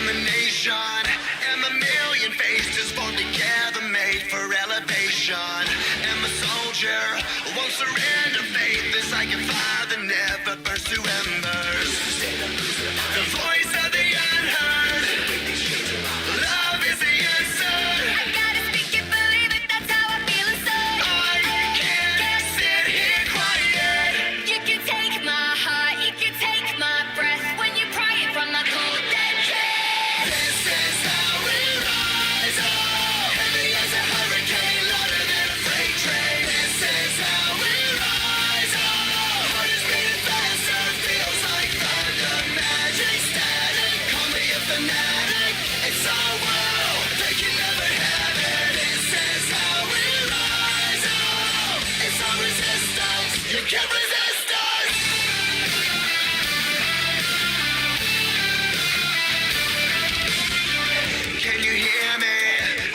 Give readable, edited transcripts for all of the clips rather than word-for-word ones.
domination, and the million faces formed together, made for elevation. And the soldier won't surrender faith. This I can fire that never burns to embers. The voice of the unheard. Love is the answer. I gotta speak it, believe it, that's how I feel inside. I can't sit here quiet. You can take my heart, you can take my breath when you pry it from my cold dead chest. This is how we rise up. Heavy as a hurricane, louder than a freight train. This is how we rise up. Heart is beating faster, feels like thunder, magic, static. Call me a fanatic. It's our world, they can never have it. This is how we rise up. It's our resistance. You can't resist us. Can you hear me?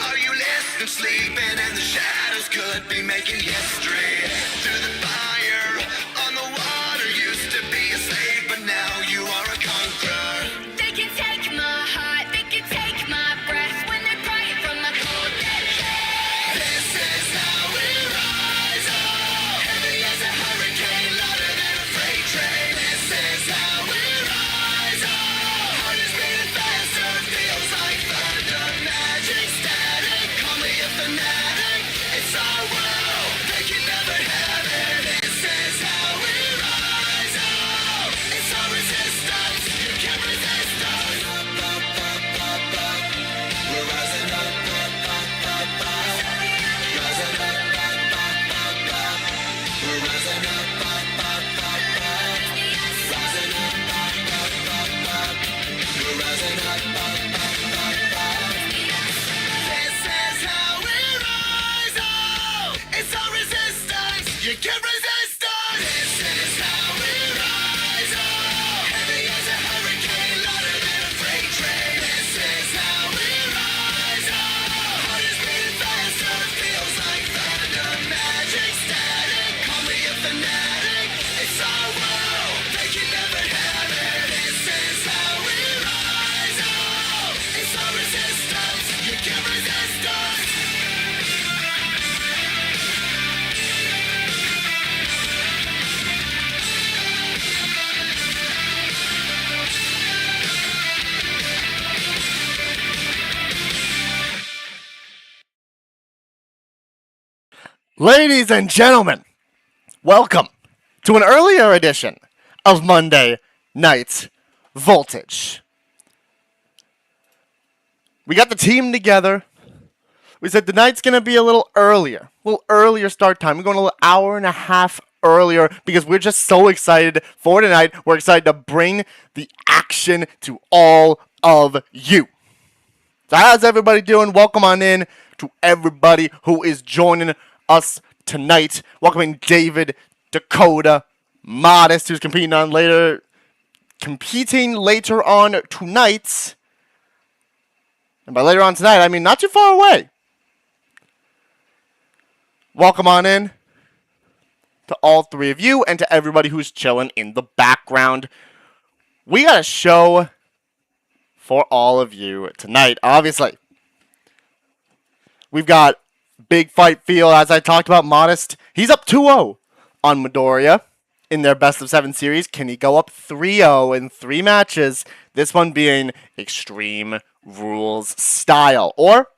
Are you listening? Sleeping and the shadows could be making history. Through the fire, on the water, used to be a slave, but now you are a conqueror. They can take my heart, they can take my breath when they pry it from my cold dead chest. This is how we rise up. Heavy as a hurricane, louder than a freight train. This is how we rise up. Heart is beating faster, feels like thunder, magic, static. Call me a fanatic. It's our world, they can never have it. This is how we rise up. It's our resistance. You can't resist us. Up, up, up, up, up. We're rising up, up, up, up, up. Rising up, up, up, up, up. We're rising up, up, up, up, up. Rising up, up, up, up, up. We're rising up, up, up, up, up. This is how we rise up. It's our resistance. You can't resist us. This is how we rise up. Heavy as a hurricane, louder than a freight train. This is how we rise up. Heart is beating faster, feels like thunder, magic, static. Call me a fanatic. It's our world, they can never have it. This is how we rise up. It's our resistance. You can't resist us. Ladies and gentlemen, welcome to an earlier edition of Monday Night Voltage. We got the team together. We said tonight's going to be a little earlier start time. We're going a little hour and a half earlier because we're just so excited for tonight. We're excited to bring the action to all of you. So how's everybody doing? Welcome on in to everybody who is joining us tonight. Welcoming David, Dakota, Modest, who's competing later on tonight. And by later on tonight, I mean not too far away. Welcome on in to all three of you and to everybody who's chilling in the background. We got a show for all of you tonight, obviously. We've got big fight feel, as I talked about. Modest, he's up 2-0 on Midoriya in their best of 7 series. Can he go up 3-0 in 3 matches? This one being Extreme Rules style. Or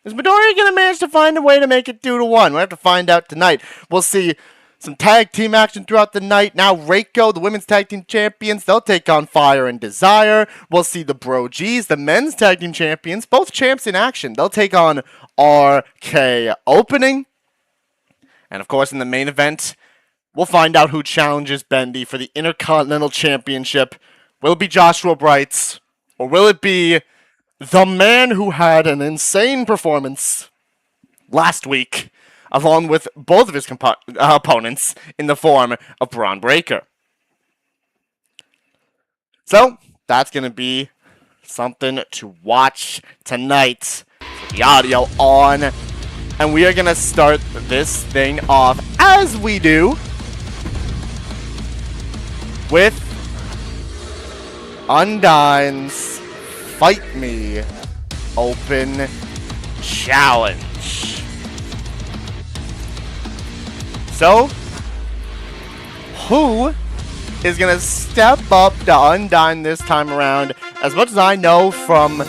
is Midoriya going to manage to find a way to make it 2-1? We'll have to find out tonight. We'll see some tag team action throughout the night. NaoReko, the women's tag team champions, they'll take on Fire and Desire. We'll see the BrOGs, the men's tag team champions, both champs in action. They'll take on RKOpening. And of course, in the main event, we'll find out who challenges Bendy for the Intercontinental Championship. Will it be Joshua Brights, or will it be the man who had an insane performance last week, along with both of his opponents in the form of Bron Breaker? So, that's going to be something to watch tonight. The audio on, and we are going to start this thing off, as we do, with Undyne's Fight Me Open Challenge. So, who is going to step up to Undyne this time around? As much as I know from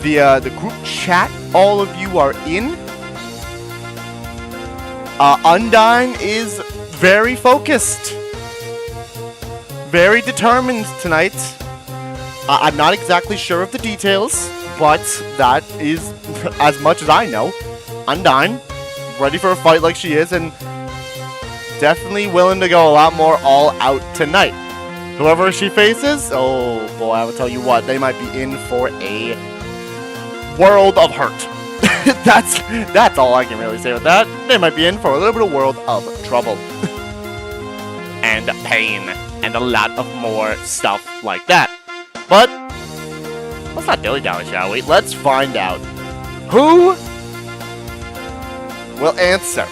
the group chat all of you are in, Undyne is very focused, very determined tonight. I'm not exactly sure of the details, but that is as much as I know. Undyne, ready for a fight like she is, and definitely willing to go a lot more all out tonight. Whoever she faces, oh boy, I will tell you what, they might be in for a world of hurt. That's all I can really say with that. They might be in for a little bit of world of trouble. And pain. And a lot of more stuff like that. But let's not dilly-dally, shall we? Let's find out who will answer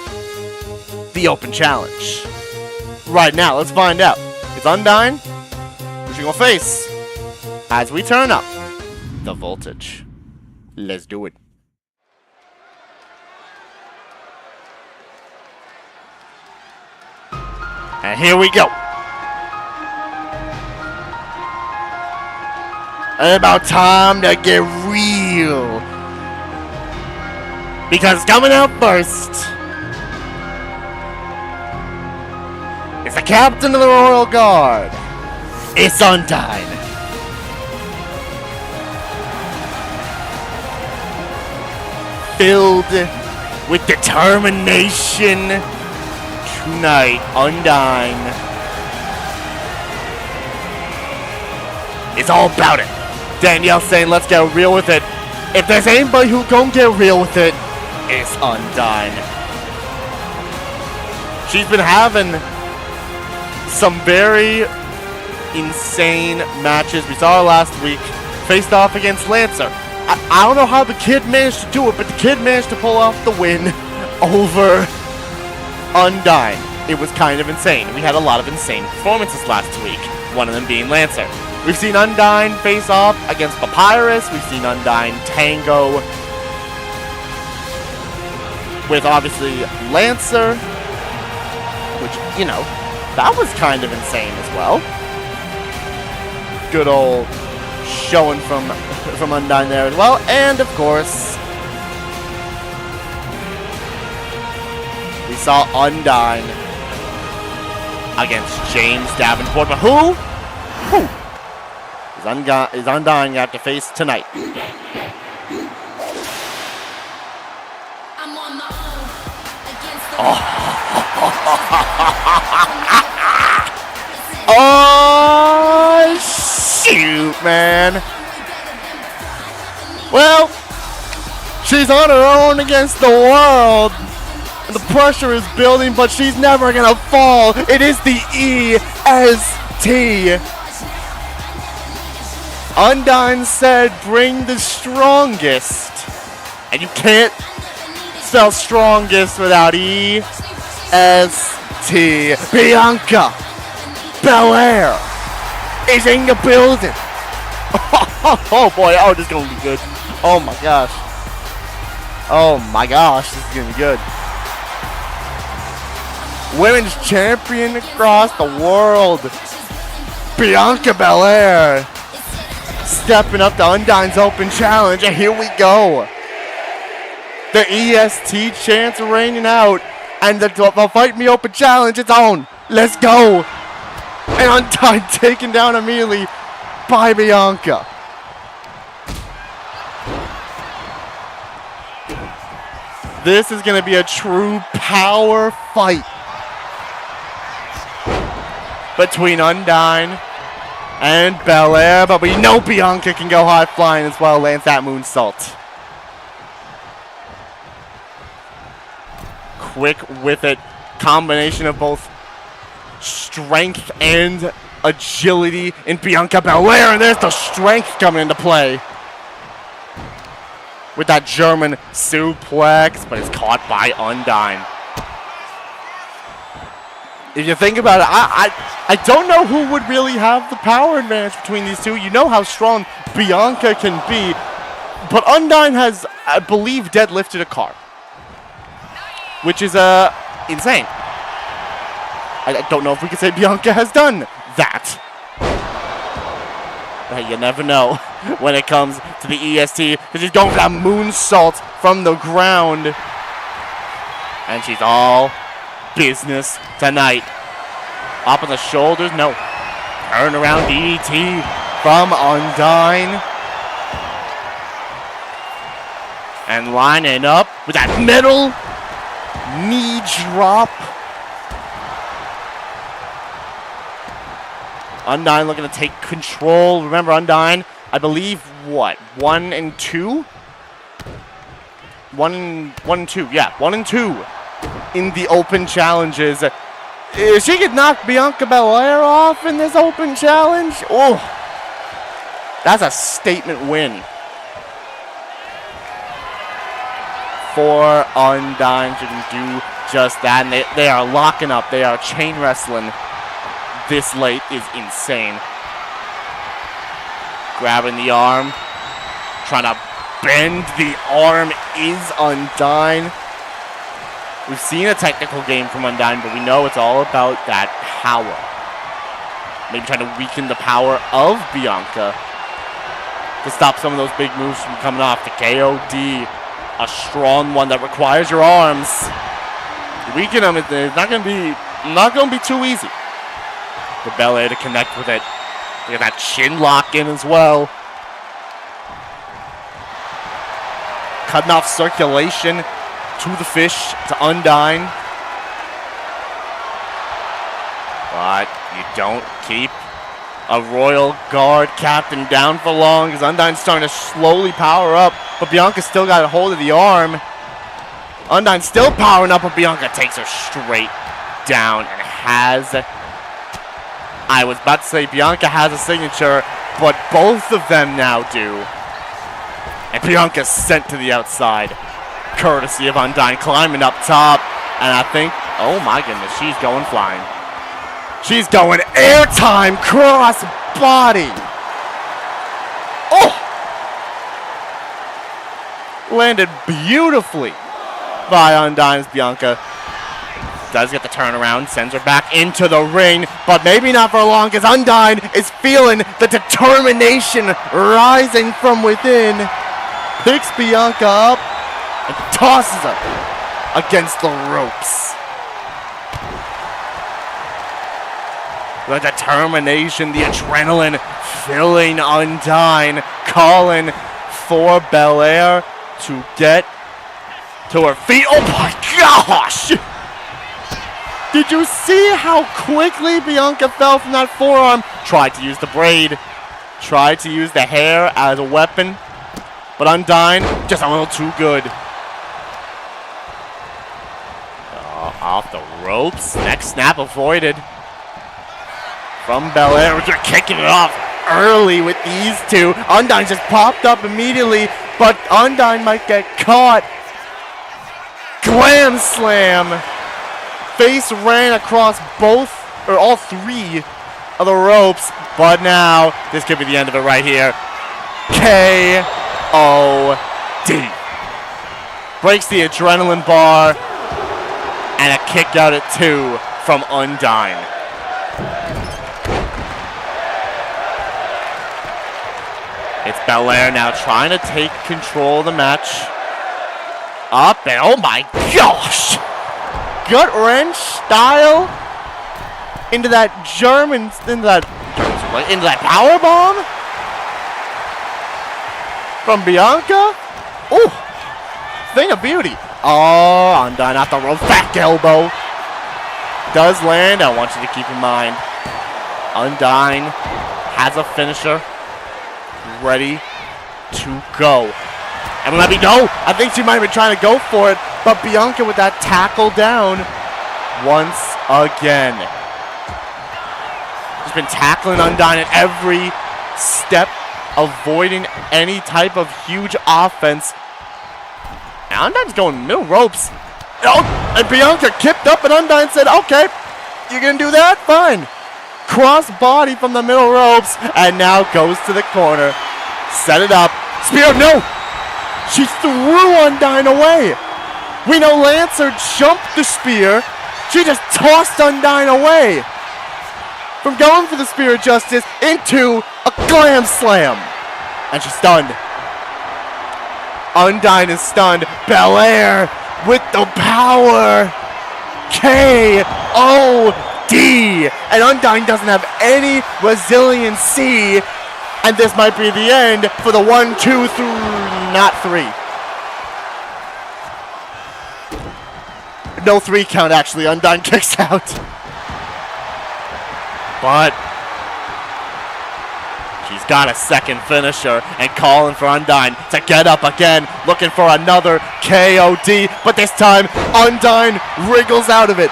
the open challenge. Right now, let's find out. It's Undyne. Who's she gonna face? As we turn up the voltage. Let's do it. And here we go. And about time to get real. Because coming out first is the captain of the Royal Guard. It's Undyne. Filled with determination, tonight, Undyne is all about it. Danielle saying, let's get real with it. If there's anybody who gon' get real with it, it's Undyne. She's been having some very insane matches. We saw her last week, faced off against Lancer. I don't know how the kid managed to do it, but the kid managed to pull off the win over Undyne. It was kind of insane. We had a lot of insane performances last week, one of them being Lancer. We've seen Undyne face off against Papyrus. We've seen Undyne tango with, obviously, Lancer, which, you know, that was kind of insane as well. Good old showing from Undyne there as well. And, of course, we saw Undyne against James Davenport. But who is Undyne going to have to face tonight? Oh, shoot, man. Well, she's on her own against the world. The pressure is building, but she's never going to fall. It is the EST. Undyne said, bring the strongest. And you can't spell strongest without EST. Bianca Belair is in the building. Oh boy, oh, this is going to be good. Oh my gosh. Oh my gosh, this is going to be good. Women's champion across the world, Bianca Belair, stepping up to Undyne's open challenge, and here we go. The EST chants raining out, and the Fight Me Open challenge is on. Let's go. And Undyne taken down immediately by Bianca. This is going to be a true power fight between Undyne and Belair, but we know Bianca can go high flying as well, lands that moonsault. Quick with it, combination of both strength and agility in Bianca Belair, and there's the strength coming into play with that German suplex, but it's caught by Undyne. if you think about it, I don't know who would really have the power advantage between these two. You know how strong Bianca can be, but Undyne has, I believe, deadlifted a car, which is insane. I don't know if we could say Bianca has done that. But you never know when it comes to the EST, because she's going for that moonsault from the ground. And she's all business tonight. Up on the shoulders, no. Turn around DDT from Undyne. And lining up with that middle knee drop. Undyne looking to take control. Remember, Undyne, I believe, what? 1 and 2? 1 and 2. Yeah, 1 and 2 in the open challenges. If she could knock Bianca Belair off in this open challenge, oh, that's a statement win for Undyne. She can do just that. And they are locking up. They are chain wrestling. This late is insane. Grabbing the arm. Trying to bend the arm is Undyne. We've seen a technical game from Undyne, but we know it's all about that power. Maybe trying to weaken the power of Bianca to stop some of those big moves from coming off. The KOD, a strong one that requires your arms. Weaken them, it's not going to be too easy. The Belair to connect with it. Look at that chin lock in as well. Cutting off circulation to the fish, to Undyne. But you don't keep a Royal Guard captain down for long, because Undyne's starting to slowly power up, but Bianca's still got a hold of the arm. Undyne's still powering up, but Bianca takes her straight down and has... I was about to say Bianca has a signature, but both of them now do. And Bianca's sent to the outside, courtesy of Undyne climbing up top. And I think, oh my goodness, she's going flying. She's going airtime cross body. Oh! Landed beautifully by Undyne's Bianca. Does get the turnaround, sends her back into the ring, but maybe not for long, because Undyne is feeling the determination rising from within. Picks Bianca up and tosses her against the ropes. The determination, the adrenaline filling Undyne, calling for Belair to get to her feet. Oh my gosh! Did you see how quickly Bianca fell from that forearm? Tried to use the braid. Tried to use the hair as a weapon. But Undyne, just a little too good. Off the ropes. Next snap avoided. From Belair, they're kicking it off early with these two. Undyne just popped up immediately, but Undyne might get caught. Glam slam. Face ran across both, or all three of the ropes, but now this could be the end of it right here. KOD. Breaks the adrenaline bar, and a kick out at 2 from Undyne. It's Belair now trying to take control of the match. Up and oh my gosh! Gut wrench style into that into that power bomb from Bianca. Ooh, thing of beauty. Oh, Undyne off the rope, back elbow does land. I want you to keep in mind, Undyne has a finisher ready to go. And let me know. I think she might have been trying to go for it, but Bianca with that tackle down once again. She's been tackling Undyne at every step, avoiding any type of huge offense. And Undyne's going middle ropes. Oh, and Bianca kicked up, and Undyne said, okay, You're gonna do that? Fine. Cross body from the middle ropes, and now goes to the corner. Set it up. Spear, no! She threw Undyne away. We know Lancer jumped the spear. She just tossed Undyne away. From going for the Spear of Justice into a glam slam. And she's stunned. Undyne is stunned. Belair with the power. K.O.D. And Undyne doesn't have any resiliency. And this might be the end for the 1, 2, 3, not 3. No 3 count, actually. Undyne kicks out. But she's got a second finisher and calling for Undyne to get up again, looking for another KOD. But this time, Undyne wriggles out of it.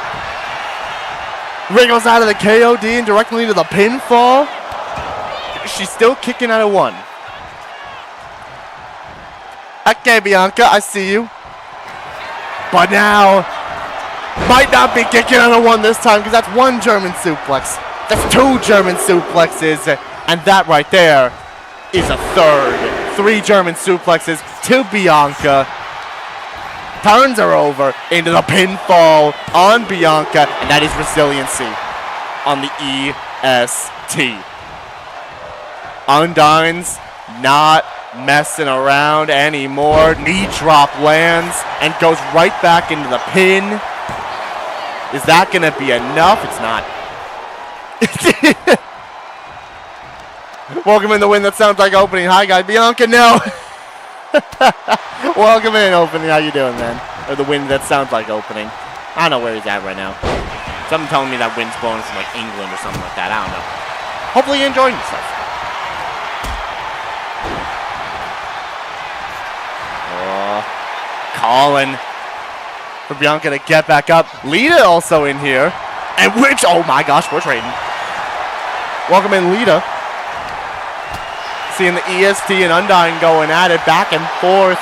Wriggles out of the KOD and directly into the pinfall. She's still kicking out of 1. Okay, Bianca, I see you. But now, might not be kicking out of 1 this time because that's 1 German suplex. That's 2 German suplexes. And that right there is a 3rd. 3 German suplexes to Bianca. Turns her over into the pinfall on Bianca. And that is resiliency on the EST. Undyne's not messing around anymore. Knee drop lands and goes right back into the pin. Is that going to be enough? It's not. Welcome in the win that sounds like opening. Hi, guys. Bianca, no. Welcome in, opening. How you doing, man? Or the win that sounds like opening. I don't know where he's at right now. Something telling me that wind's blowing from like England or something like that. I don't know. Hopefully you're enjoying yourself. Calling for Bianca to get back up. Lita also in here. And which, oh my gosh, we're trading. Welcome in, Lita. Seeing the EST and Undyne going at it back and forth.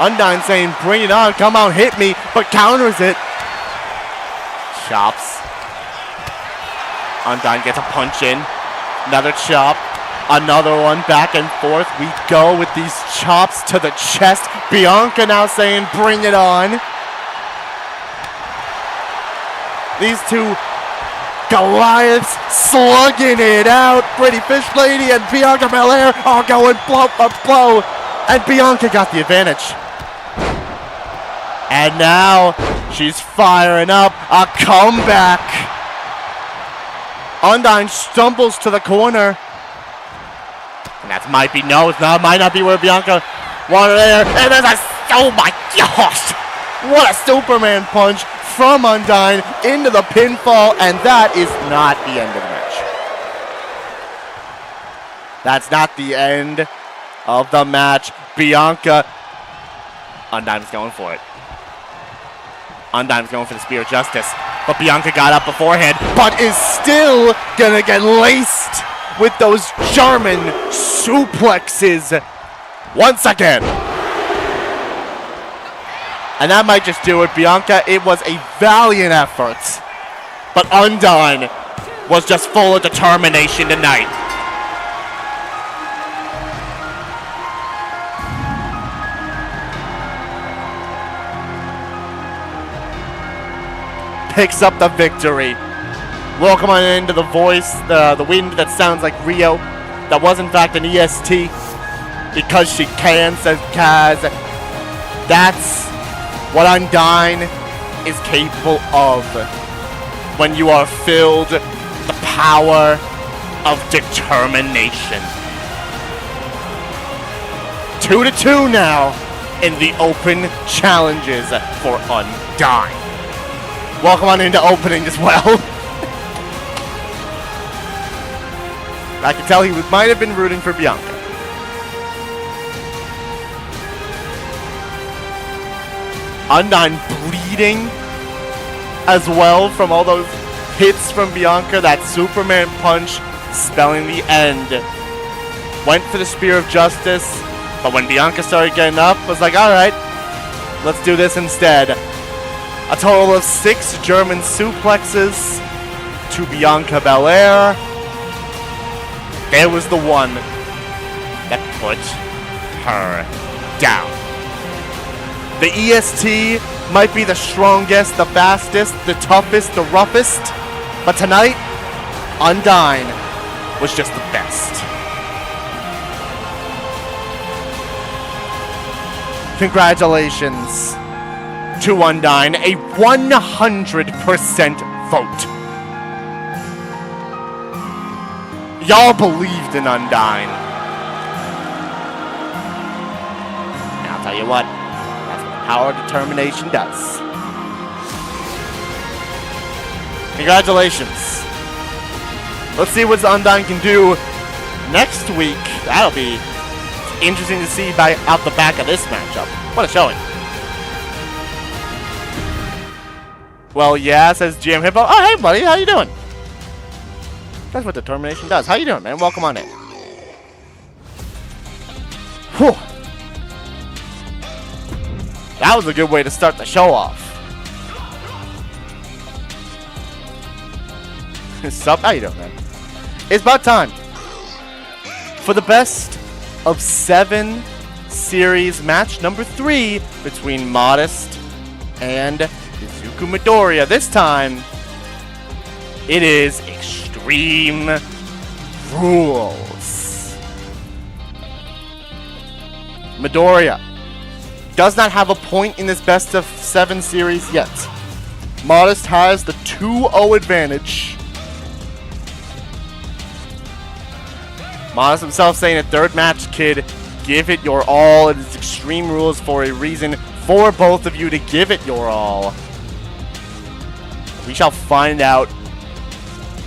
Undyne saying, bring it on, come on, hit me, but counters it. Chops. Undyne gets a punch in. Another chop. Another one, back and forth. We go with these chops to the chest. Bianca now saying, bring it on. These 2 Goliaths slugging it out. Pretty Fish Lady and Bianca Belair are going blow for blow. And Bianca got the advantage. And now she's firing up a comeback. Undyne stumbles to the corner. And that might be, no, it's not, might not be where Bianca wanted there. And there's a, oh my gosh. What a Superman punch from Undyne into the pinfall, and that is not the end of the match. That's not the end of the match. Bianca, Undyne's going for it. Undyne's going for the Spear of Justice, but Bianca got up beforehand, but is still gonna get laced with those German suplexes once again. And that might just do it, Bianca. It was a valiant effort. But Undyne was just full of determination tonight. Picks up the victory. Welcome on into the voice, the wind that sounds like Rio. That was in fact an EST. Because she can, says Kaz. That's what Undyne is capable of when you are filled with the power of determination. 2-2 now in the open challenges for Undyne. Welcome on into opening as well. I can tell he might have been rooting for Bianca. Undyne bleeding as well from all those hits from Bianca. That Superman punch spelling the end. Went for the Spear of Justice, but when Bianca started getting up, was like, alright, let's do this instead. A total of 6 German suplexes to Bianca Belair. There was the one that put her down. The EST might be the strongest, the fastest, the toughest, the roughest, but tonight, Undyne was just the best. Congratulations to Undyne, a 100% vote. Y'all believed in Undyne. And I'll tell you what, that's what power of determination does. Congratulations. Let's see what Undyne can do next week. That'll be interesting to see out the back of this matchup. What a showing. Well, yeah, says GM Hippo. Oh, hey, buddy. How you doing? That's what determination does. How you doing, man? Welcome on in. Whew. That was a good way to start the show off. Sup? How you doing, man? It's about time for the best of 7 series match number 3 between Modest and Izuku Midoriya. This time, it is Extreme Rules. Midoriya does not have a point in this best of 7 series yet. Modest has the 2-0 advantage. Modest himself saying a third match, kid, give it your all. It is Extreme Rules for a reason for both of you to give it your all. We shall find out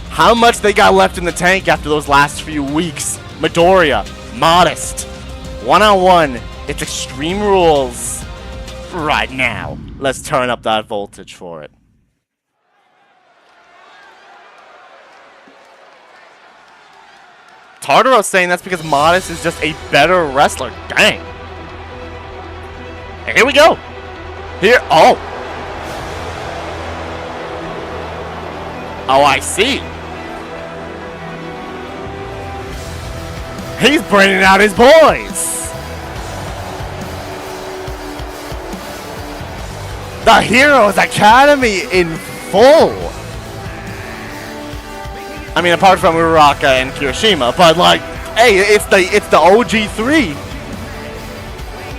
how much they got left in the tank after those last few weeks. Midoriya, Modest, one-on-one. It's Extreme Rules right now. Let's turn up that voltage for it. Tartaros saying that's because Modest is just a better wrestler. Dang. And here we go. Here. Oh. Oh, I see. He's bringing out his boys. The Heroes Academy in full. I mean, apart from Uraraka and Kirishima, but like, hey, it's the OG3.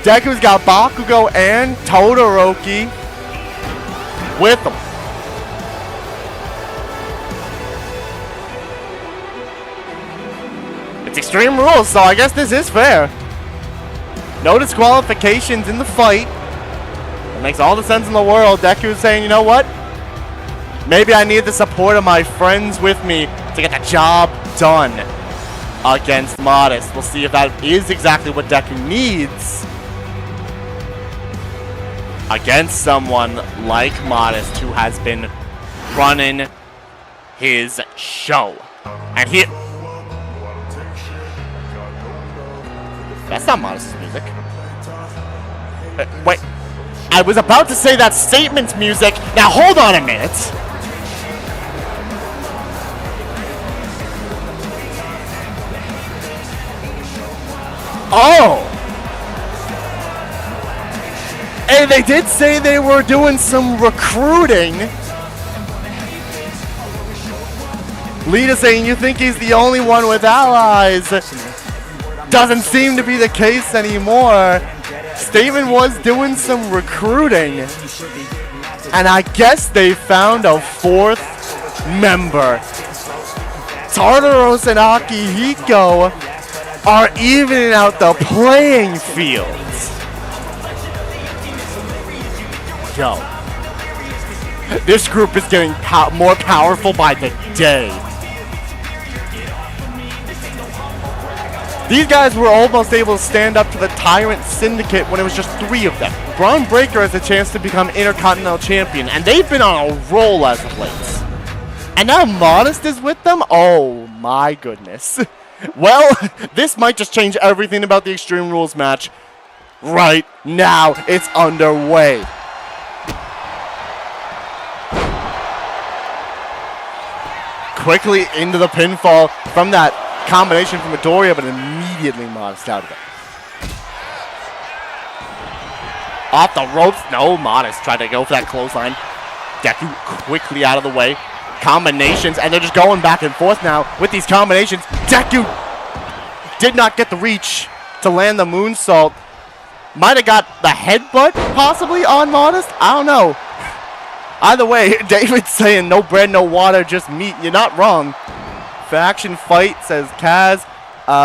Deku's got Bakugo and Todoroki with him. It's Extreme Rules, so I guess this is fair. No disqualifications in the fight. It makes all the sense in the world. Deku's saying, you know what? Maybe I need the support of my friends with me to get the job done against Modest. We'll see if that is exactly what Deku needs against someone like Modest, who has been running his show. And here... That's not Modest's music. Wait. I was about to say that statement's music. Now hold on a minute. Oh! Hey, they did say they were doing some recruiting. Lita saying you think he's the only one with allies. Doesn't seem to be the case anymore. Statement was doing some recruiting. And I guess they found a 4th member. Tartaros and Akihiko are evening out the playing fields. Yo. This group is getting more powerful by the day. These guys were almost able to stand up to the Tyrant Syndicate when it was just 3 of them. Bron Breakker has a chance to become Intercontinental Champion, and they've been on a roll as of late. And now Modest is with them? Oh my goodness. Well, this might just change everything about the Extreme Rules match. Right now, it's underway. quickly into the pinfall from that combination from Midoriya, but immediately Modest out of it. Off the ropes. No, Modest tried to go for that clothesline. Deku quickly out of the way. Combinations, and they're just going back and forth now with these combinations. Deku did not get the reach to land the moonsault. Might have got the headbutt possibly on Modest. I don't know. Either way, David's saying no bread, no water, just meat. You're not wrong. Faction fight, says Kaz.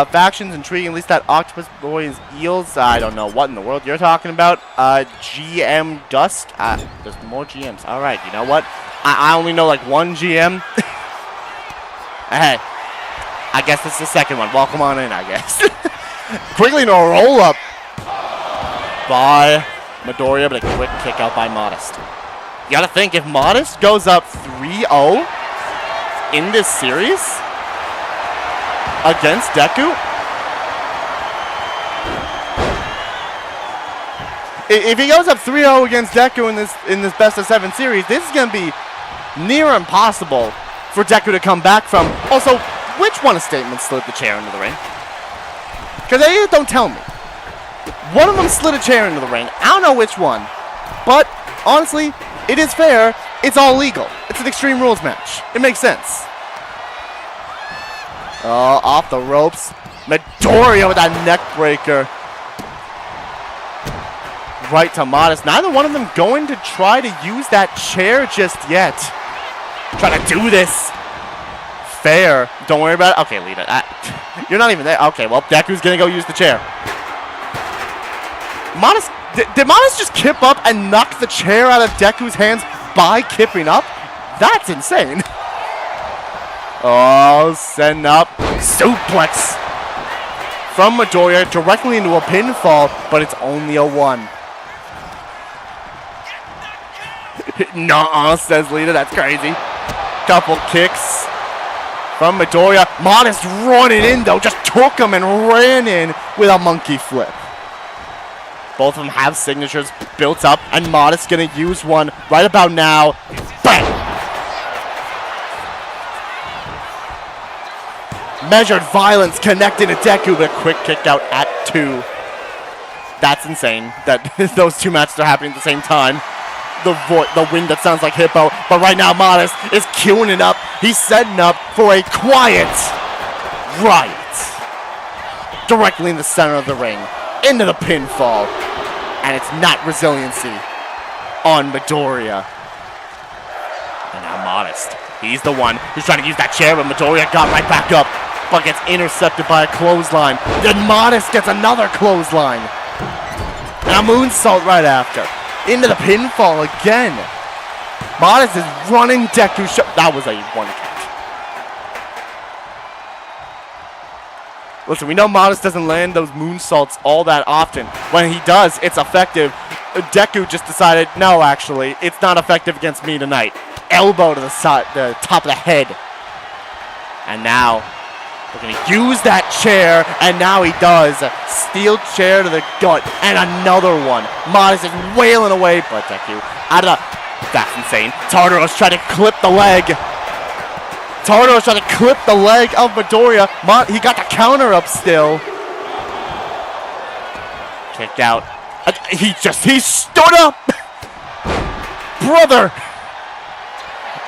Factions intriguing, at least that Octopus Boy is Eels. I don't know what in the world you're talking about. GM Dust. There's more GMs. All right, you know what? I only know like one GM. Hey, I guess it's the second one. Welcome on in, I guess. Quickly into a roll-up by Midoriya, but a quick kick out by Modest. You gotta think, if Modest goes up 3-0 in this series against Deku, if he goes up 3-0 against Deku in this best of 7 series, this is gonna be near impossible for Deku to come back from. Also, which one of Statement slid the chair into the ring? Because they don't tell me. One of them slid a chair into the ring. I don't know which one. But, honestly, it is fair. It's all legal. It's an Extreme Rules match. It makes sense. Oh, off the ropes. Midoriya with that neck breaker. Right to Modest. Neither one of them going to try to use that chair just yet. Trying to do this. Fair. Don't worry about it. Okay, leave it. You're not even there. Okay, well, Deku's going to go use the chair. Modest, did Modest just kip up and knock the chair out of Deku's hands by kipping up? That's insane. Oh, send up. Suplex from Midoriya directly into a pinfall, but it's only a 1. Nuh-uh, says Lita. That's crazy. Couple kicks from Midoriya. Modest running in, though. Just took him and ran in with a monkey flip. Both of them have signatures built up, and Modest going to use one right about now. Bang! Measured violence connecting to Deku, but a quick kick out at 2. That's insane that those two matches are happening at the same time. The wind that sounds like Hippo, but right now Modest is queuing it up. He's setting up for a quiet riot. Directly in the center of the ring, into the pinfall. And it's not resiliency on Midoriya. And now Modest. He's the one who's trying to use that chair, but Midoriya got right back up, but gets intercepted by a clothesline. Then Modest gets another clothesline. And a moonsault right after. Into the pinfall again. Modest is running Deku. That was a 1 count. Listen, we know Modest doesn't land those moonsaults all that often. When he does, it's effective. Deku just decided, no, actually, it's not effective against me tonight. Elbow to the side, the top of the head. And now, we're going to use that chair, and now he does. Steel chair to the gut, and another one. Modest is wailing away, but Deku out of the... That's insane. Tartaros trying to clip the leg. Tartaros trying to clip the leg of Midoriya. He got the counter up still. Kicked out. He stood up. Brother.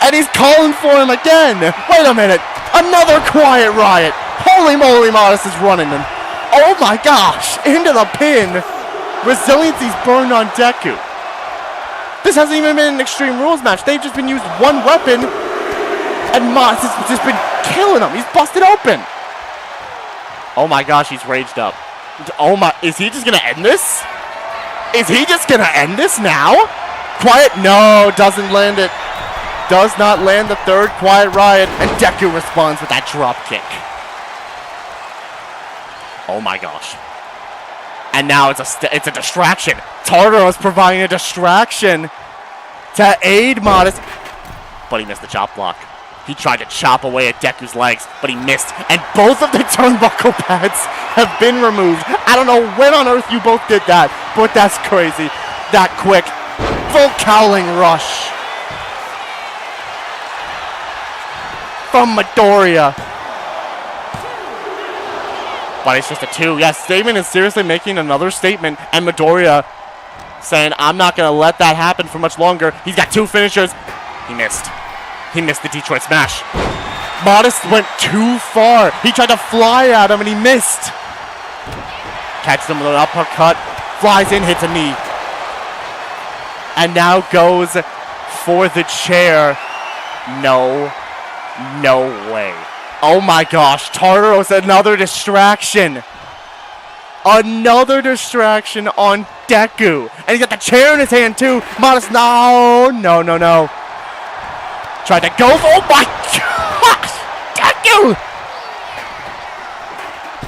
And he's calling for him again. Wait a minute. Another quiet riot. Holy moly, Modest is running him. Oh my gosh. Into the pin. Resiliency's burned on Deku. This hasn't even been an Extreme Rules match. They've just been used one weapon. And Modest has just been killing him. He's busted open. Oh my gosh, he's raged up. Oh my, is he just going to end this? Is he just going to end this now? Quiet, no, doesn't land it. Does not land the third quiet riot, and Deku responds with that drop kick. Oh my gosh. And now it's a distraction. Tartaros providing a distraction to aid Modest. But he missed the chop block. He tried to chop away at Deku's legs, but he missed. And both of the turnbuckle pads have been removed. I don't know when on earth you both did that, but that's crazy. That quick. Full cowling rush from Midoriya. But it's just a 2. Yes, Statement is seriously making another statement. And Midoriya saying, I'm not going to let that happen for much longer. He's got 2 finishers. He missed. He missed the Detroit Smash. Modest went too far. He tried to fly at him and he missed. Catches him with an uppercut. Flies in, hits a knee. And now goes for the chair. No way. Oh my gosh, Tartaros, another distraction. Another distraction on Deku. And he's got the chair in his hand too. Modest, no. Tried to go, oh my gosh, Deku!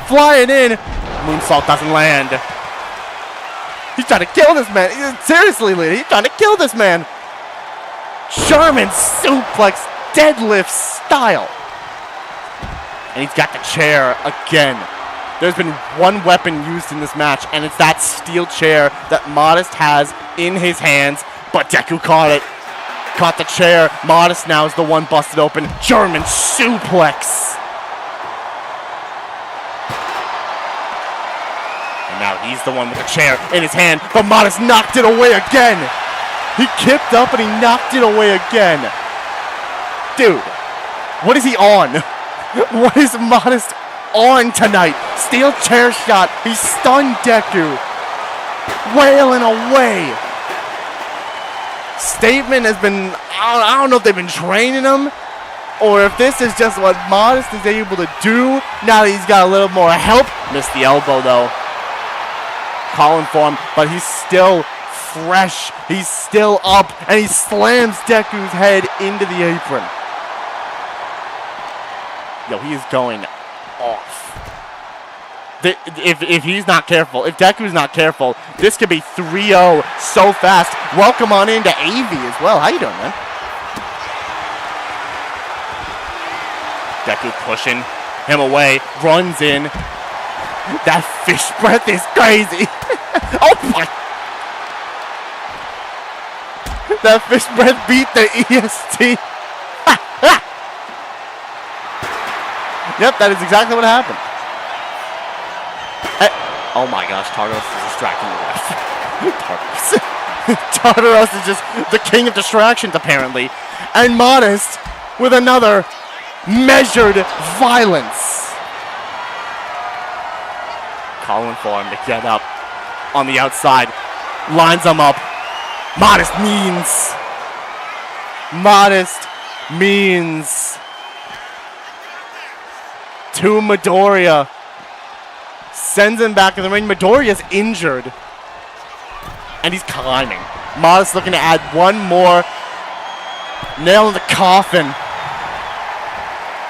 Flying in, moonsault doesn't land. He's trying to kill this man. Seriously, lady, he's trying to kill this man. German suplex, deadlift style. And he's got the chair again. There's been one weapon used in this match, and it's that steel chair that Modest has in his hands. But Deku caught it. Caught the chair. Modest now is the one busted open. German suplex. And now he's the one with the chair in his hand. But Modest knocked it away again. He kicked up and he knocked it away again. Dude, what is he on? What is Modest on tonight? Steel chair shot. He stunned Deku. Wailing away. Statement has been, I don't know if they've been training him or if this is just what Modest is able to do now that he's got a little more help. Missed the elbow though. Calling for him, but he's still fresh. He's still up and he slams Deku's head into the apron. Yo, he is going off. If he's not careful, if Deku's not careful, this could be 3-0 so fast. Welcome on into AV as well. How you doing, man? Deku pushing him away, runs in. That fish breath is crazy. Oh my. That fish breath beat the EST. Yep, that is exactly what happened. Oh my gosh, Tartaros is distracting the ref. Tartaros is just the king of distractions, apparently. And Modest with another measured violence. Calling for him to get up on the outside. Lines him up. Modest means. To Midoriya. Sends him back in the ring. Midoriya's injured. And he's climbing. Modest looking to add one more nail in the coffin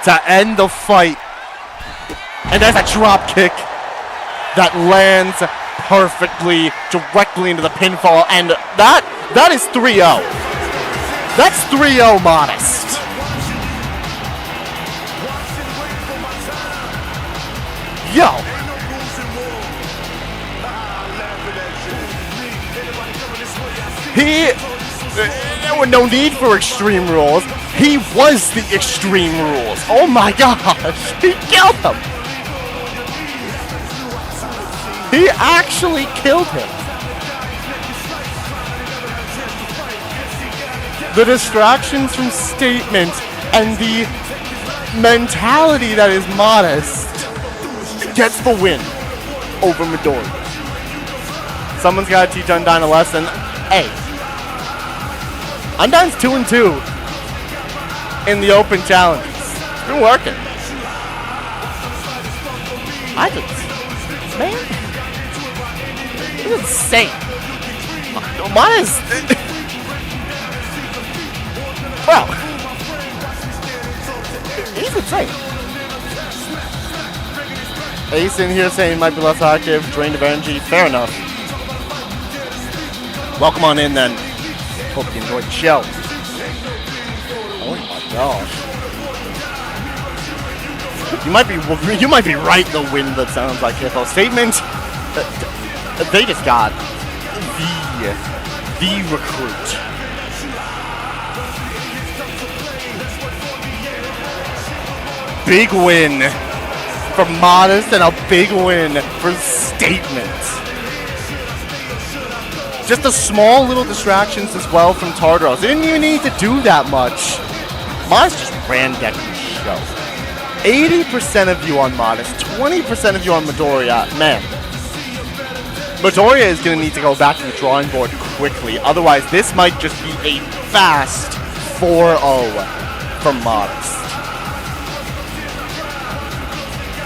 to end the fight. And there's a drop kick that lands perfectly directly into the pinfall. And that is 3-0. That's 3-0 Modest. Yo. There was no need for Extreme Rules. He was the Extreme Rules. Oh my gosh. He killed him. He actually killed him. The distractions from Statement and the mentality that is Modest gets the win over Midoriya. Someone's got to teach Undyne a lesson. Hey, Undyne's 2-2 in the open challenges. It's been working. I just, man, this is insane. Modest, well, he's insane. Ace in here saying might be less active, drained of energy. Fair enough. Welcome on in then. Hope you enjoyed the show. Oh my gosh. You might be right. The wind that sounds like Hippo. Statement. They just got the recruit. big win for Modest and a big win for Statement. Just the small little distractions as well from Tartaros. They didn't even need to do that much. Modest just ran deck the show. 80% of you on Modest, 20% of you on Midoriya. Man, Midoriya is going to need to go back to the drawing board quickly. Otherwise, this might just be a fast 4-0 from Modest.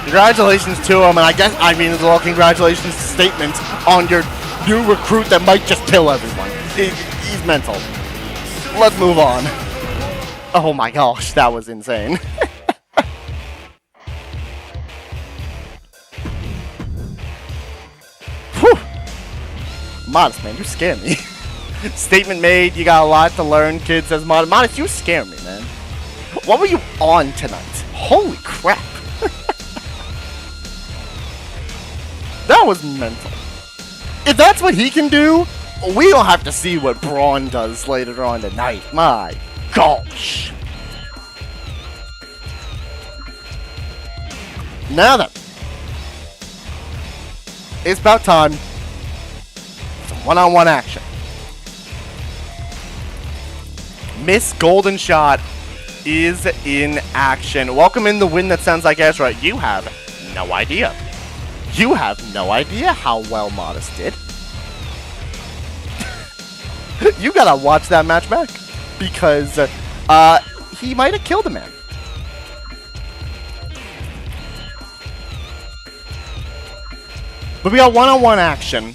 Congratulations to him, and I mean as well, congratulations to Statement on your new recruit that might just kill everyone. He's mental. Let's move on. Oh my gosh, that was insane. Whew. Modest, man, you scare me. Statement made, you got a lot to learn, kid says Modest. Modest, you scare me, man. What were you on tonight? Holy crap. That was mental. If that's what he can do, we don't have to see what Bron does later on tonight. My gosh. Now then, it's about time for some one-on-one action. Miss Golden Shot is in action. Welcome in the win that sounds like Ezra. You have no idea. You have no idea how well Modest did. You gotta watch that match back. Because he might have killed a man. But we got one-on-one action.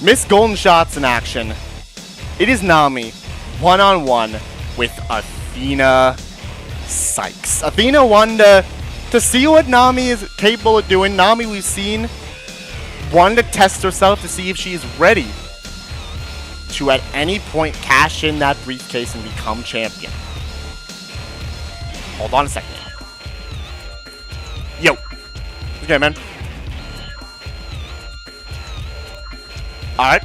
Miss Golden Shot's in action. It is Nami, one-on-one with Athena Cykes. Athena wanted to see what Nami is capable of doing. Nami, we've seen, wanted to test herself to see if she is ready to at any point cash in that briefcase and become champion. Hold on a second. Yo. Okay, man. Alright.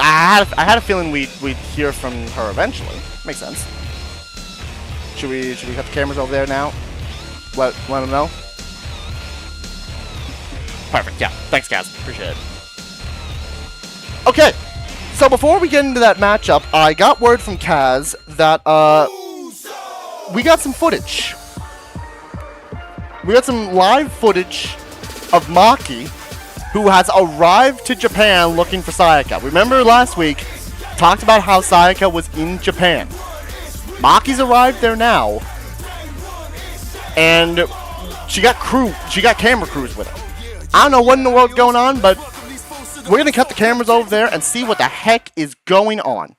I had a feeling we'd hear from her eventually. Makes sense. Should we cut the cameras over there now? Let them know? Perfect, yeah. Thanks, guys. Appreciate it. Okay, so before we get into that matchup, I got word from Kaz that we got some footage. We got some live footage of Maki, who has arrived to Japan looking for Sayaka. Remember last week, talked about how Sayaka was in Japan. Maki's arrived there now, and she got camera crews with her. I don't know what in the world's going on, but we're gonna cut the cameras over there and see what the heck is going on.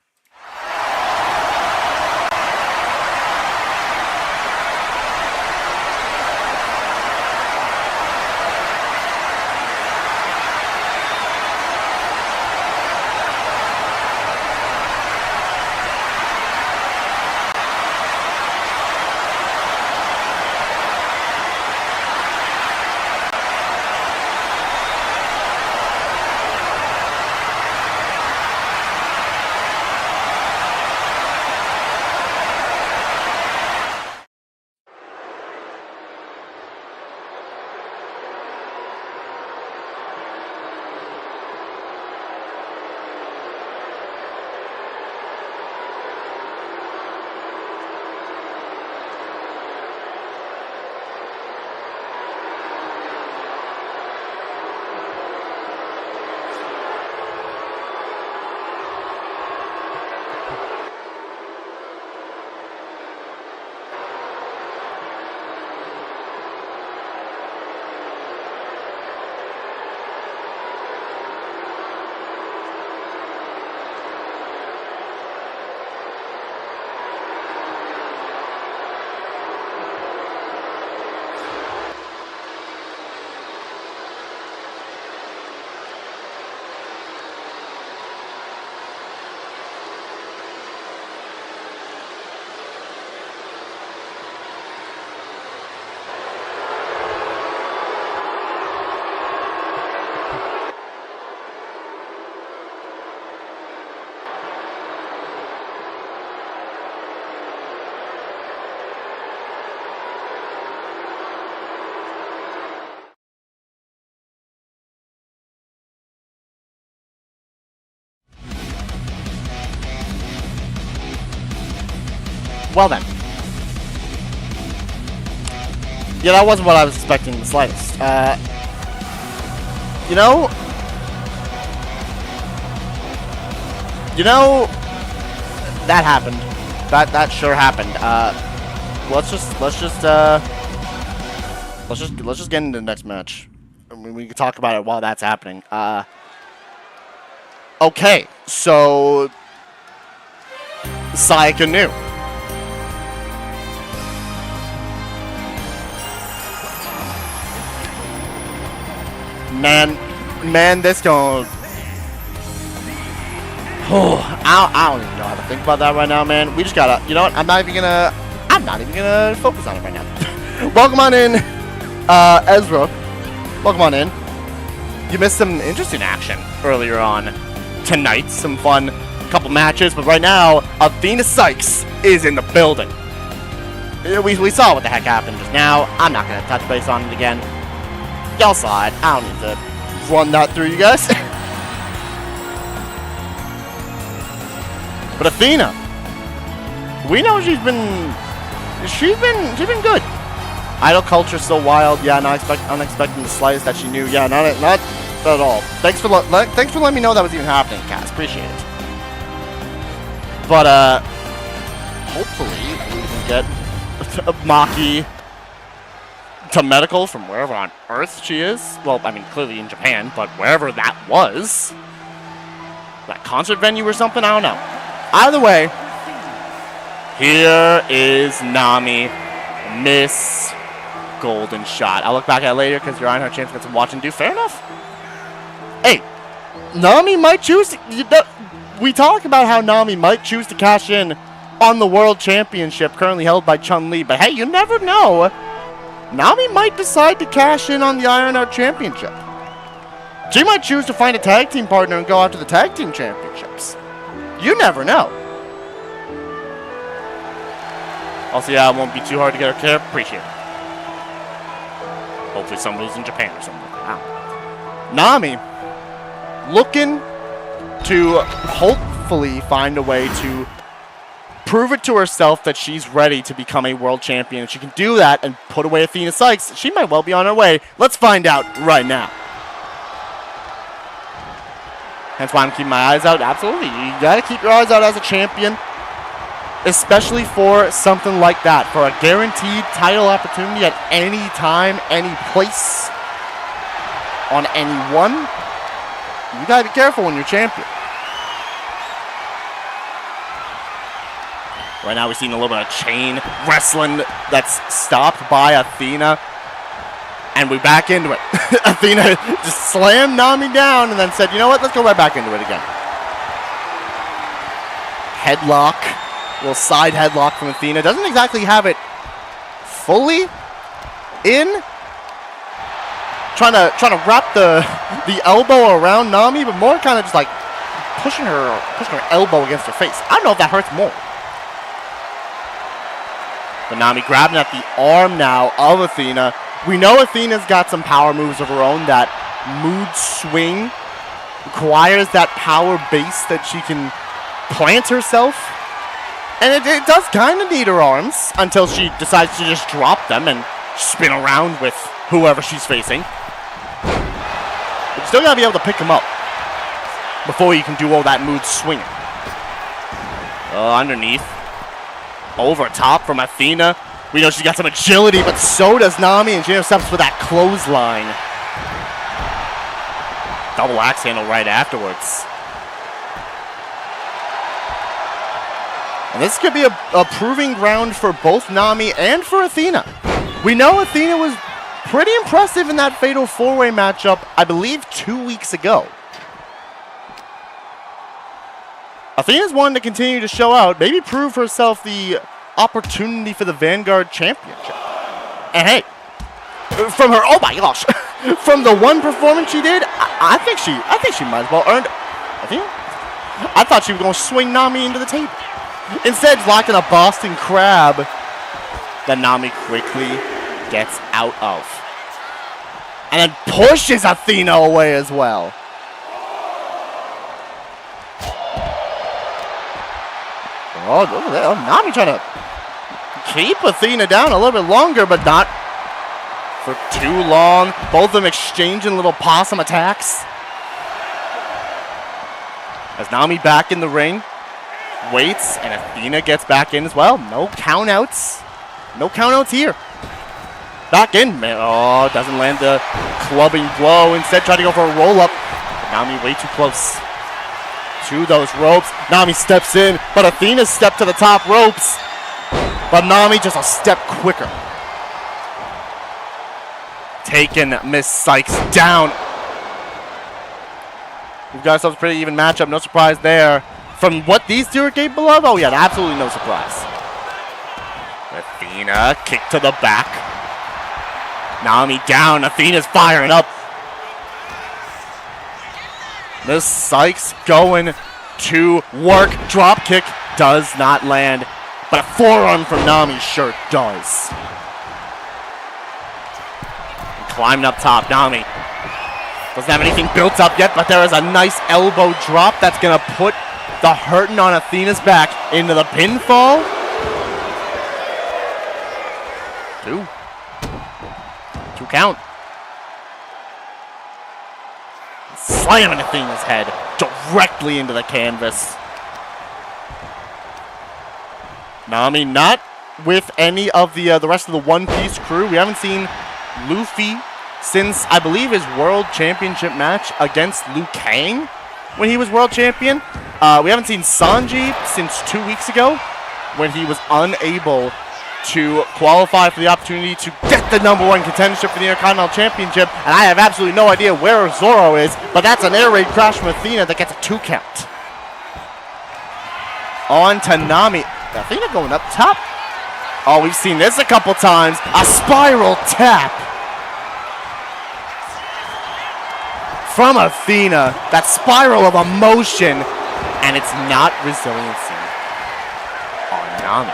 Well then. Yeah, that wasn't what I was expecting in the slightest. You know, that happened. That sure happened. Let's just get into the next match. I mean, we can talk about it while that's happening. Okay, so Sayaka knew. Man, this going. Oh, I don't even know how to think about that right now, man. We just gotta. You know what? I'm not even gonna focus on it right now. Welcome on in, Ezra. Welcome on in. You missed some interesting action earlier on tonight. Some fun couple matches, but right now, Athena Cykes is in the building. We saw what the heck happened just now. I'm not gonna touch base on it again. Y'all saw it. I don't need to run that through you guys. But Athena, we know she's been good. Idol culture's so wild. Yeah, not unexpecting the slightest that she knew. Yeah, not at all. Thanks for letting me know that was even happening, Cass. Appreciate it. But hopefully we can get Maki to medical from wherever on Earth she is. Well, I mean, clearly in Japan, but wherever that was. That concert venue or something? I don't know. Either way, here is Nami, Miss Golden Shot. I'll look back at it later because you're on her chance to get some watch and do. Fair enough. Hey, Nami might choose to, we talk about how Nami might choose to cash in on the World Championship currently held by Chun-Li, but hey, you never know. Nami might decide to cash in on the Iron Heart Championship. She might choose to find a tag team partner and go after the tag team championships. You never know. Also, yeah, it won't be too hard to get her care. Appreciate it. Hopefully someone who's in Japan or something. Wow. Nami looking to hopefully find a way to prove it to herself that she's ready to become a world champion. If she can do that and put away Athena Cykes, she might well be on her way. Let's find out right now. That's why I'm keeping my eyes out. Absolutely. You gotta keep your eyes out as a champion. Especially for something like that. For a guaranteed title opportunity at any time, any place, on anyone. You gotta be careful when you're champion. Right now we're seeing a little bit of chain wrestling that's stopped by Athena. And we're back into it. Athena just slammed Nami down and then said, you know what, let's go right back into it again. Headlock. A little side headlock from Athena. Doesn't exactly have it fully in. Trying to wrap the elbow around Nami, but more kind of just like pushing her elbow against her face. I don't know if that hurts more. But Nami grabbing at the arm now of Athena. We know Athena's got some power moves of her own. That mood swing requires that power base that she can plant herself. And it does kind of need her arms until she decides to just drop them and spin around with whoever she's facing. But you still gotta be able to pick them up before you can do all that mood swinging. Underneath. Over top from Athena. We know she's got some agility, but so does Nami, and she intercepts with that clothesline. Double axe handle right afterwards. And this could be a proving ground for both Nami and for Athena. We know Athena was pretty impressive in that Fatal 4-Way matchup, I believe 2 weeks ago. Athena's wanting to continue to show out, maybe prove herself the opportunity for the Vanguard Championship. And hey, from her, oh my gosh, from the one performance she did, I think she might as well earned. I thought she was going to swing Nami into the table. Instead, locking a Boston Crab that Nami quickly gets out of. And then pushes Athena away as well. Oh, look at that. Nami trying to keep Athena down a little bit longer, but not for too long. Both of them exchanging little possum attacks. As Nami back in the ring, waits, and Athena gets back in as well. No countouts. No countouts here. Back in. Oh, doesn't land the clubbing blow. Instead, try to go for a roll-up. Nami way too close to those ropes. Nami steps in, but Athena stepped to the top ropes. But Nami just a step quicker. Taking Miss Cykes down. We've got ourselves a pretty even matchup. No surprise there. From what these two are capable of, oh yeah, absolutely no surprise. Athena, kick to the back. Nami down. Athena's firing up. Miss Cykes going to work. Drop kick does not land, but a forearm from Nami sure does. Climbing up top, Nami doesn't have anything built up yet, but there is a nice elbow drop that's going to put the hurting on Athena's back into the pinfall. Two count. Slamming Athena's head directly into the canvas. Nami not with any of the rest of the One Piece crew. We haven't seen Luffy since, I believe, his World Championship match against Liu Kang when he was World Champion. We haven't seen Sanji since 2 weeks ago when he was unable to qualify for the opportunity to get the #1 contendership for the Intercontinental Championship. And I have absolutely no idea where Zoro is, but that's an air raid crash from Athena that gets a 2 count. On to Nami. Athena going up top. Oh, we've seen this a couple times. A spiral tap from Athena. That spiral of emotion. And it's not resiliency on Nami.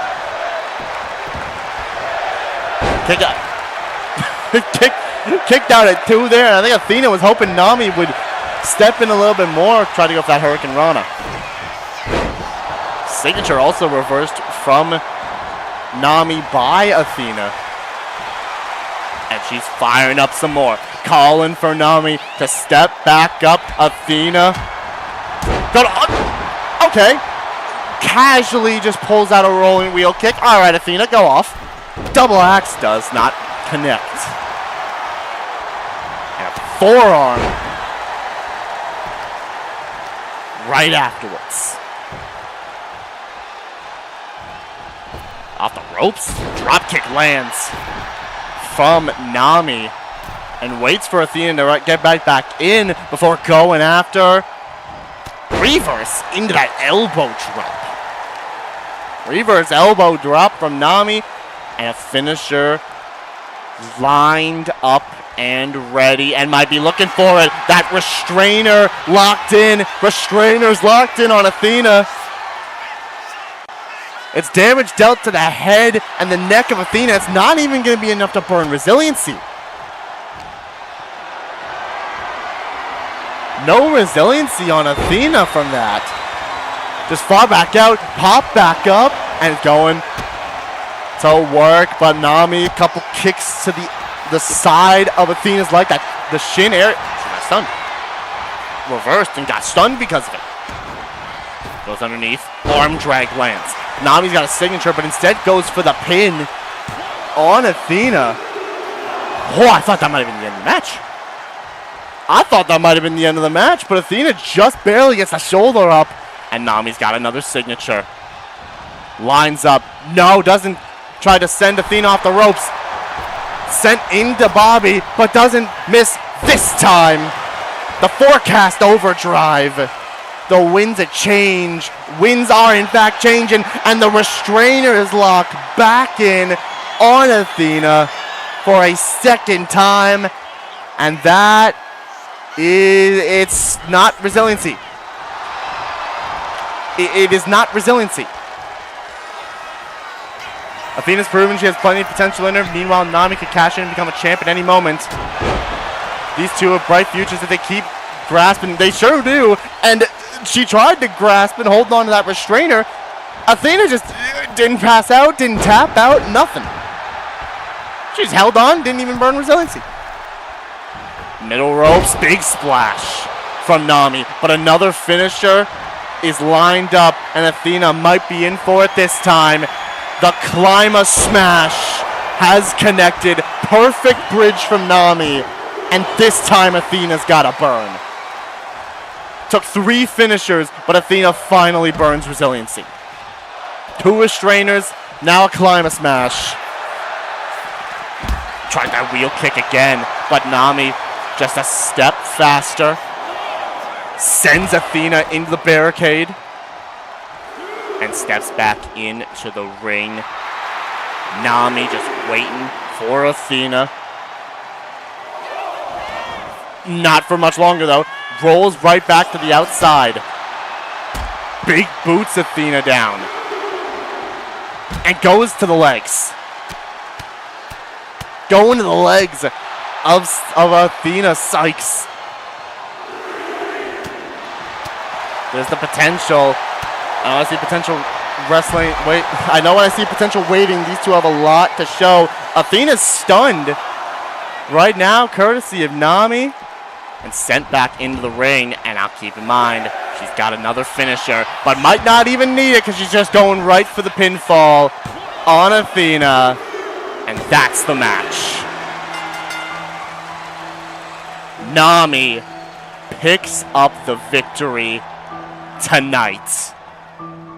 Kicked out at 2 there. And I think Athena was hoping Nami would step in a little bit more. Try to go for that Hurricane Rana. Signature also reversed from Nami by Athena. And she's firing up some more. Calling for Nami to step back up. Athena. Okay. Casually just pulls out a rolling wheel kick. All right, Athena, go off. Double axe does not connect. And a forearm right afterwards. Off the ropes. Drop kick lands from Nami. And waits for Athena to get back in before going after. Reverse into that elbow drop. Reverse elbow drop from Nami. And a finisher lined up and ready. And might be looking for it. That restrainer locked in. Restrainer's locked in on Athena. It's damage dealt to the head and the neck of Athena. It's not even going to be enough to burn resiliency. No resiliency on Athena from that. Just far back out, pop back up, and going to work. But Nami, a couple kicks to the side of Athena's leg. That the shin area. She got stunned. Reversed and got stunned because of it. Goes underneath. Arm drag lands. Nami's got a signature, but instead goes for the pin on Athena. Oh, I thought that might have been the end of the match. But Athena just barely gets the shoulder up, and Nami's got another signature. Lines up. No, doesn't try to send Athena off the ropes. Sent into Bobby, but doesn't miss this time. The forecast overdrive. The winds have changed. Winds are in fact changing, and the restrainer is locked back in on Athena for a second time, and that is, it's not resiliency. It is not resiliency. Athena's proven she has plenty of potential in her. Meanwhile, Nami could cash in and become a champ at any moment. These two have bright futures that they keep grasping. They sure do. And she tried to grasp and hold on to that restrainer. Athena just Didn't pass out, didn't tap out, nothing. She's held on, didn't even burn resiliency. Middle ropes, big splash from Nami, but another finisher is lined up, and Athena might be in for it this time. The Climber Smash has connected. Perfect bridge from Nami, and this time Athena's got a burn. Took 3 finishers, but Athena finally burns resiliency. 2 restrainers, now a Climber Smash. Tried that wheel kick again, but Nami just a step faster. Sends Athena into the barricade. And steps back into the ring. Nami just waiting for Athena. Not for much longer though. Rolls right back to the outside. Big boots Athena down. And goes to the legs. Going to the legs of Athena. Cykes. There's the potential. I see potential wrestling. Wait, I know when I see potential waiting, these two have a lot to show. Athena's stunned right now, courtesy of Nami, and sent back into the ring. And I'll keep in mind, she's got another finisher, but might not even need it because she's just going right for the pinfall on Athena. And that's the match. Nami picks up the victory tonight.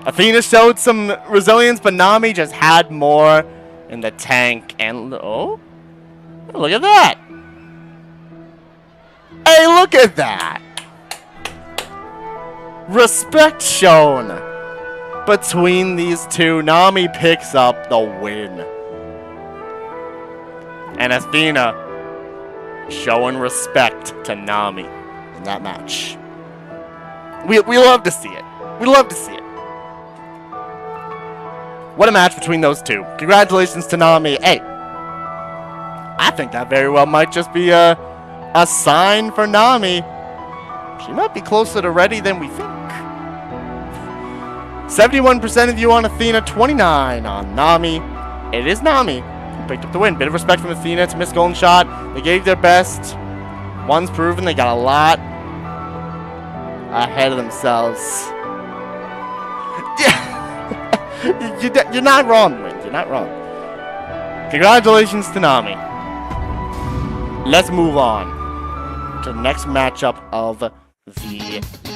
Athena showed some resilience, but Nami just had more in the tank. And oh, look at that. Hey, look at that. Respect shown between these two. Nami picks up the win. And Athena showing respect to Nami in that match. We love to see it. We love to see it. What a match between those two. Congratulations to Nami. Hey, I think that very well might just be a sign for Nami. She might be closer to ready than we think. 71% of you on Athena, 29 on Nami. It is Nami who picked up the win. Bit of respect from Athena to Miss Golden Shot. They gave their best. One's proven they got a lot ahead of themselves. You're not wrong, Win. You're not wrong. Congratulations to Nami. Let's move on to the next matchup of the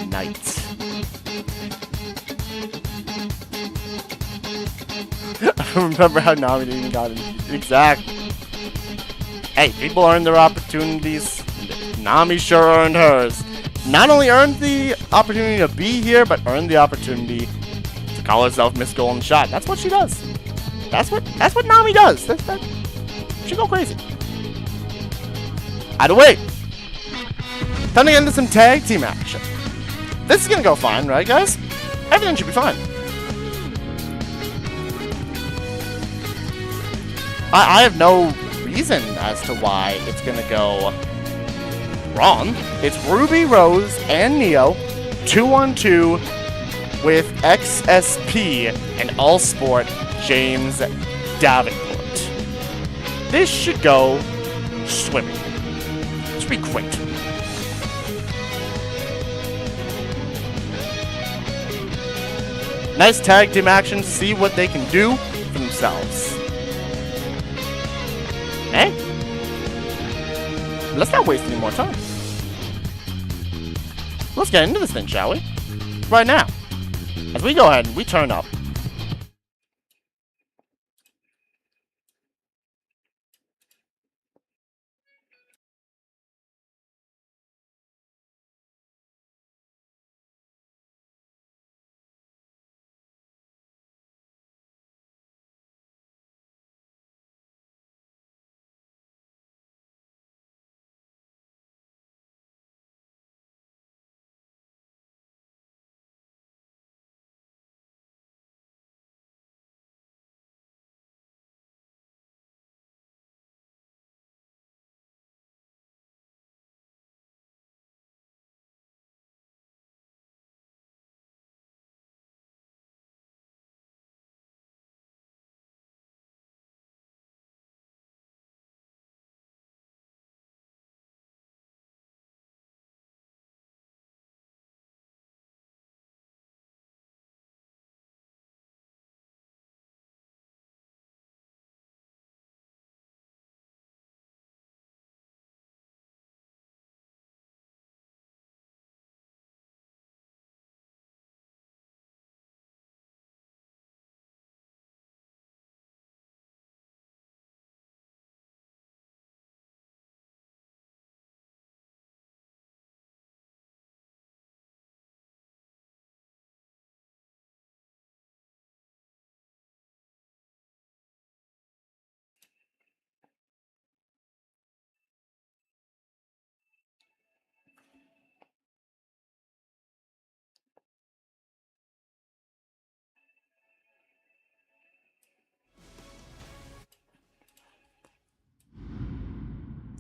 night. I don't remember how Nami even got it. Exactly. Hey, people earn their opportunities. Nami sure earned hers. Not only earned the opportunity to be here, but earned the opportunity to call herself Miss Golden Shot. That's what she does. That's what Nami does. She go crazy. Either way, time to get into some tag team action. This is gonna go fine, right, guys? Everything should be fine. I have no reason as to why it's gonna go wrong. It's Ruby, Rose, and Neo, 2-on-2 with XSP and Allsport James Davenport. This should go swimming. This should be great. Nice tag team action. See what they can do for themselves. Hey, let's not waste any more time. Let's get into this thing, shall we? Right now, as we go ahead and we turn up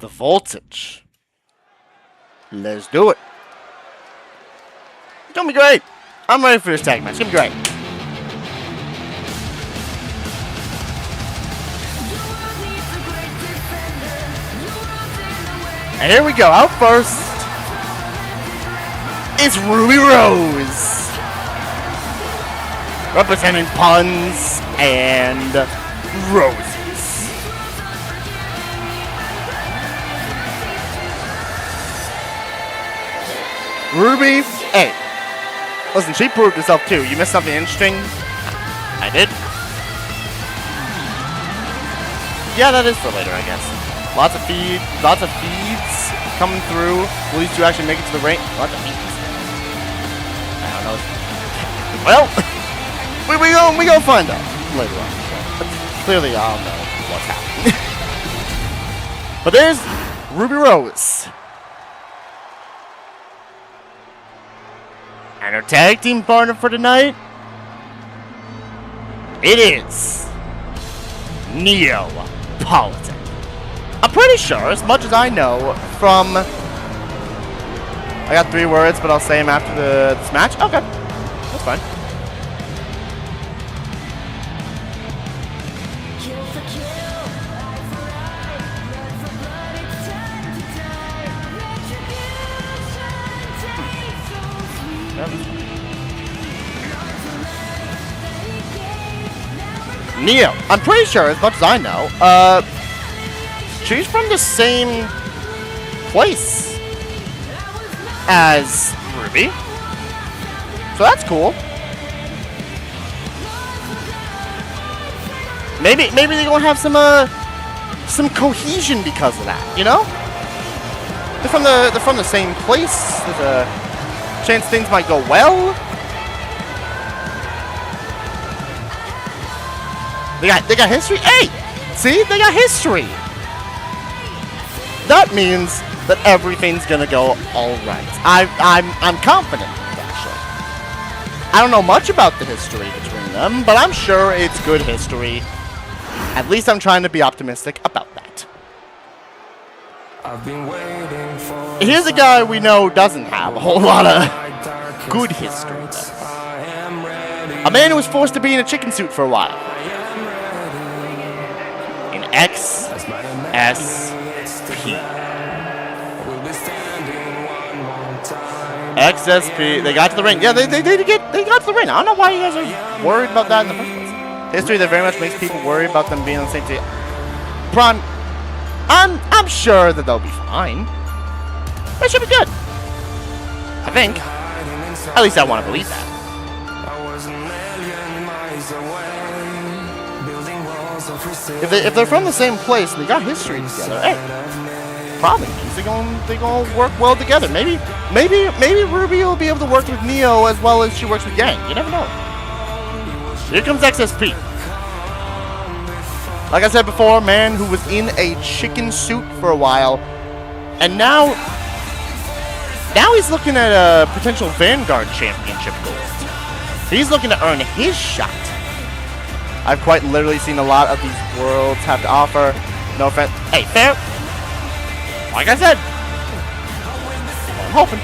the voltage. Let's do it. It's gonna be great. I'm ready for this tag match. It's gonna be great. And here we go. Out first is Ruby Rose, representing puns and roses. Ruby, hey, listen, she proved herself too. You missed something interesting. I did. Yeah, that is for later, I guess. Lots of feeds coming through. Will these two actually make it to the ring? Lots of feeds. I don't know. Well, we gonna find out later on. But clearly, I don't know what's happening. But there's Ruby Rose. And her tag team partner for tonight, it is Neapolitan. I'm pretty sure, as much as I know from... I got 3 words, but I'll say them after this match. Okay, that's fine. Neo, I'm pretty sure, as much as I know, she's from the same place as Ruby, so that's cool. Maybe they're gonna have some cohesion because of that, you know? They're from the same place. There's a chance things might go well. They got history. Hey, see, they got history. That means that everything's gonna go all right. I'm confident, actually. I don't know much about the history between them, but I'm sure it's good history. At least I'm trying to be optimistic about that. I've been waiting for Here's a guy we know doesn't have a whole lot of good history. A man who was forced to be in a chicken suit for a while. In XSP. XSP. They got to the ring. Yeah, they got to the ring. I don't know why you guys are worried about that in the first place. History that very much makes people worry about them being on the same team. Bron, I'm sure that they'll be fine. They should be good. I think. At least I want to believe that. If they're from the same place and they got history together, hey, probably means they're gonna work well together. Maybe Ruby will be able to work with Neo as well as she works with Yang. You never know. Here comes XSP. Like I said before, man who was in a chicken suit for a while, and now he's looking at a potential Vanguard Championship gold. He's looking to earn his shot. I've quite literally seen a lot of these worlds have to offer. No offense. Hey, fair. Like I said, I'm hoping.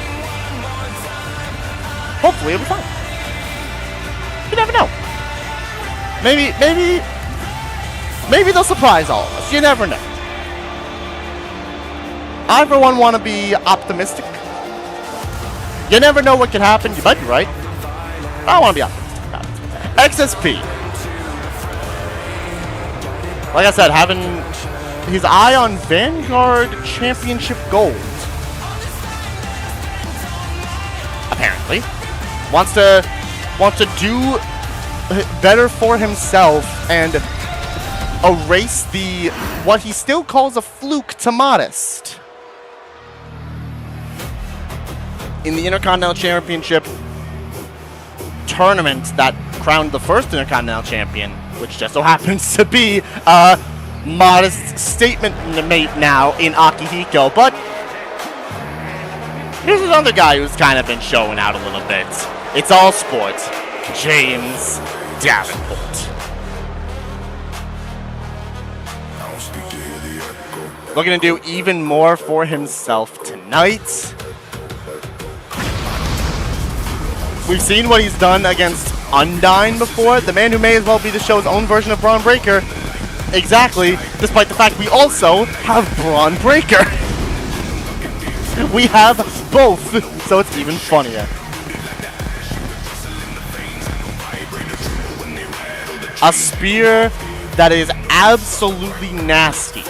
Hopefully it'll be fine. You never know. Maybe they'll surprise all of us. You never know. I, for one, want to be optimistic. You never know what can happen. You might be right. I want to be optimistic about it. XSP. Like I said, having his eye on Vanguard Championship Gold. Apparently. Wants to do better for himself and erase what he still calls a fluke to Modest. In the Intercontinental Championship tournament that crowned the first Intercontinental Champion, which just so happens to be Modest's statement mate now in Akihiko. But here's another guy who's kind of been showing out a little bit. It's all sports. James Davenport. looking to do even more for himself tonight. We've seen what he's done against Undyne before, the man who may as well be the show's own version of Bron Breaker. Exactly, despite the fact we also have Bron Breaker. We have both, so it's even funnier. A spear that is absolutely nasty.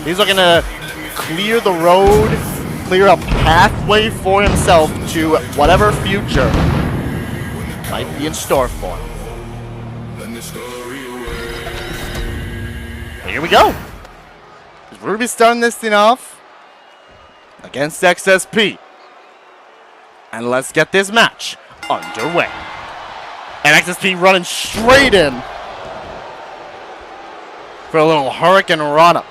He's looking to clear the road, clear a pathway for himself to whatever future might be in store for him. Here we go. Ruby starting this thing off against XSP. And let's get this match underway. And XSP running straight in for a little Hurricane Rana.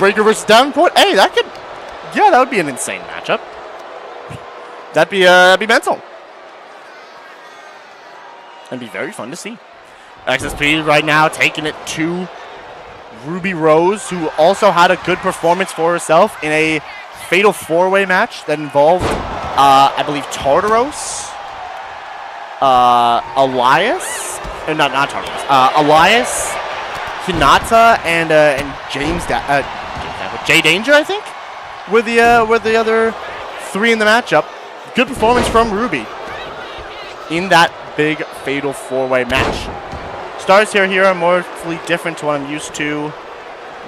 Breaker versus Davenport. Hey, that could, yeah, that would be an insane matchup. That'd be mental. That'd be very fun to see. XSP right now taking it to Ruby Rose, who also had a good performance for herself in a fatal four-way match that involved, I believe, Tartaros, Elias, not Tartaros, Elias, Hinata, and James, Jay Danger, I think, were the other three in the matchup. Good performance from Ruby in that big fatal four-way match. Stars here are mostly different to what I'm used to.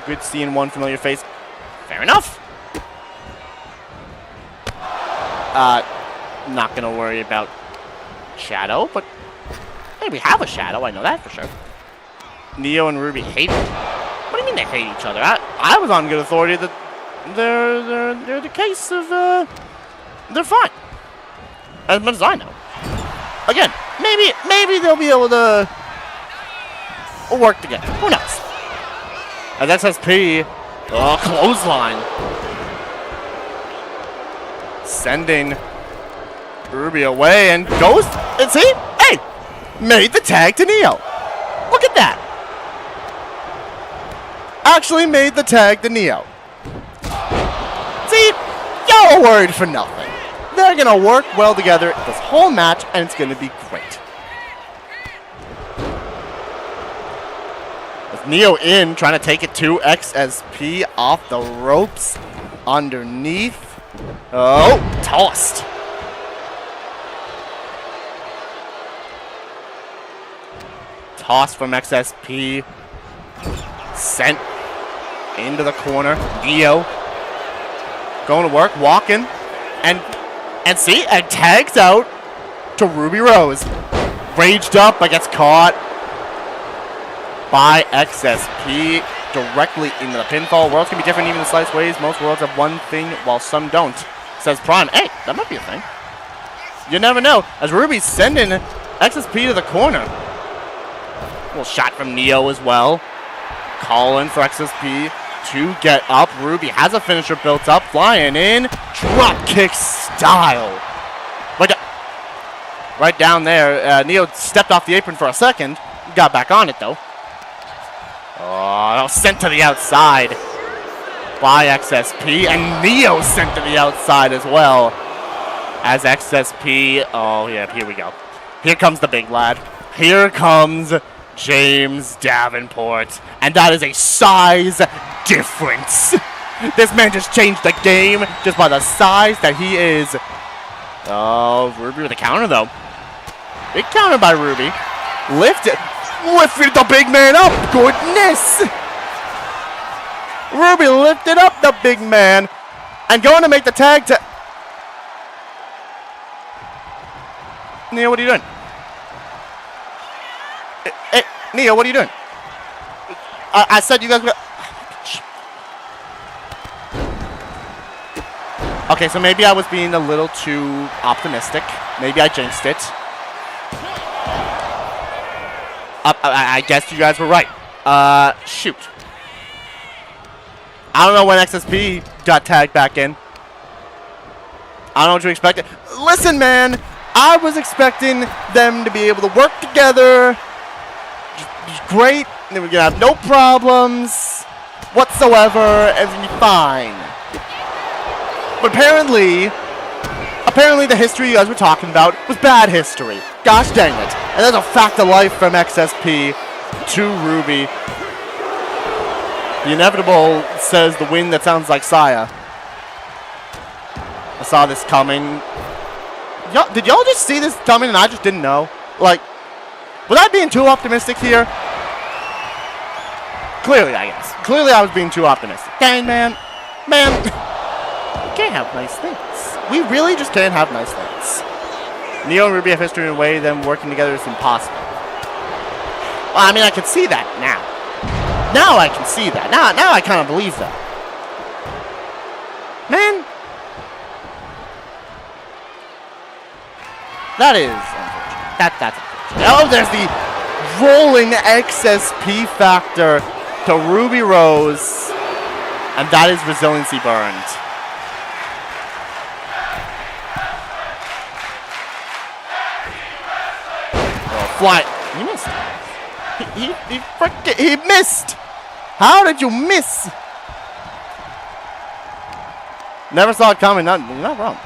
Good seeing one familiar face. Fair enough. Not gonna worry about Shadow, but hey, we have a Shadow. I know that for sure. Neo and Ruby hate. What do you mean they hate each other? I was on good authority that they're the case of they're fine. As much as I know. Again, maybe they'll be able to work together. Who knows? As XSP, clothesline. Sending Ruby away and goes, and see? Hey! Made the tag to Neo. Look at that. Actually made the tag to Neo. See? Y'all are worried for nothing. They're gonna work well together this whole match, and it's gonna be great. With Neo in, trying to take it to XSP off the ropes underneath. Oh, tossed. Tossed from XSP. Sent into the corner. Neo going to work, walking, and see, and tags out to Ruby Rose. Raged up, but gets caught by XSP directly into the pinfall. Worlds can be different even in slight ways. Most worlds have one thing while some don't. Says Prime. Hey, that might be a thing. You never know. As Ruby's sending XSP to the corner. Little shot from Neo as well. Calling for XSP to get up. Ruby has a finisher built up. Flying in. Drop kick style. Right down there. Neo stepped off the apron for a second. Got back on it though. Oh, sent to the outside by XSP, and Neo sent to the outside as well. As XSP, oh yeah, here we go. Here comes the big lad. Here comes James Davenport, and that is a size difference. This man just changed the game just by the size that he is. Oh, Ruby with a counter though. Big counter by Ruby. Lifted the big man up. Goodness. Ruby lifted up the big man and going to make the tag to Neo. What are you doing? Hey, Neo, what are you doing? I said you guys were. Okay, so maybe I was being a little too optimistic. Maybe I jinxed it. I guess you guys were right. Shoot. I don't know when XSP got tagged back in. I don't know what you expected. Listen, man. I was expecting them to be able to work together. great. Then we're gonna have no problems whatsoever. Everything will be fine. But apparently the history, as we're talking about, was bad history. Gosh dang it. And that's a fact of life from XSP to Ruby. The inevitable says the wind that sounds like Saya. I saw this coming. Did y'all just see this coming and I just didn't know? Like, was I being too optimistic here? Clearly, I guess. Clearly, I was being too optimistic. Dang, man. Man, we can't have nice things. We really just can't have nice things. Neo and Ruby have history in a way them working together is impossible. Well, I mean, I can see that now. Now I can see that. Now I kind of believe that. Man. That is unfortunate. That's unfortunate. Oh, there's the rolling XSP factor to Ruby Rose. And that is resiliency burned. Oh, fly. He missed. He missed. How did you miss? Never saw it coming. You're not wrong.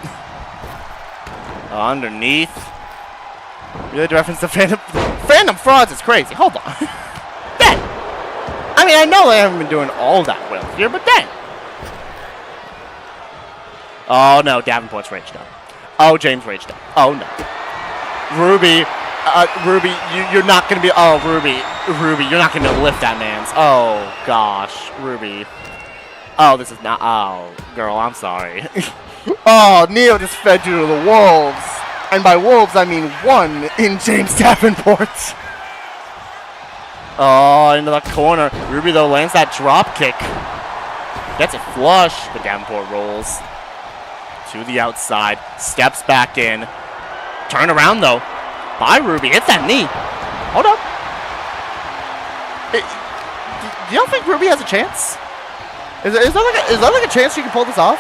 Underneath. Really to reference the Phantom Frauds is crazy. Hold on. Dang. I mean, I know I haven't been doing all that well here, but dang. Oh, no. Davenport's raged up. Oh, James raged up. Oh, no. Ruby, you're not going to be... Oh, Ruby, you're not going to lift that man's... Oh, gosh. Ruby. Oh, this is not... Oh, girl, I'm sorry. Oh, Neo just fed you to the wolves. And by wolves, I mean one in James Davenport. Oh, into the corner. Ruby, though, lands that drop kick. Gets it flush, but Davenport rolls to the outside. Steps back in. Turn around, though. By Ruby. Hits that knee. Hold up. Do y'all think Ruby has a chance? Is there like a chance she can pull this off?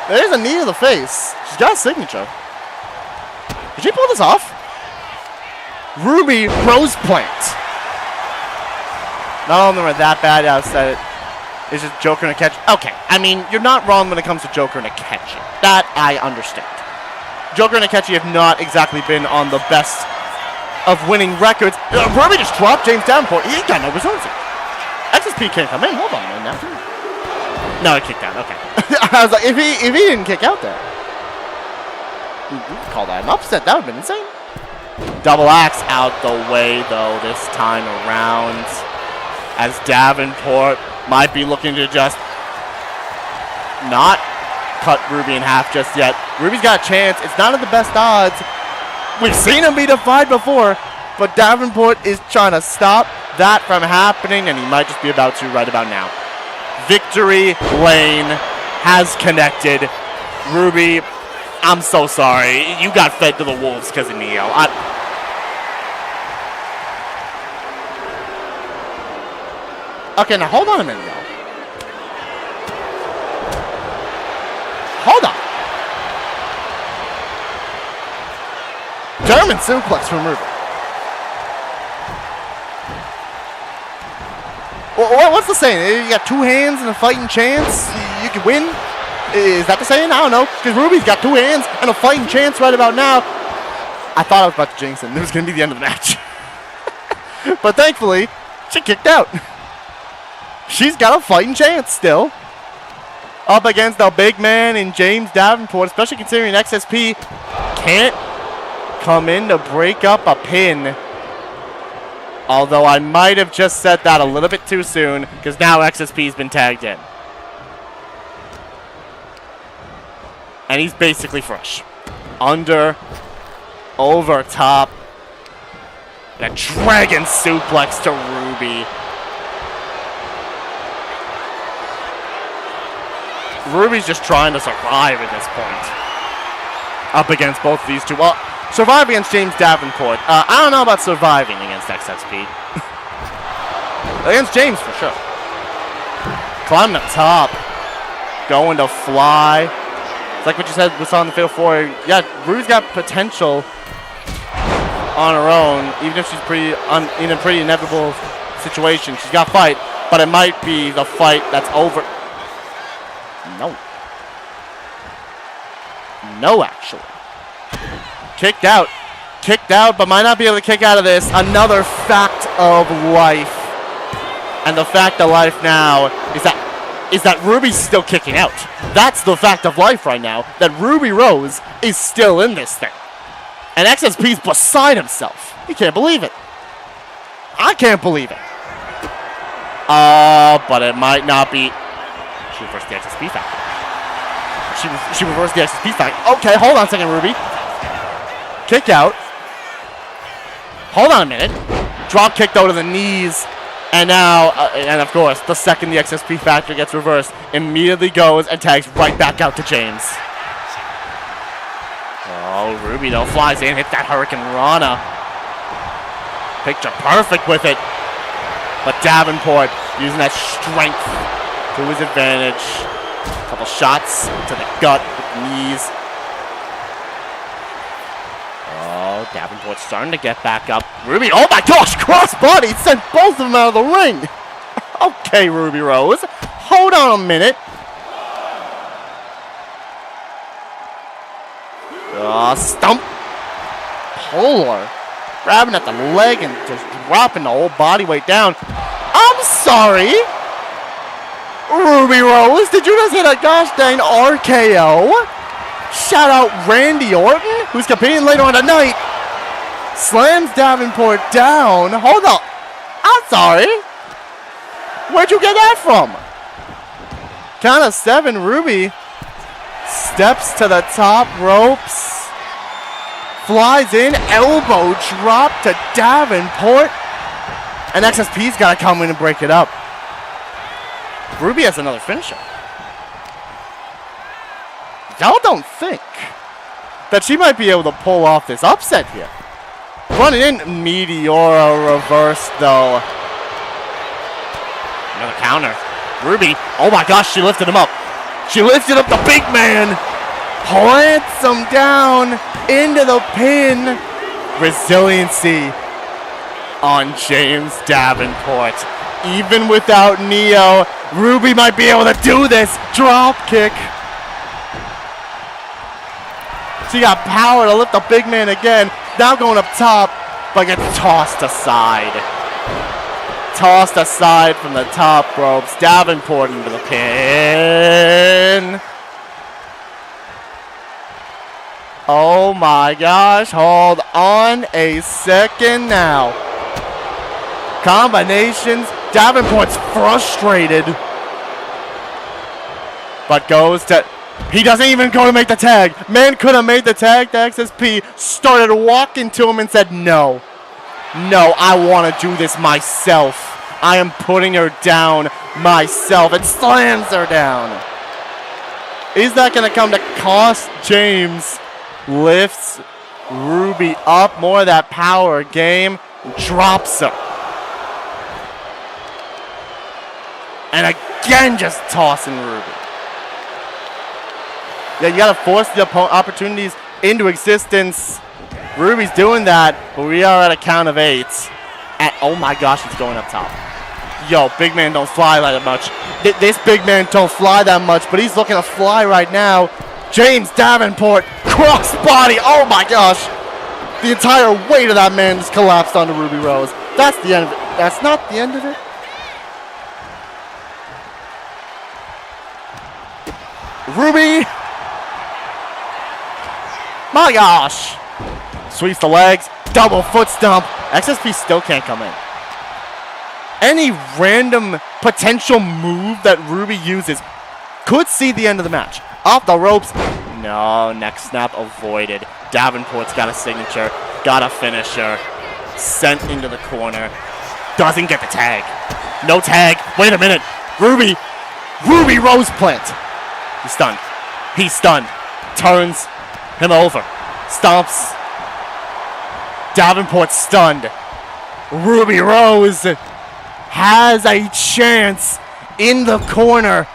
There's a knee to the face. She's got a signature. Did she pull this off? Ruby Rose Plant. Not all of them are that bad. I said it. It's just Joker and a catch. Okay, I mean, you're not wrong when it comes to Joker and a catchy. That I understand. Joker and a catchy have not exactly been on the best of winning records. Ruby just dropped James Davenport. He got no resiliency. XSP can't come in. Hold on, man. Now. No, it kicked out. Okay. I was like, if he didn't kick out there, you could call that an upset. That would have been insane. Double axe out the way, though, this time around. As Davenport might be looking to just not cut Ruby in half just yet. Ruby's got a chance. It's not at the best odds. We've seen him be defied before, but Davenport is trying to stop that from happening, and he might just be about to right about now. Victory lane has connected. Ruby, I'm so sorry. You got fed to the wolves because of Neo. Okay, now hold on a minute, y'all. Hold on. German suplex from Ruby. What's the saying? You got two hands and a fighting chance, you can win? Is that the saying? I don't know. Because Ruby's got two hands and a fighting chance right about now. I thought I was about to jinx it. It was going to be the end of the match. But thankfully, she kicked out. She's got a fighting chance still. Up against the big man in James Davenport, especially considering XSP can't come in to break up a pin. Although I might have just said that a little bit too soon, because now XSP's been tagged in. And he's basically fresh. Under, over top. And a dragon suplex to Ruby. Ruby's just trying to survive at this point. Up against both of these two. Well, survive against James Davenport. I don't know about surviving against XSP. Against James, for sure. Climbing up top. Going to fly. It's like what you said we saw in the field 4. Yeah, Ruby's got potential on her own, even if she's in a pretty inevitable situation. She's got fight, but it might be the fight that's over. No. No, actually. Kicked out. Kicked out, but might not be able to kick out of this. Another fact of life. And the fact of life now is that Ruby's still kicking out. That's the fact of life right now, that Ruby Rose is still in this thing. And XSP's beside himself. He can't believe it. I can't believe it. But it might not be. She reversed the XSP factor. She reversed the XSP factor. Okay, hold on a second, Ruby. Kick out. Hold on a minute. Drop kick though to the knees. And now, and of course, the second the XSP factor gets reversed, immediately goes and tags right back out to James. Oh, Ruby though flies in, hit that Hurricane Rana. Picture perfect with it. But Davenport using that strength to his advantage. A couple shots to the gut with the knees. Oh, Davenport's starting to get back up. Ruby, oh my gosh, crossbody sent both of them out of the ring. Okay, Ruby Rose, hold on a minute. Stump. Polar. Grabbing at the leg and just dropping the whole body weight down. I'm sorry. Ruby Rose, did you just hit a gosh dang RKO? Shout out Randy Orton, who's competing later on tonight. Slams Davenport down. Hold up. I'm sorry. Where'd you get that from? Count of 7, Ruby steps to the top ropes. Flies in, elbow drop to Davenport. And XSP's got to come in and break it up. Ruby has another finisher. Y'all don't think that she might be able to pull off this upset here. Running in, Midoriya reverse though. Another counter. Ruby, oh my gosh, she lifted him up. She lifted up the big man. Plants him down into the pin. Resiliency on James Davenport. Even without Neo, Ruby might be able to do this. Drop kick. She got power to lift the big man again. Now going up top, but gets tossed aside. Tossed aside from the top ropes. Davenport into the pin. Oh my gosh, hold on a second now. Combinations. Davenport's frustrated. But goes to... He doesn't even go to make the tag. Man could have made the tag to XSP. Started walking to him and said, no. No, I want to do this myself. I am putting her down myself. And slams her down. Is that going to come to cost James? Lifts Ruby up. More of that power game. Drops her. And again just tossing Ruby. Yeah, you got to force the opportunities into existence. Ruby's doing that, but we are at a count of 8. And oh my gosh, it's going up top. Yo, big man don't fly that much. This big man don't fly that much, but he's looking to fly right now. James Davenport, crossbody. Oh my gosh. The entire weight of that man just collapsed onto Ruby Rose. That's the end of it. That's not the end of it. Ruby. My gosh. Sweeps the legs. Double foot stomp. XSP still can't come in. Any random potential move that Ruby uses could see the end of the match. Off the ropes. No, neck snap avoided. Davenport's got a signature. Got a finisher. Sent into the corner. Doesn't get the tag. No tag. Wait a minute. Ruby Rose plant. He's stunned. He's stunned. Turns him over. Stomps. Davenport stunned. Ruby Rose has a chance in the corner.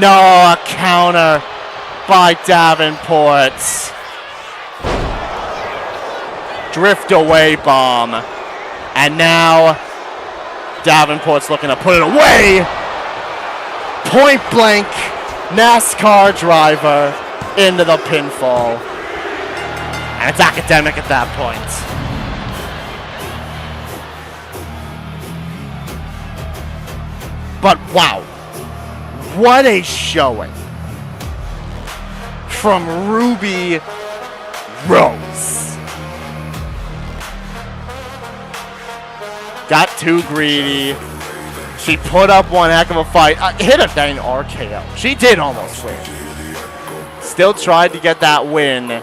No, a counter by Davenport. Drift away bomb. And now Davenport's looking to put it away. Point blank NASCAR driver into the pinfall. And it's academic at that point. But wow, what a showing from Ruby Rose. Got too greedy. She put up one heck of a fight. Hit a dang RKO. She did almost win. Still tried to get that win,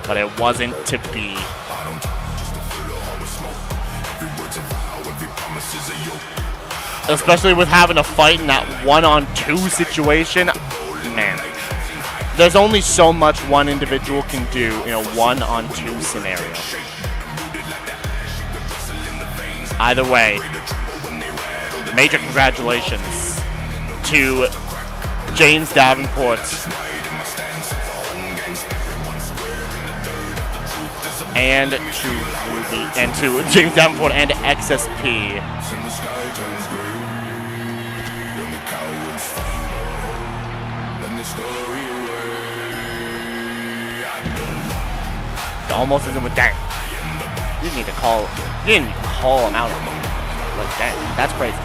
but it wasn't to be. Especially with having to fight in that 1-on-2 situation. Man, there's only so much one individual can do in a 1-on-2 scenario. Either way, major congratulations to James Davenport and to Ruby, and to James Davenport and XSP. Almost as if with dang. You didn't need to call him out. Like, dang, that's crazy.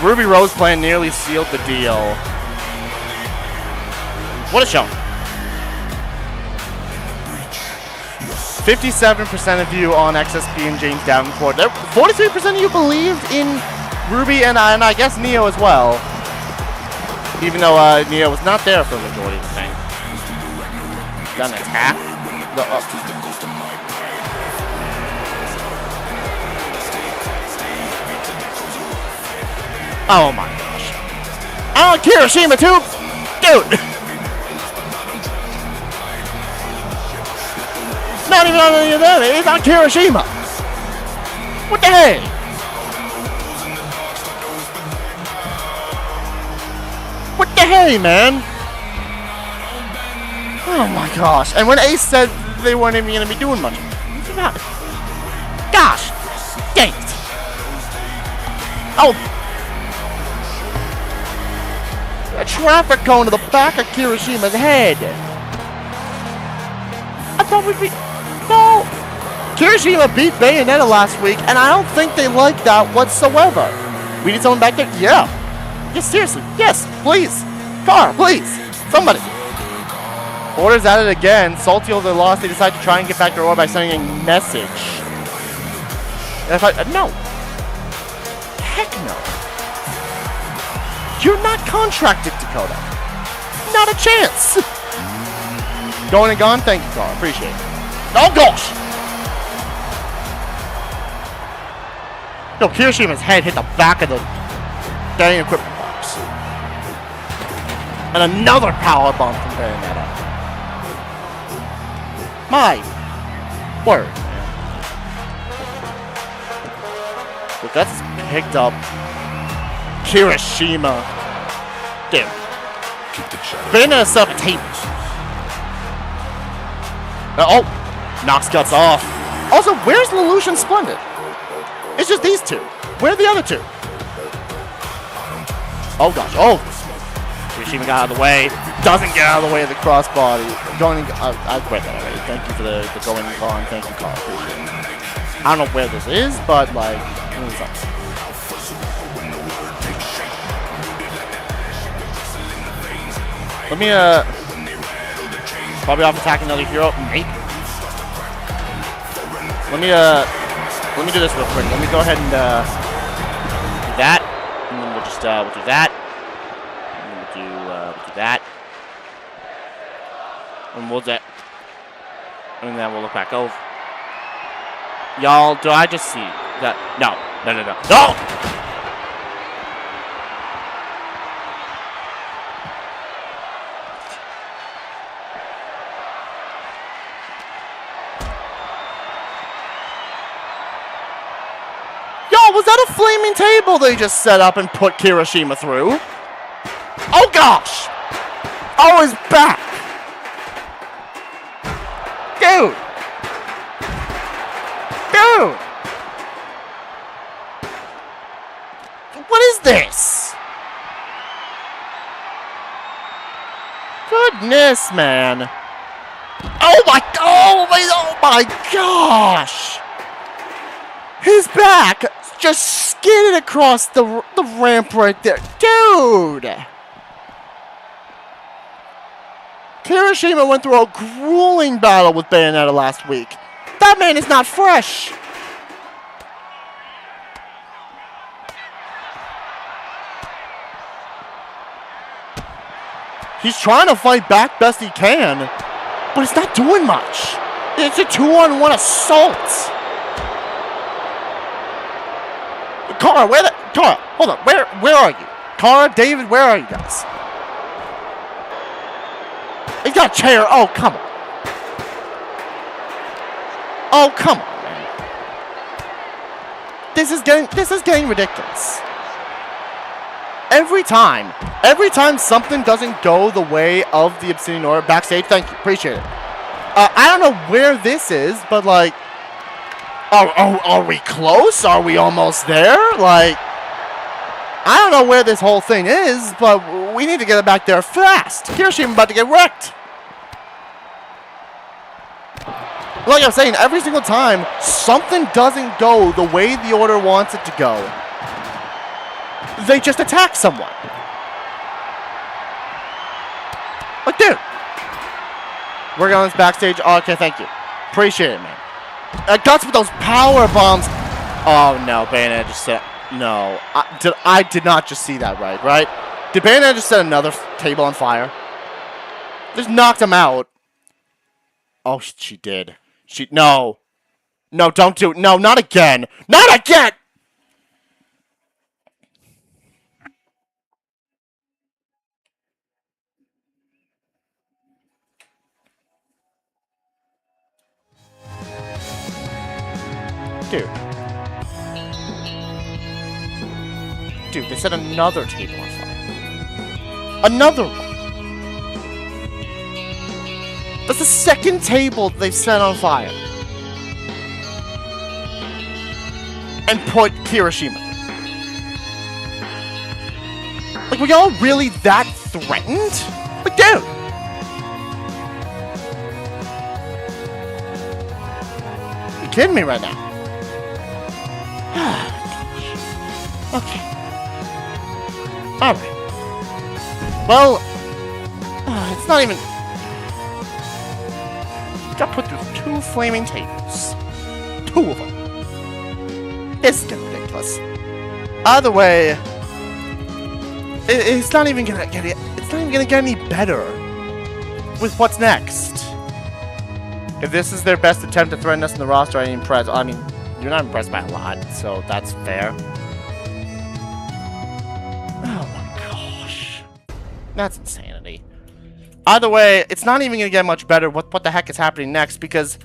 Ruby Rose plan nearly sealed the deal. What a show. 57% of you on XSP and James Davenport. 43% of you believed in Ruby and I guess Neo as well. Even though Neo was not there for the majority of the thing. Got an attack. Oh my gosh. Oh, Kirishima too? Dude! Not even on any of that. It's on Kirishima. What the heck? What the hey, man? Oh my gosh. And when Ace said they weren't even going to be doing much. Gosh. Dang it. Oh. A traffic cone to the back of Kirishima's head. I thought we'd be... No. Kirishima beat Bayonetta last week, and I don't think they like that whatsoever. We need someone back there? Yeah. Yes, seriously. Yes, please. Car, please. Somebody. Orders at it again. Salty over the loss. They decide to try and get back to Roy by sending a message. No. Heck no. You're not contracted, Dakota. Not a chance. Going and gone? Thank you, Carl. Appreciate it. Oh, gosh. No, Kirishima's head hit the back of the dang equipment box. And another power bomb from Bayonetta. My word, man. Look, that's picked up Kirishima. Damn. Bayonetta set up a tape. Oh, Nox cuts off. Also, where's Lelouch and Splendid? It's just these two. Where are the other two? Oh gosh, oh. Kirishima got out of the way. Doesn't get out of the way of the crossbody. I've read that already. Thank you for the going and gone. Thank you, Carl. Appreciate it. I don't know where this is, but like, it sucks. Let me, probably off attack another hero. Maybe. Let me do this real quick. Let me go ahead and, do that. And then we'll just, we'll do that. And then we'll do that. And we'll do and then we'll look back over. Y'all, do I just see that? No. No! Was that a flaming table they just set up and put Kirishima through? Oh gosh! Oh, his back! Dude! this? Goodness, man. Oh my gosh. His back just skidded across the ramp right there. Dude. Kirishima went through a grueling battle with Bayonetta last week. That man is not fresh. He's trying to fight back best he can, but it's not doing much. It's a 2-on-1 assault. Kara, Kara, hold on. Where are you? Kara, David, where are you guys? He's got a chair. Oh, come on. Oh, come on, man. This is getting ridiculous. Every time something doesn't go the way of the Obsidian Order backstage, thank you, appreciate it. I don't know where this is, but like, are we close? Are we almost there? Like, I don't know where this whole thing is, but we need to get it back there fast. Kirishima about to get wrecked. Like I'm saying, every single time something doesn't go the way the Order wants it to go, they just attack someone. Like, dude. Working on this backstage. Oh, okay, thank you. Appreciate it, man. Guts with those power bombs. Oh, no. Bayonetta just said... No. I did not just see that right? Did Bayonetta just set another table on fire? Just knocked him out. Oh, she did. No. No, don't do it. No, not again. Not again! Dude, they set another table on fire. Another one. That's the second table they've set on fire. And put Kirishima. Like, were y'all really that threatened? Like, dude. You kidding me right now? Okay. Alright. Well, it's not even... Got put through 2 flaming tables. 2 of them. This is getting ridiculous. Either way, it's not even gonna get it. It's not even gonna get any better with what's next. If this is their best attempt to threaten us in the roster, I ain't impressed. I mean, you're not impressed by a lot, so that's fair. Oh my gosh. That's insanity. Either way, it's not even going to get much better what the heck is happening next, because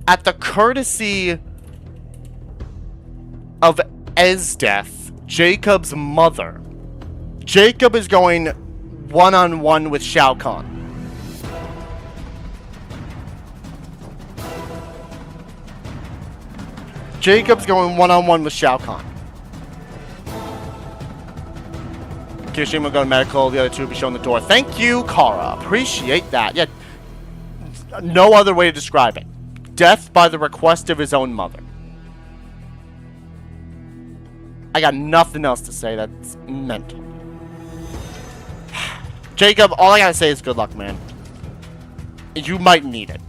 at the courtesy of Esdeath, Jacob's mother, Jacob is going one-on-one with Shao Kahn. Jacob's going one-on-one with Shao Kahn. Kirishima will go to medical. The other 2 will be shown the door. Thank you, Kara. Appreciate that. Yeah, no other way to describe it. Death by the request of his own mother. I got nothing else to say. That's mental. Jacob, all I gotta say is good luck, man. You might need it.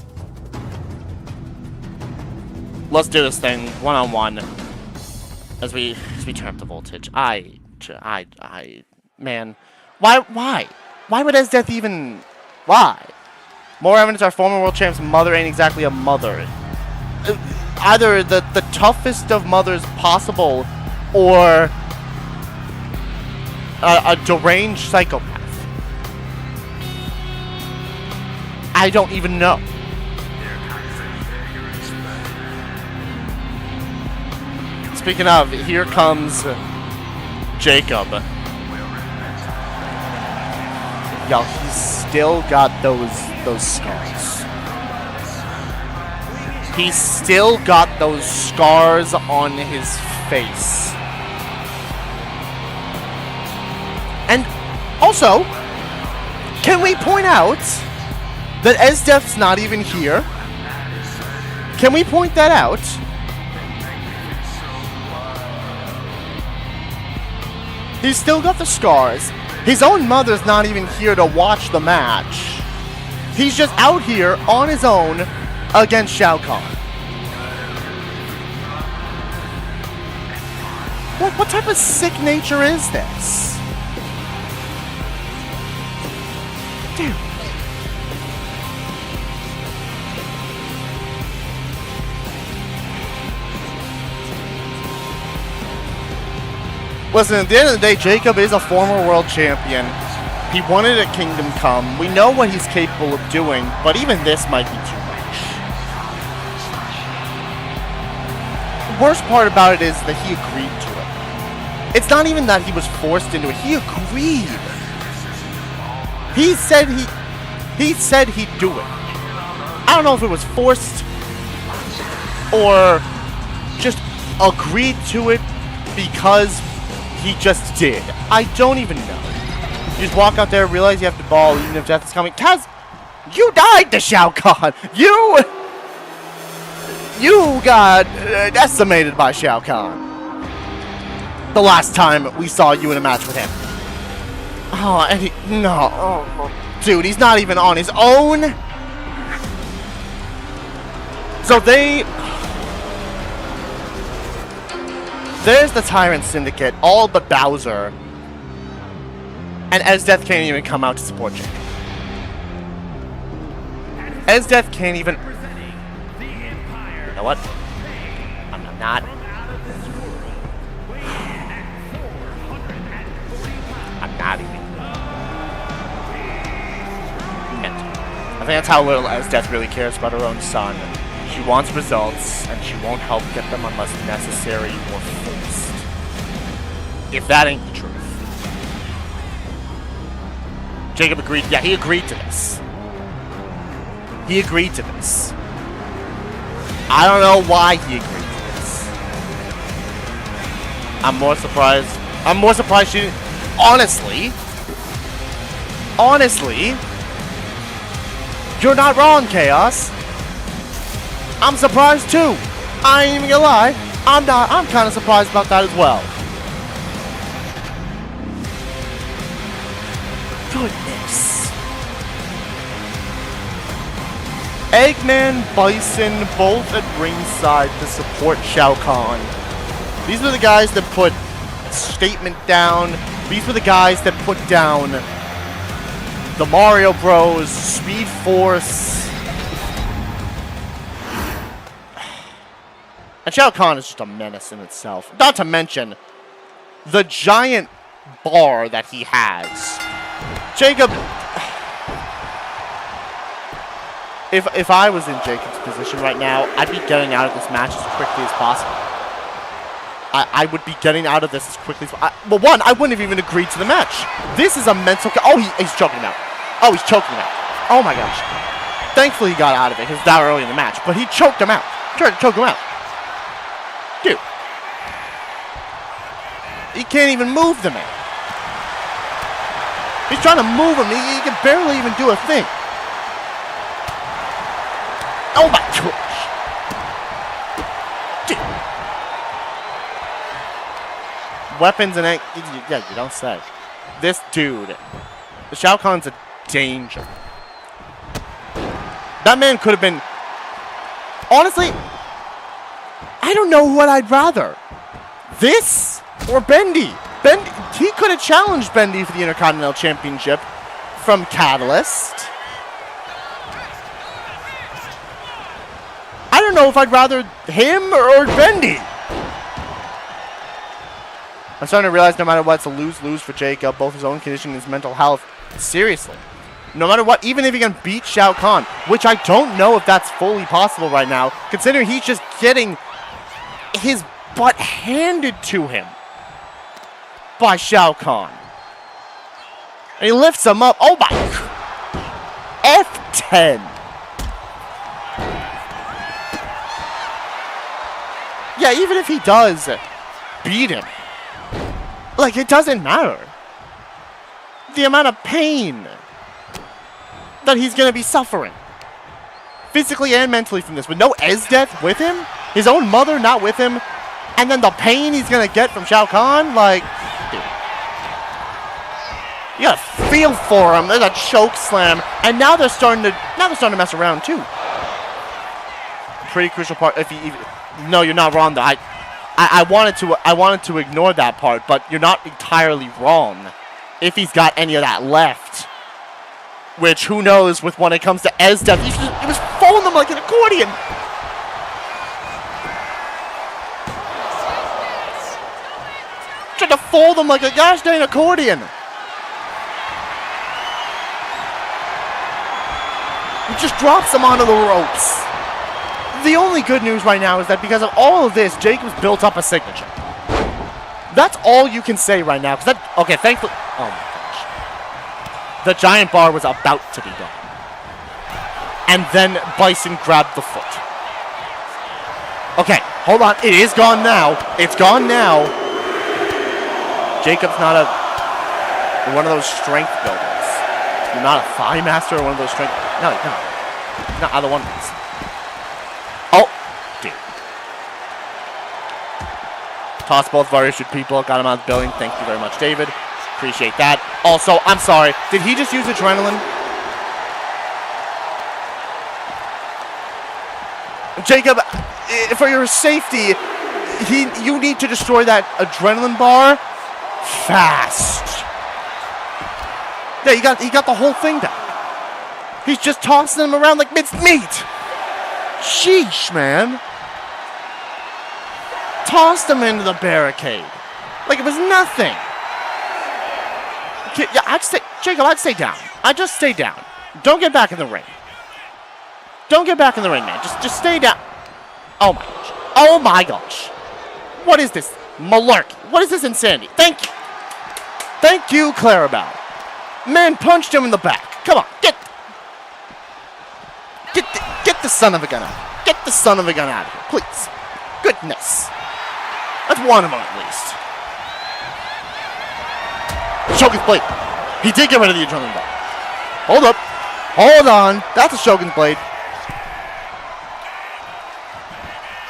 Let's do this thing one-on-one as we turn up the voltage. Man, why would Esdeath even? Why? More evidence our former world champ's mother ain't exactly a mother. Either the toughest of mothers possible, or a deranged psychopath. I don't even know. Speaking of, here comes Jacob. Y'all, he's still got those scars. He's still got those scars on his face. Also, can we point out that Esdeath's not even here? Can we point that out? He's still got the scars. His own mother's not even here to watch the match. He's just out here on his own against Shao Kahn. What type of sick nature is this? Dude. Listen, at the end of the day, Jacob is a former world champion. He wanted a Kingdom Come. We know what he's capable of doing, but even this might be too much. The worst part about it is that he agreed to it. It's not even that he was forced into it. He agreed. He said he'd do it. I don't know if it was forced or just agreed to it because he just did. I don't even know. You just walk out there, realize you have to ball even if death is coming. Kaz, you died to Shao Kahn. You got decimated by Shao Kahn. The last time we saw you in a match with him. Oh, and no. Oh, dude, he's not even on his own. So there's the Tyrant Syndicate, all but Bowser. And Esdeath can't even come out to support Jake. Esdeath can't even... You know what? I'm not... I'm not even... I think that's how little Esdeath really cares about her own son. She wants results, and she won't help get them unless necessary or forced. If that ain't the truth. Jacob agreed. Yeah, he agreed to this. He agreed to this. I don't know why he agreed to this. I'm more surprised she didn't. Honestly, you're not wrong, Chaos. I'm surprised too. I ain't even gonna lie. I'm kind of surprised about that as well. Goodness. Eggman, Bison, both at ringside to support Shao Kahn. These were the guys that put Statement down. These were the guys that put down the Mario Bros, Speed Force. And Shao Kahn is just a menace in itself. Not to mention the giant bar that he has. Jacob, if I was in Jacob's position right now, I'd be getting out of this match as quickly as possible. I would be getting out of this as quickly as possible. Well, one, I wouldn't have even agreed to the match. This is a mental... Oh, he's choking him out. Oh, he's choking him out. Oh, my gosh. Thankfully, he got out of it because that early in the match. But he choked him out. Tried to choke him out. Dude. He can't even move the man. He's trying to move him. He can barely even do a thing. Oh my gosh. Dude. Weapons and... Yeah, you don't say. This dude. The Shao Kahn's a danger. That man could have been... Honestly... I don't know what I'd rather. This or Bendy. He could have challenged Bendy for the Intercontinental Championship from Catalyst. I don't know if I'd rather him or Bendy. I'm starting to realize no matter what, it's a lose-lose for Jacob, both his own condition and his mental health. Seriously. No matter what, even if he can beat Shao Kahn, which I don't know if that's fully possible right now, considering he's just getting his butt handed to him by Shao Kahn. And he lifts him up. Oh my. F10. Yeah, even if he does beat him, like, it doesn't matter. the amount of pain that he's going to be suffering. Physically and mentally from this. With no death with him, his own mother not with him, and then the pain he's going to get from Shao Kahn, like, dude. You gotta feel for him. There's a choke slam, and now they're starting to mess around too. Pretty crucial part. No, you're not wrong though. I wanted to ignore that part, but you're not entirely wrong. If he's got any of that left, which who knows with when it comes to death, he was folding them like an accordion. Trying to fold them like a gosh dang accordion. He just drops them onto the ropes. The only good news right now is that because of all of this, Jacob's built up a signature. That's all you can say right now. Okay, thankfully. Oh my gosh. The giant bar was about to be gone. And then Bison grabbed the foot. Okay, hold on. It is gone now. It's gone now. Jacob's not one of those strength builders. You're not a thigh master or one of those strength. No, you're not. You're not either one of these. Oh, dude. Toss both of our issued people. Got him out of the building. Thank you very much, David. Appreciate that. Also, I'm sorry. Did he just use adrenaline? Jacob, for your safety, you need to destroy that adrenaline bar fast. Yeah, he got the whole thing down. He's just tossing them around like minced meat. Sheesh, man. Tossed him into the barricade like it was nothing. Yeah, Jacob, I'd stay down. I'd just stay down. Don't get back in the ring. Don't get back in the ring, man. Just stay down. Oh my gosh. Oh my gosh. What is this? Malarkey. What is this insanity? Thank you. Thank you, Clarabelle. Man punched him in the back. Come on, get the son of a gun out. Get the son of a gun out of here, please. Goodness. That's one of them at least. Shogun's blade. He did get rid of the adrenaline bar. Hold up. Hold on. That's a Shogun's blade.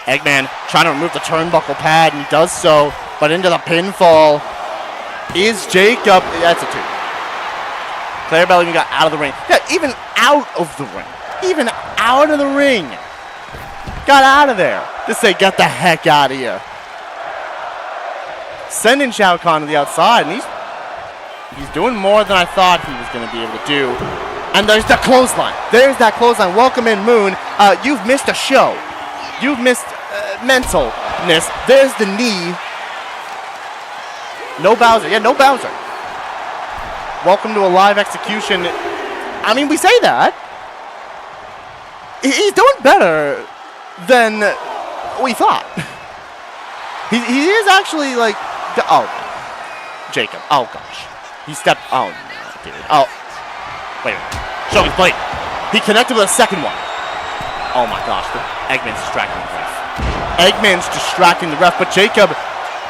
Eggman trying to remove the turnbuckle pad, and he does so, but into the pinfall is Jacob. That's a 2. Clarabelle even got out of the ring. Yeah, even out of the ring. Even out of the ring. Got out of there. Just say, get the heck out of here. Sending Shao Kahn to the outside, and he's doing more than I thought he was going to be able to do. And there's the clothesline. There's that clothesline. Welcome in, Moon. You've missed a show. You've missed mentalness. There's the knee. No Bowser. Yeah, no Bowser. Welcome to a live execution. I mean, we say that. He's doing better than we thought. He is actually like... Oh. Jacob. Oh, gosh. He stepped... Oh, no, dude. Oh. Wait a minute. Shogun's blade. He connected with a second one. Oh, my gosh. Eggman's distracting the ref. Eggman's distracting the ref, but Jacob,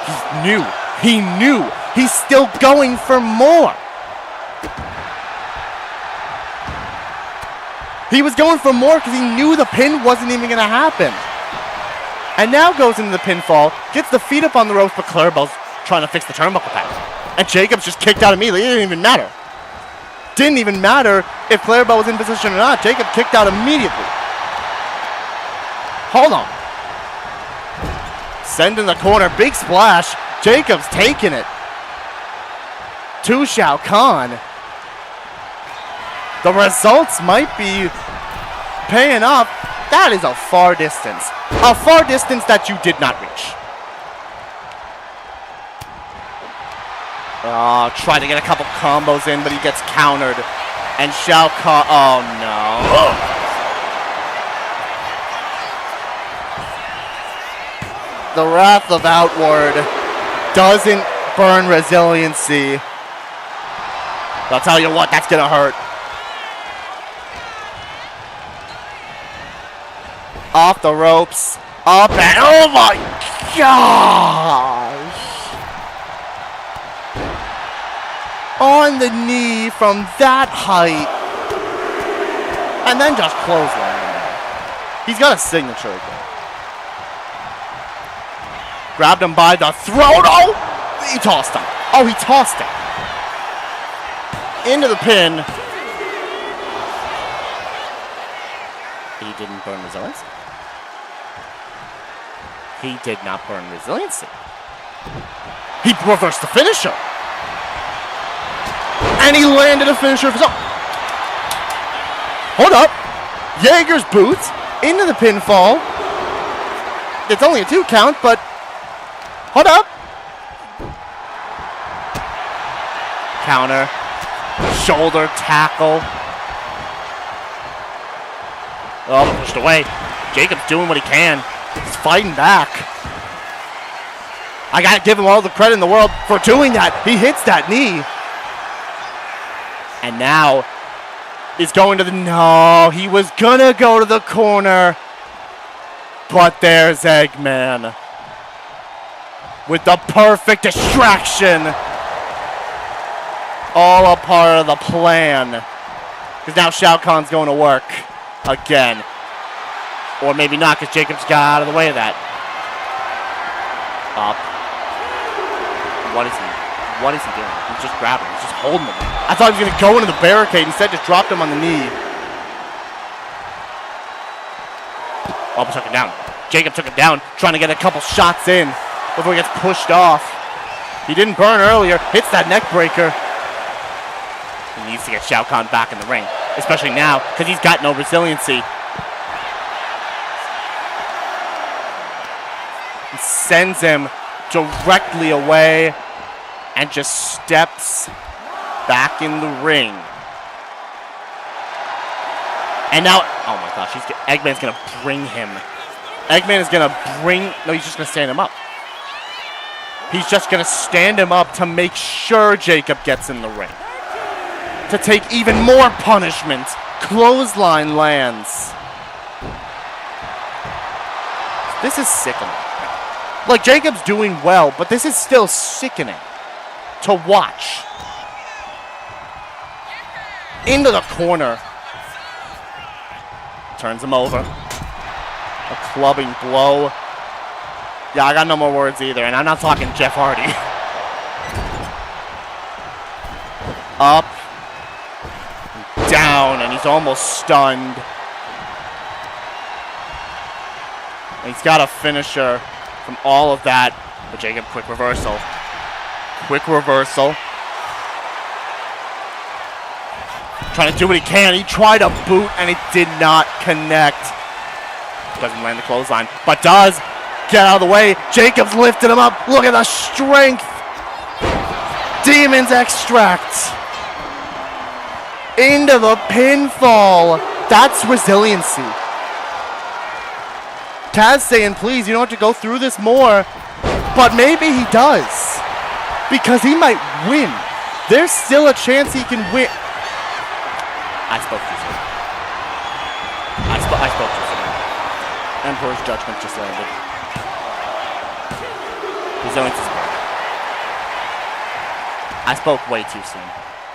he knew. He knew. He's still going for more. He was going for more because he knew the pin wasn't even going to happen. And now goes into the pinfall, gets the feet up on the ropes, but Clarabelle's trying to fix the turnbuckle pad. And Jacob's just kicked out immediately. It didn't even matter. Didn't even matter if Clarabelle was in position or not. Jacob kicked out immediately. Hold on. Send in the corner. Big splash. Jacob's taking it. To Shao Kahn. The results might be paying off. That is a far distance. A far distance that you did not reach. Trying to get a couple combos in, but he gets countered. And Shao Kahn. Oh, no. The Wrath of Outward doesn't burn resiliency. I'll tell you what, that's going to hurt. Off the ropes. Up and... Oh, my gosh. on the knee from that height. And then just clothesline. He's got a signature again. Grabbed him by the throat. Oh! He tossed him. Oh, he tossed him. Into the pin. He didn't burn resiliency. He did not burn resiliency. He reversed the finisher. And he landed a finisher of his own. Hold up. Jaeger's boots into the pinfall. It's only a 2 count, but hold up. Counter. Shoulder tackle. Oh, pushed away. Jacob's doing what he can. He's fighting back. I gotta give him all the credit in the world for doing that. He hits that knee. And now he's going to the... No, he was gonna go to the corner. But there's Eggman. With the perfect distraction. All a part of the plan. Because now Shao Kahn's going to work. Again. Or maybe not, because Jacobs got out of the way of that. Up. What is he doing? He's just grabbing. He's just holding him. I thought he was going to go into the barricade. Instead, just dropped him on the knee. Oh, took him down. Jacob took him down, trying to get a couple shots in before he gets pushed off. He didn't burn earlier. Hits that neck breaker. He needs to get Shao Kahn back in the ring, especially now, because he's got no resiliency. He sends him directly away and just steps back in the ring. And now, oh my gosh, Eggman's going to bring him. Eggman is going to bring, no, he's just going to stand him up. He's just going to stand him up to make sure Jacob gets in the ring. To take even more punishment. Clothesline lands. This is sickening. Like, Jacob's doing well, but this is still sickening to watch. Into the corner. Turns him over. A clubbing blow. Yeah, I got no more words either, and I'm not talking Jeff Hardy. Up. Down, and he's almost stunned. And he's got a finisher from all of that. But Jacob, quick reversal. Quick reversal. Trying to do what he can. He tried a boot, and it did not connect. Doesn't land the clothesline, but does. Get out of the way. Jacob's lifted him up. Look at the strength. Demon's Extract. Into the pinfall. That's resiliency. Kaz saying, please, you don't have to go through this more. But maybe he does. Because he might win. There's still a chance he can win. I spoke too soon. I spoke too soon. Emperor's Judgment just landed. Resiliency's back. I spoke way too soon.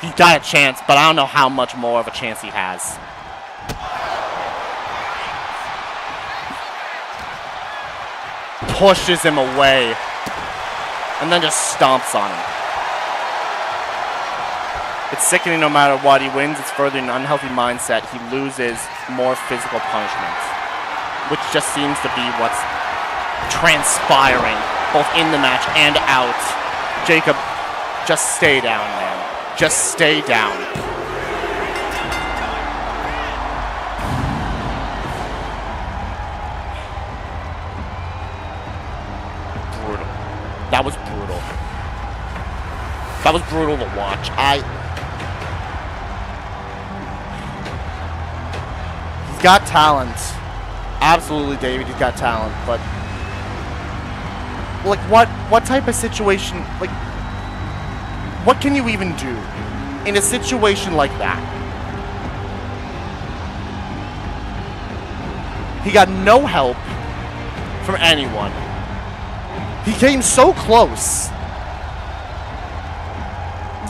He's got a chance, but I don't know how much more of a chance he has. Pushes him away. And then just stomps on him. It's sickening no matter what. He wins, it's further an unhealthy mindset. He loses more physical punishment. Which just seems to be what's transpiring, both in the match and out. Jacob, just stay down, man. Just stay down. Brutal. That was brutal. That was brutal to watch. He's got talent. Absolutely, David, he's got talent, but like what type of situation, like what can you even do in a situation like that? He got no help from anyone. He came so close.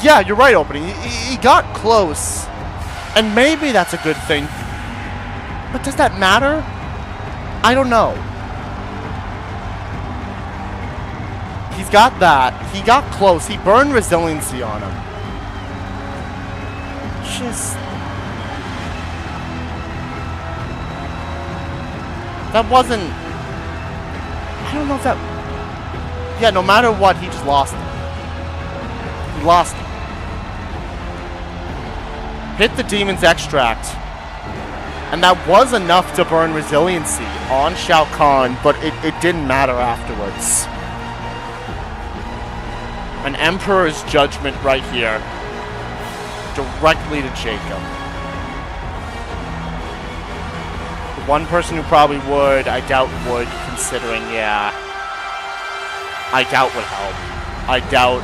Yeah, you're right, opening. He got close. And maybe that's a good thing. But does that matter? I don't know. He's got that. He got close. He burned resiliency on him. Just... That wasn't... I don't know if that... Yeah, no matter what, he just lost it. He lost it. Hit the Demon's Extract. And that was enough to burn resiliency on Shao Kahn, but it didn't matter afterwards. An Emperor's Judgment right here. Directly to Jacob. The one person who probably would, I doubt would, considering, yeah. I doubt would help. I doubt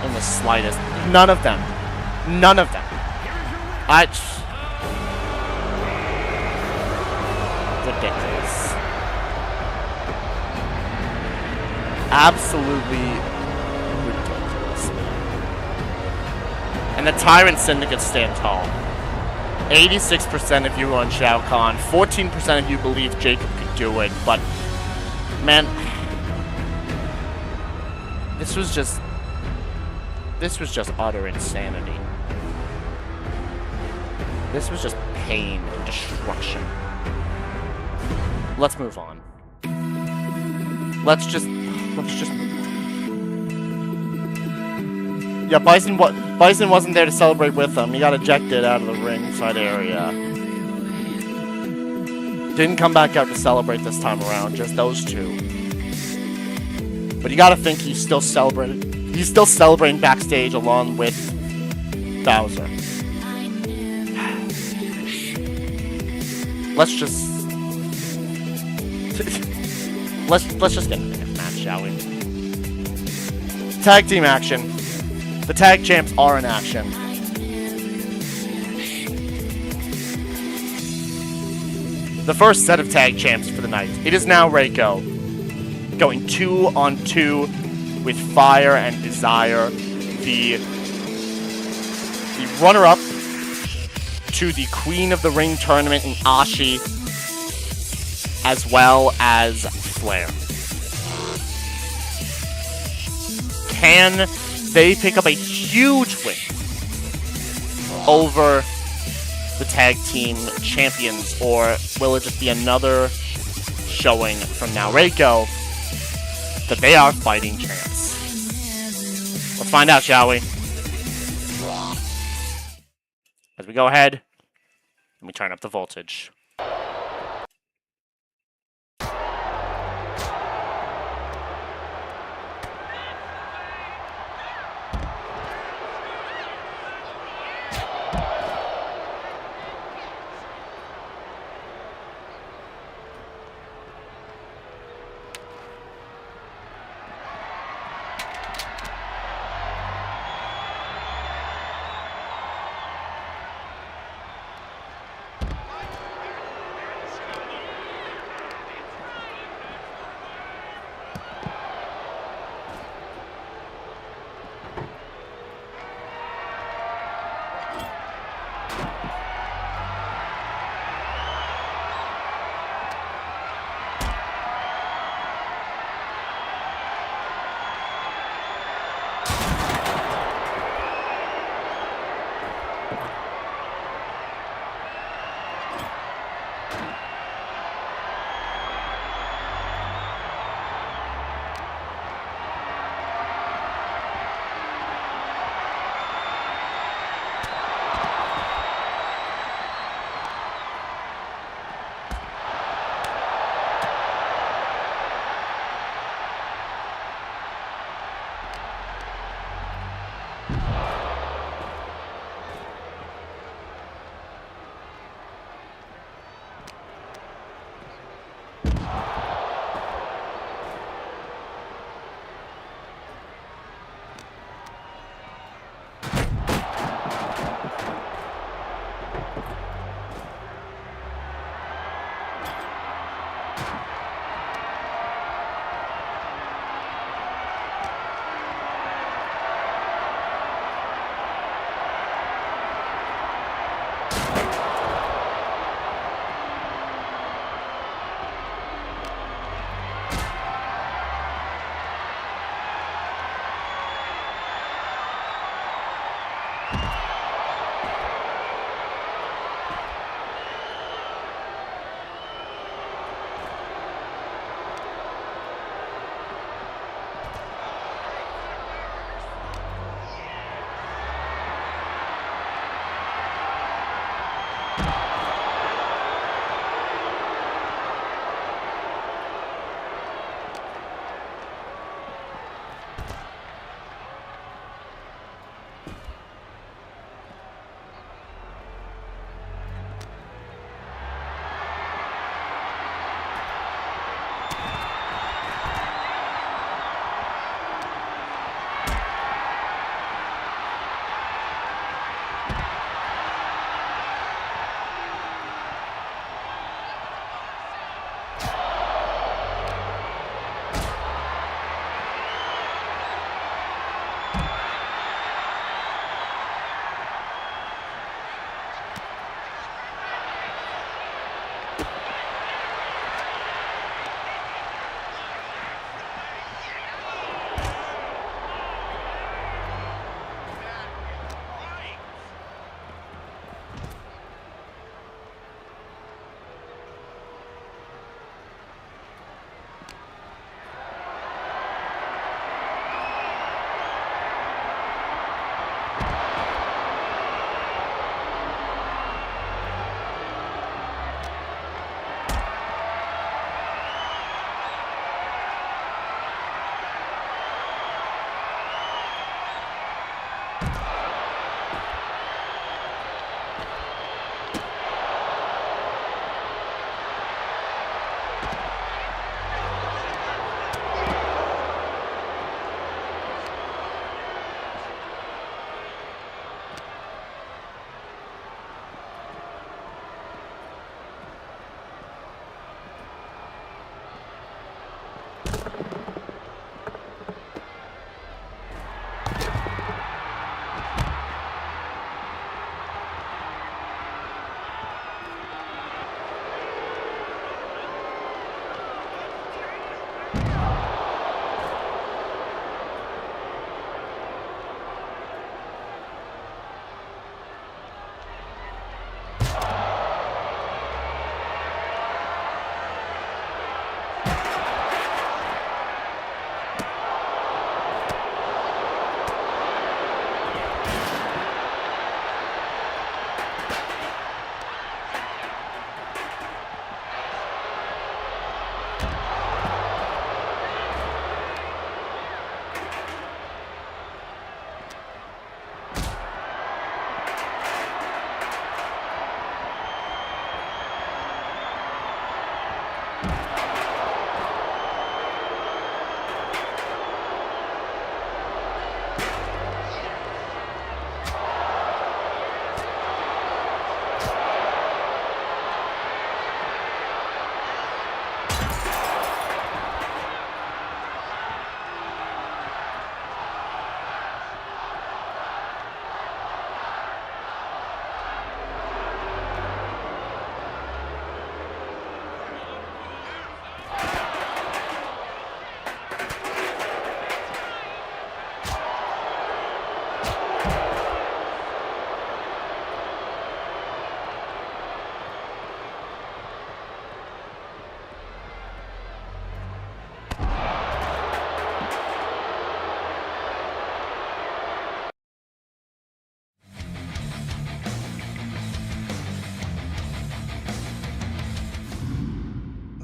in the slightest. None of them. None of them. Ridiculous. Absolutely ridiculous, man. And the Tyrant Syndicate stand tall. 86% of you on Shao Kahn. 14% of you believe Jacob could do it, but man, this was just utter insanity. This was just pain and destruction. Let's move on. Let's just move on. Yeah, Bison wasn't there to celebrate with them. He got ejected out of the ringside area. Didn't come back out to celebrate this time around, just those two. But you gotta think he's still celebrating. He's still celebrating backstage along with Bowser. Let's just get into the match, shall we? Tag team action. The tag champs are in action. The first set of tag champs for the night. It is NaoReko going 2-on-2 with Fire and Desire, the runner-up to the Queen of the Ring tournament in Ashi, as well as Flair. Can they pick up a huge win over the tag team champions, or will it just be another showing from NaoReko that they are fighting champs? Let's find out, shall we? As we go ahead and we turn up the voltage.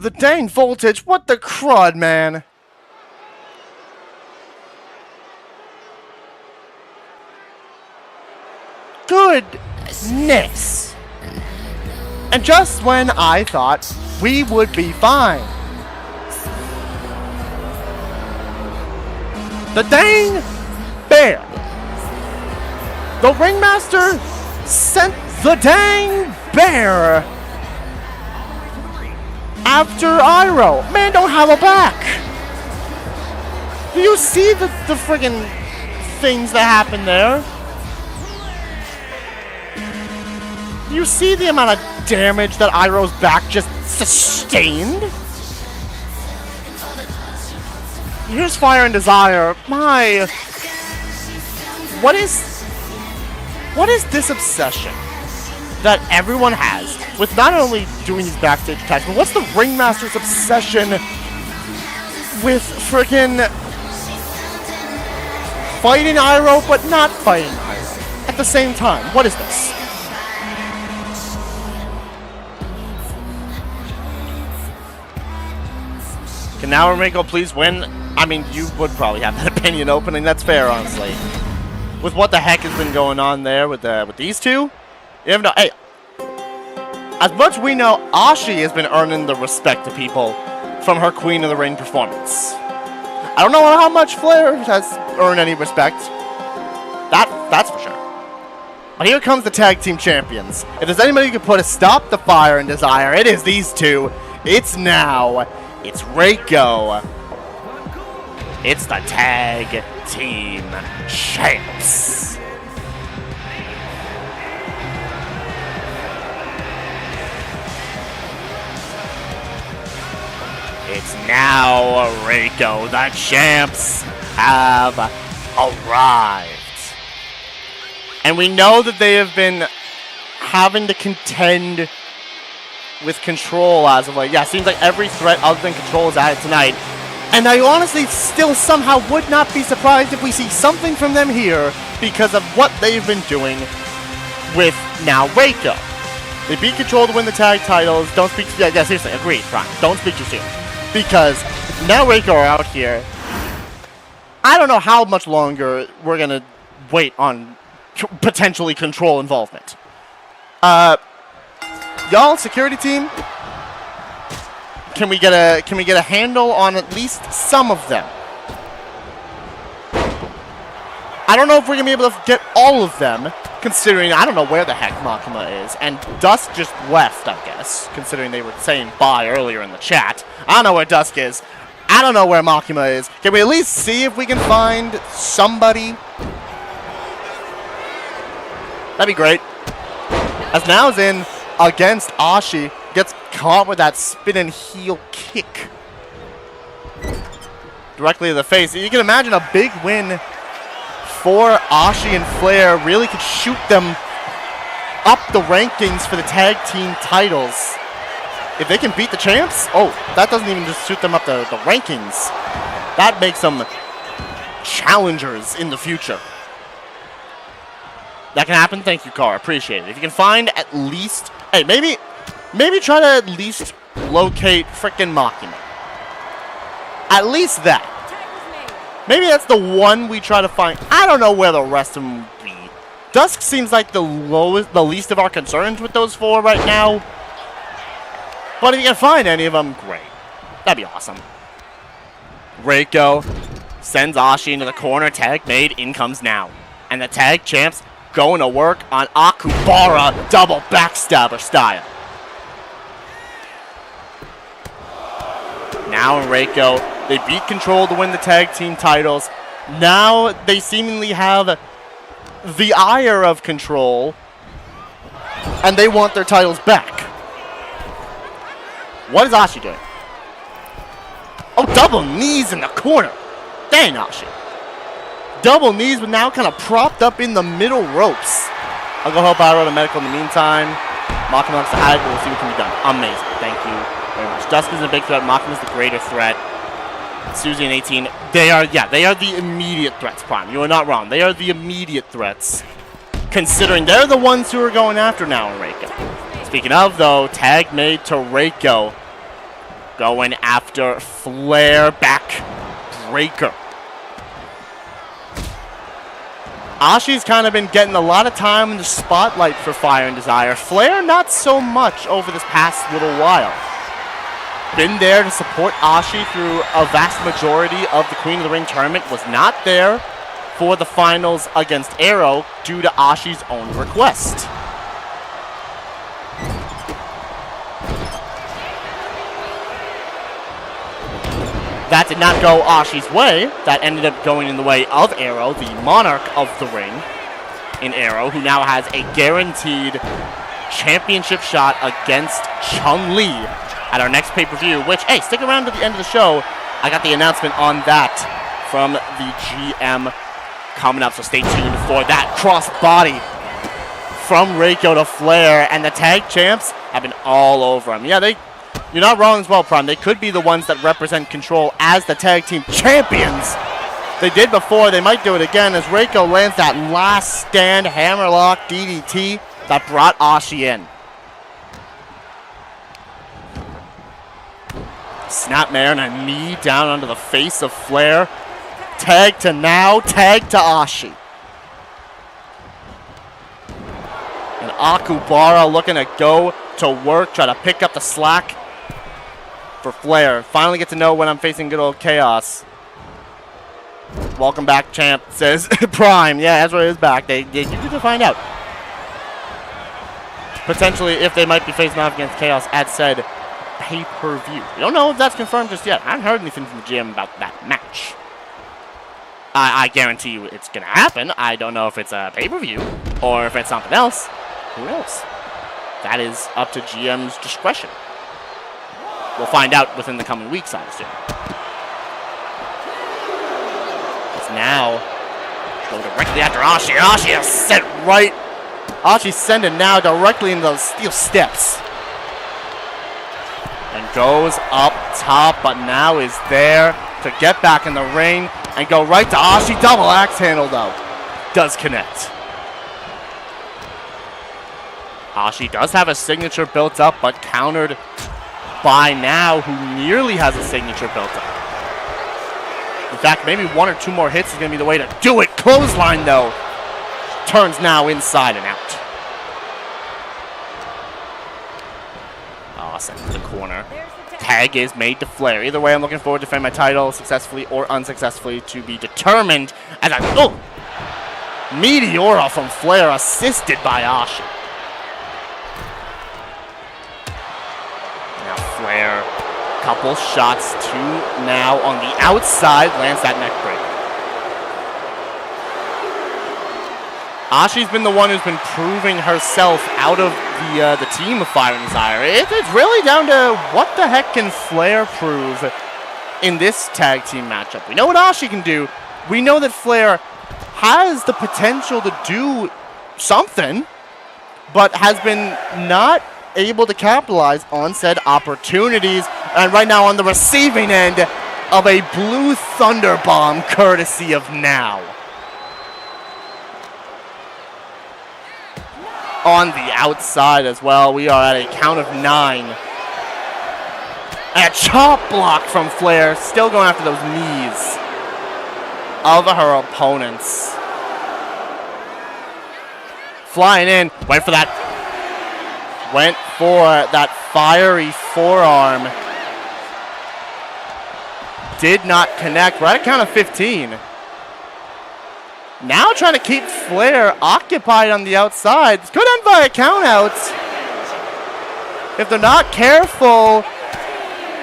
The dang voltage, what the crud, man? Goodness. And just when I thought we would be fine. The dang bear. The ringmaster sent the dang bear after Iroh. Man, don't have a back. Do you see the friggin' things that happen there? Do you see the amount of damage that Iroh's back just sustained? Here's Fire and Desire. My... What is this obsession that everyone has with not only doing these backstage attacks, but what's the Ringmaster's obsession with frickin' fighting Iroh, but not fighting Iroh at the same time? What is this? Can NaoReko please win? I mean, you would probably have that opinion opening. That's fair, honestly. With what the heck has been going on there with these two, you never know. Hey, as much we know, Ashi has been earning the respect of people from her Queen of the Ring performance. I don't know how much Flair has earned any respect. That's for sure. But here comes the tag team champions. If there's anybody who can put a stop to Fire and Desire, it is these two. It's now. It's Reiko. It's the tag team champs. It's now Reiko. The champs have arrived. And we know that they have been having to contend with Control as of late. Yeah, seems like every threat other than Control is at it tonight. And I honestly still somehow would not be surprised if we see something from them here because of what they've been doing with NaoReko. They beat Control to win the tag titles. Don't speak too... Yeah, seriously, agreed, Brian. Don't speak too soon. Because NaoReko are out here. I don't know how much longer we're going to wait on potentially Control involvement. Y'all, security team, can we get a handle on at least some of them? I don't know if we're gonna be able to get all of them, considering I don't know where the heck Makima is, and Dusk just left, I guess, considering they were saying bye earlier in the chat. I don't know where Dusk is. I don't know where Makima is. Can we at least see if we can find somebody? That'd be great. As Nao's in against Ashi, gets caught with that spinning heel kick directly to the face. You can imagine a big win for Ashi and Flair. Really could shoot them up the rankings for the tag team titles. If they can beat the champs, oh, that doesn't even just shoot them up the rankings. That makes them challengers in the future. That can happen. Thank you, Car. Appreciate it. If you can find at least... Hey, maybe try to at least locate frickin' Makima. At least that. Maybe that's the one we try to find. I don't know where the rest of them would be. Dusk seems like the least of our concerns with those four right now. But if you can find any of them, great. That'd be awesome. Reiko sends Ashi into the corner. Tag made. In comes Now. And the tag champs going to work on Akubara double backstabber style. Now and Reiko, they beat Control to win the tag team titles. Now they seemingly have the ire of Control, and they want their titles back. What is Ashi doing? Oh, double knees in the corner. Dang, Ashi. Double knees, but now kind of propped up in the middle ropes. I'll go help Iroh to medical in the meantime. Makima looks to hide, but we'll see what can be done. Amazing. Thank you very much. Dusk is a big threat. Makima is the greater threat. Susie and 18, they are the immediate threats, Prime. You are not wrong. They are the immediate threats, considering they're the ones who are going after NaoReko. Speaking of, though, tag made to Reiko. going after Flair back breaker. Ashi's kind of been getting a lot of time in the spotlight for Fire and Desire. Flair, not so much over this past little while. Been there to support Ashi through a vast majority of the Queen of the Ring tournament. Was not there for the finals against Arrow due to Ashi's own request. That did not go Ashi's way. That ended up going in the way of Arrow, the monarch of the ring in Arrow, who now has a guaranteed championship shot against Chun-Li at our next pay-per-view, which, hey, stick around to the end of the show. I got the announcement on that from the GM coming up, so stay tuned for that cross-body from RKO to Flair, and the tag champs have been all over him. Yeah, you're not wrong as well, Prime. They could be the ones that represent Control as the tag team champions. They did before. They might do it again as RKO lands that last stand hammerlock DDT that brought Ashi in. Snapmare and a knee down onto the face of Flair. Tag to Now, tag to Ashi. And Akubara looking to go to work, try to pick up the slack for Flair. Finally get to know when I'm facing good old Chaos. Welcome back, champ, says Prime. Yeah, Ezra is back. You get to find out. Potentially, if they might be facing off against Chaos at said pay-per-view. We don't know if that's confirmed just yet. I haven't heard anything from the GM about that match. I guarantee you it's going to happen. I don't know if it's a pay-per-view or if it's something else. Who knows? That is up to GM's discretion. We'll find out within the coming weeks, I assume. It's now go directly after Ashi. Ashi is sent right. Ashi's sending now directly into those steel steps. And goes up top, but now is there to get back in the ring and go right to Ashi. Double axe handle, though. Does connect. Ashi does have a signature built up, but countered by Now, who nearly has a signature built up. In fact, maybe one or two more hits is going to be the way to do it. Clothesline, though. Turns Now inside and out. Sent to the corner. Tag is made to Flair. Either way, I'm looking forward to defend my title successfully or unsuccessfully to be determined as Meteora from Flair assisted by Ashi. Now Flair, couple shots to Now on the outside, lands that neck break. Ashi's been the one who's been proving herself out of the team of Fire and Desire. It's really down to what the heck can Flair prove in this tag team matchup. We know what Ashi can do. We know that Flair has the potential to do something, but has been not able to capitalize on said opportunities. And right now on the receiving end of a Blue Thunder Bomb courtesy of Now. On the outside as well, we are at a count of 9. And a chop block from Flair, still going after those knees of her opponents. Flying in, went for that fiery forearm. Did not connect. We're at a count of 15. Now trying to keep Flair occupied on the outside. Could end by a count out. If they're not careful.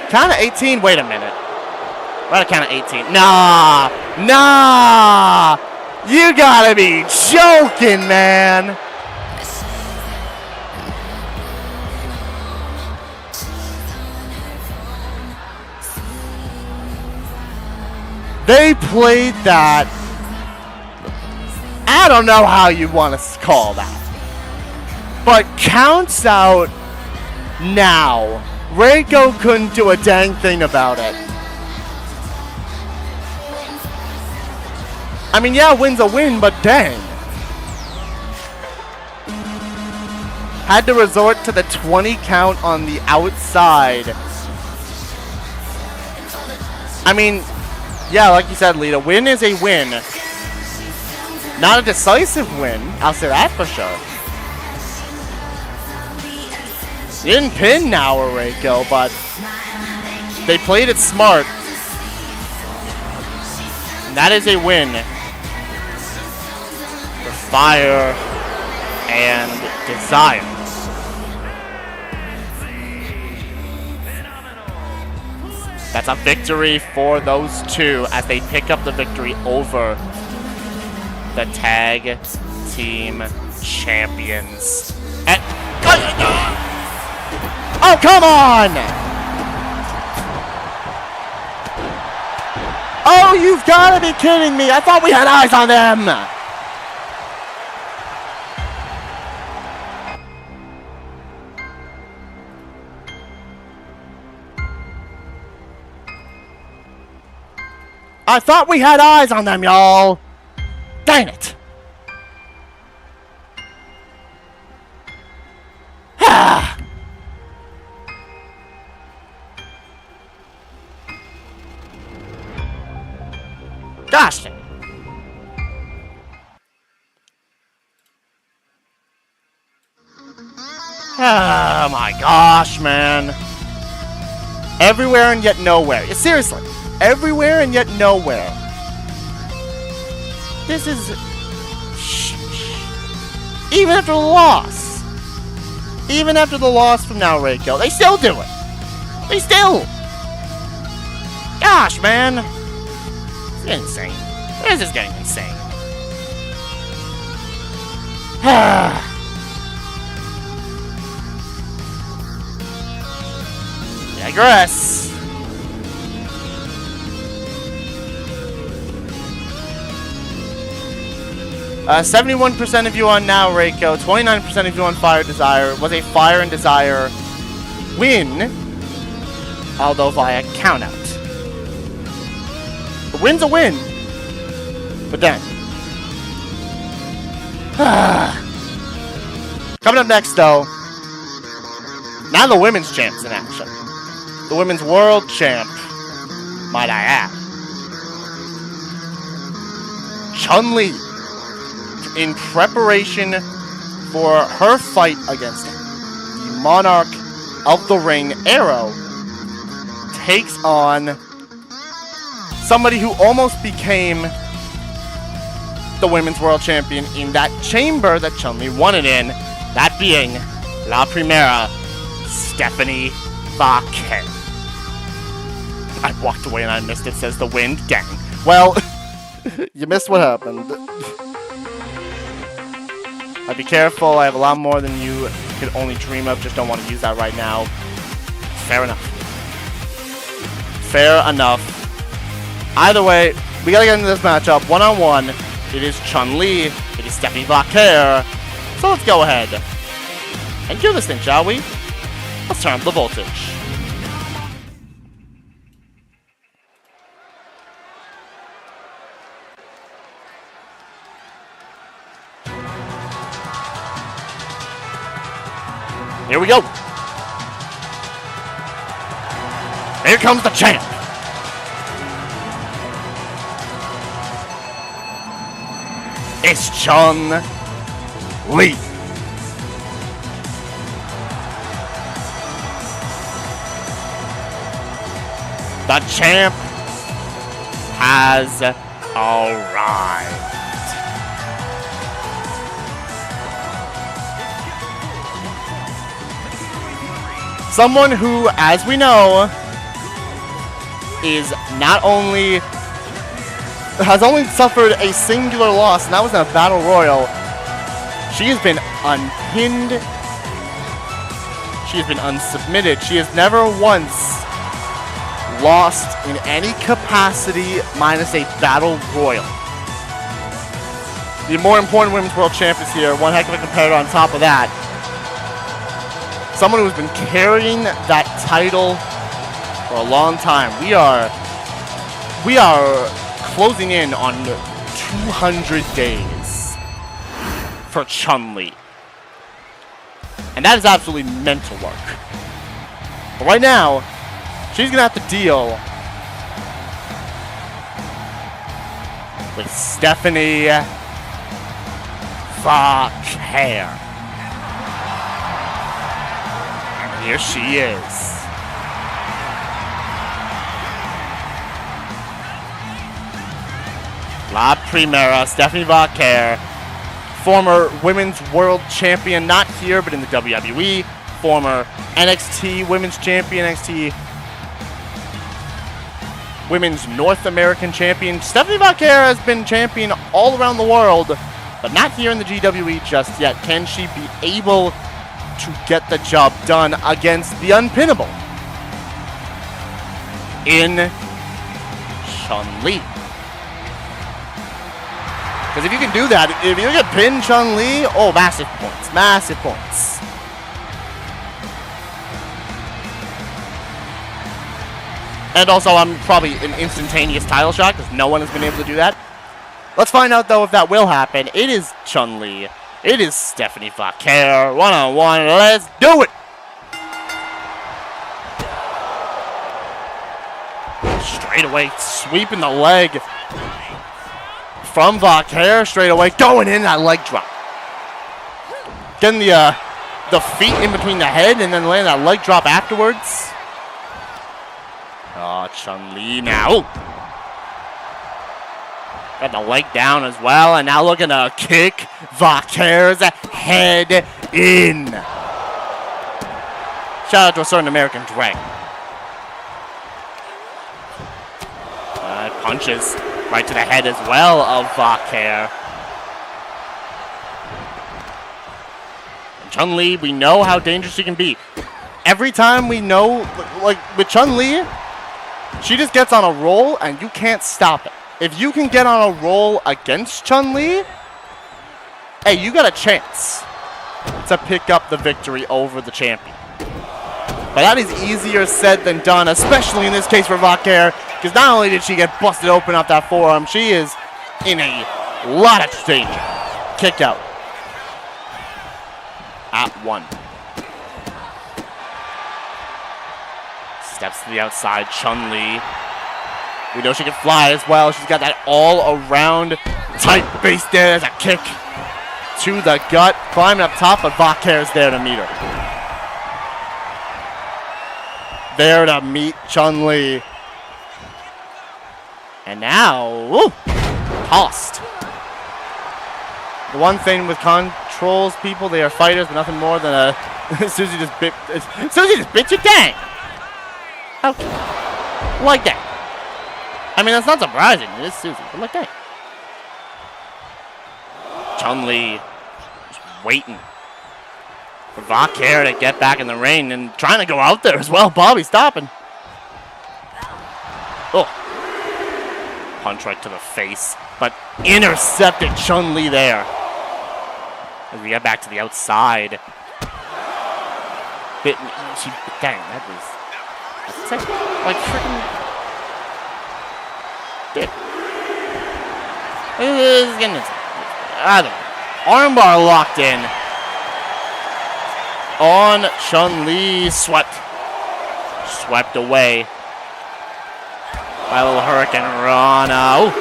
Count of 18. Wait a minute. We're at a count of 18. Nah. You gotta be joking, man. They played that. I don't know how you want to call that. But counts out Now. RKO couldn't do a dang thing about it. I mean, yeah, win's a win, but dang. Had to resort to the 20 count on the outside I mean, yeah, like you said, Lita, win is a win. Not a decisive win, I'll say that for sure. They didn't pin NaoReko, but they played it smart. And that is a win for Fire and Desire. That's a victory for those two as they pick up the victory over the tag team champions. And oh, come on! Oh, you've got to be kidding me. I thought we had eyes on them. I thought we had eyes on them, y'all. Dang it. Gosh dang it. Oh my gosh, man. Everywhere and yet nowhere. Yeah, seriously. Everywhere and yet nowhere. This is... Even after the loss. Even after the loss from NaoReko, they still do it. They still. Gosh, man. It's insane. This is getting insane. Digress. 71% of you on NaoReko, 29% of you on Fire Desire. Was a Fire and Desire win, although via countout. A win's a win, but then. Coming up next, though, now the women's champ's in action. The women's world champ, might I add. Chun-Li. In preparation for her fight against the Monarch of the Ring, Arrow, takes on somebody who almost became the Women's World Champion in that chamber that Chun-Li won it in, that being La Primera, Stephanie Vaquer. I walked away and I missed it, says the wind. Dang. Well, you missed what happened. Be careful, I have a lot more than you could only dream of, just don't want to use that right now. Fair enough. Fair enough. Either way, we gotta get into this matchup. One-on-one, it is Chun-Li, it is Stephanie Vaquer. So let's go ahead and do this thing, shall we? Let's turn up the voltage. Here we go. Here comes the champ. It's Chun-Li. The champ has arrived. Someone who, as we know, is has only suffered a singular loss, and that was in a battle royal. She has been unpinned. She has been unsubmitted. She has never once lost in any capacity minus a battle royal. The more important Women's World Champ is here. One heck of a competitor on top of that. Someone who's been carrying that title for a long time. We are closing in on 200 days for Chun-Li. And that is absolutely mental work. But right now, she's going to have to deal with Stephanie Vaquer. And here she is. La Primera, Stephanie Vaquer, former Women's World Champion, not here, but in the WWE, former NXT Women's Champion, NXT Women's North American Champion. Stephanie Vaquer has been champion all around the world, but not here in the GWE just yet. Can she be able to get the job done against the unpinnable in Chun-Li? Because if you can do that, if you can pin Chun-Li, oh, massive points, massive points. And also, I'm probably an instantaneous title shot because no one has been able to do that. Let's find out, though, if that will happen. It is Chun-Li. It is Stephanie Vaquer. One-on-one. Let's do it! Straight away, sweeping the leg from Vaquer. Straight away, going in that leg drop. Getting the feet in between the head and then landing that leg drop afterwards. Oh, Chun-Li now. Got the leg down as well, and now looking to kick Vaquer's head in. Shout out to a certain American Drag. Punches right to the head as well of Vaquer. And Chun-Li, we know how dangerous she can be. Every time we know, like with Chun-Li, she just gets on a roll and you can't stop it. If you can get on a roll against Chun-Li, hey, you got a chance to pick up the victory over the champion. But that is easier said than done, especially in this case for Vaquer, because not only did she get busted open off that forearm, she is in a lot of danger. Kick out at 1. Steps to the outside, Chun-Li. We know she can fly as well. She's got that all-around tight base there as a kick to the gut. Climbing up top, but Vaquer is there to meet her. There to meet Chun-Li. And now, woo, tossed. The one thing with controls people, they are fighters, but nothing more than a Susie just bit your dang. Okay. Like that. I mean, that's not surprising. It is Susie, but like that. Chun-Li just waiting for Vaquer to get back in the ring and trying to go out there as well. Bobby stopping. Oh. Punch right to the face, but intercepted Chun-Li there. As we get back to the outside. Dang, that's like freaking. Dude. This is getting armbar locked in on Chun-Li. Swept away by a little Hurricane Rana.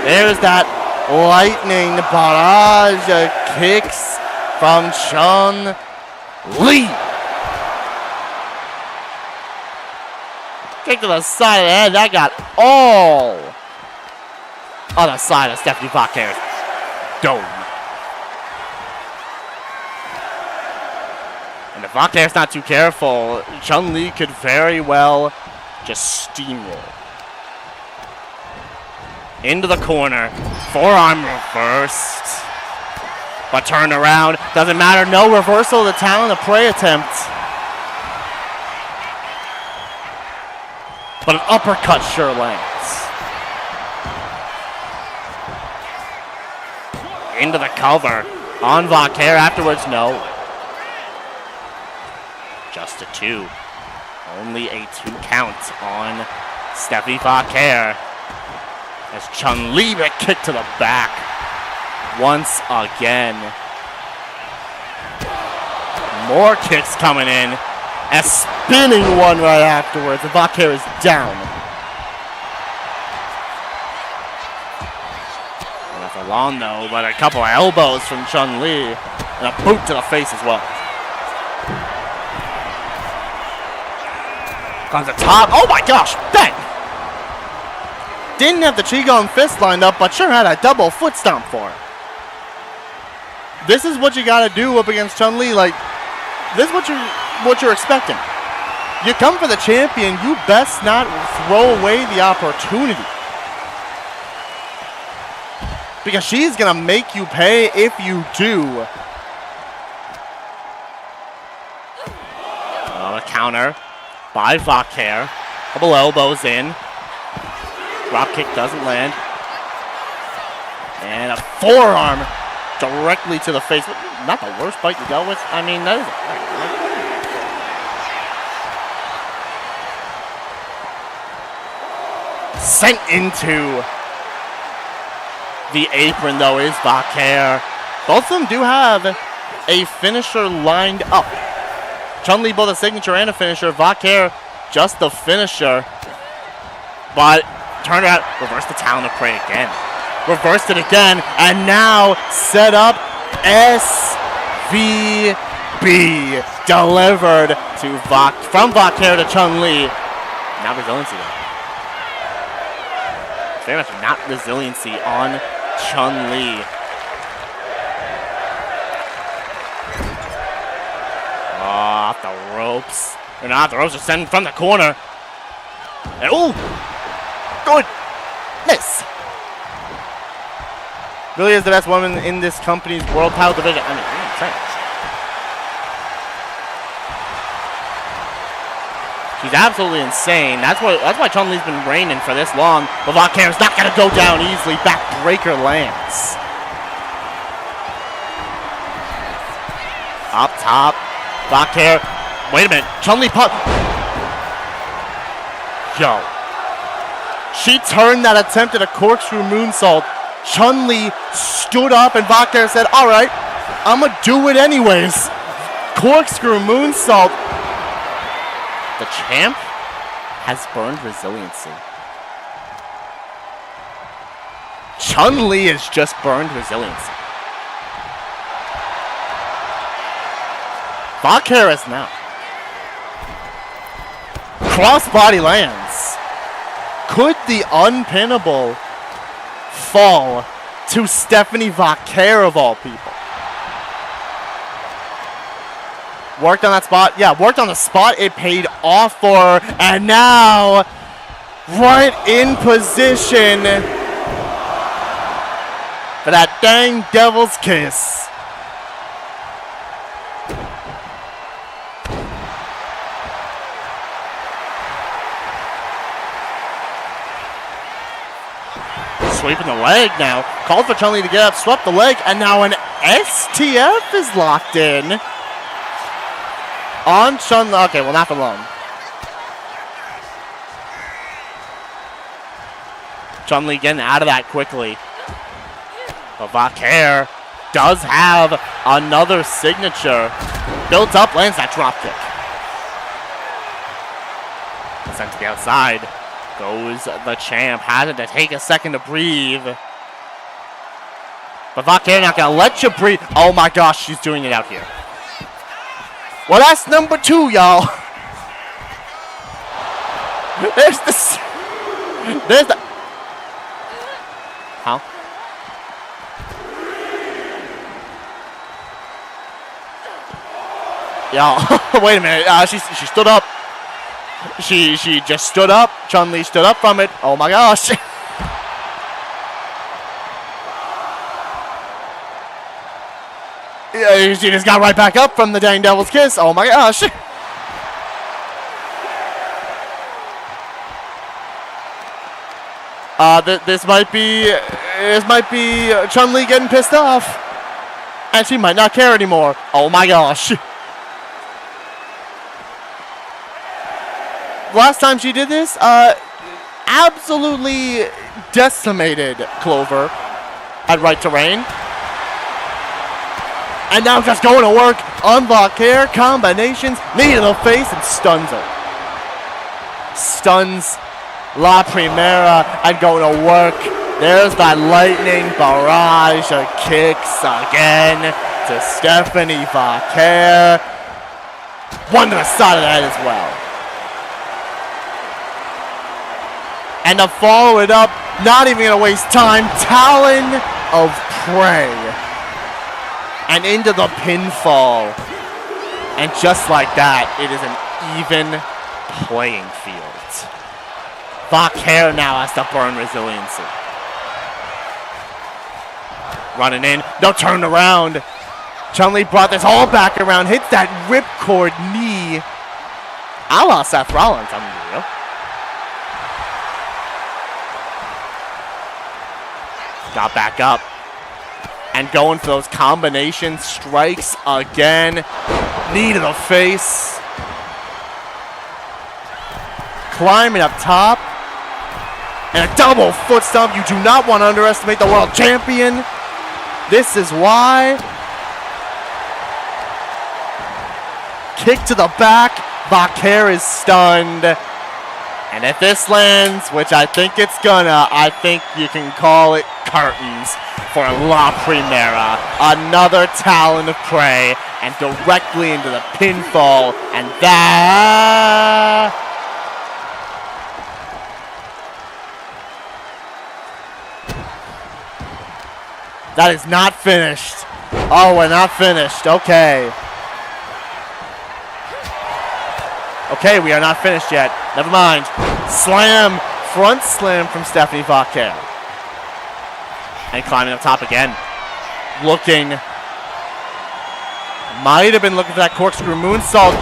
There's that lightning barrage of kicks from Chun-Li. Kick to the side of the head. That got all on the side of Stephanie Vaquer's dome. And if Vaquer's not too careful, Chun-Li could very well just steamroll. Into the corner. Forearm reversed. But turned around. Doesn't matter. No reversal of the talent of prey attempt. But an uppercut sure lands. Into the cover. On Vaquer afterwards, no. Just a 2. Only a 2 count on Stephanie Vaquer. As Chun-Li get kicked to the back once again. More kicks coming in. A spinning one right afterwards. And Vaquer is down. Hold on though, but a couple of elbows from Chun-Li and a boot to the face as well. Comes the top. Oh my gosh, bang! Didn't have the Qigong fist lined up, but sure had a double foot stomp for it. This is what you gotta do up against Chun-Li. Like, this is what you're expecting. You come for the champion, you best not throw away the opportunity. Because she's gonna make you pay if you do. Oh, a counter by Vaquer. Couple elbows in. Drop kick doesn't land. And a forearm directly to the face. Not the worst bite to go with. I mean, that is sent into the apron, though, is Vaquer. Both of them do have a finisher lined up. Chun-Li both a signature and a finisher. Vaquer just the finisher. But turned out, reversed the Talon of Prey again. Reversed it again, and now set up SVB. Delivered to from Vaquer to Chun-Li. Not resiliency, though. Very much not resiliency on Chun-Li. Off the ropes. They're not, the ropes are sent from the corner. And, ooh! Good! Miss! Really is the best woman in this company's World Power Division. I mean, I'm saying. She's absolutely insane. That's why Chun-Li's been reigning for this long. But Vaquer's not gonna go down easily. Backbreaker lands. Up top. Vaquer. Wait a minute. Chun-Li pop. Yo. She turned that attempt at a corkscrew moonsault. Chun-Li stood up and Vaquer said, alright, I'm gonna do it anyways. Corkscrew moonsault. The champ has burned resiliency. Chun-Li has just burned resiliency. Vaquer is now. Crossbody lands. Could the unpinnable fall to Stephanie Vaquer of all people? Worked on that spot. Yeah, worked on the spot. It paid off for her. And now, right in position for that dang devil's kiss. Sweeping the leg now. Called for Chun-Li to get up. Swept the leg. And now an STF is locked in. On Chun-Li. Okay, well, not for long. Chun-Li getting out of that quickly. But Vaquer does have another signature. Built up, lands that dropkick. Sent to the outside. Goes the champ. Has to take a second to breathe. But Vaquer not going to let you breathe. Oh my gosh, she's doing it out here. Well, that's number 2, y'all. There's the... Huh? Y'all, wait a minute. She stood up. She just stood up. Chun-Li stood up from it. Oh my gosh. She just got right back up from the dang devil's kiss. Oh my gosh. This might be Chun-Li getting pissed off. And she might not care anymore. Oh my gosh. Last time she did this, absolutely decimated Clover at right to reign. And now just going to work on Vaquer. Combinations, knee to the face, and stuns her. Stuns La Primera and going to work There's that lightning barrage of kicks again to Stephanie Vaquer. One to the side of the head as well. And to follow it up, not even going to waste time, Talon of Prey. And into the pinfall. And just like that, it is an even playing field. Vaquer now has to burn resiliency. Running in, no, turn around. Chun-Li brought this all back around, hits that ripcord knee. A la Seth Rollins, I'm real. Got back up. And going for those combination strikes again. Knee to the face. Climbing up top. And a double foot stomp. You do not want to underestimate the world champion. This is why. Kick to the back. Vaquer is stunned. And if this lands, which I think it's gonna, I think you can call it curtains for La Primera. Another Talon of Prey. And directly into the pinfall. And that... That is not finished. Oh, we're not finished. Okay. Okay, we are not finished yet. Never mind. Slam. Front slam from Stephanie Vaquer. And climbing up top again. Looking. Might have been looking for that corkscrew moonsault.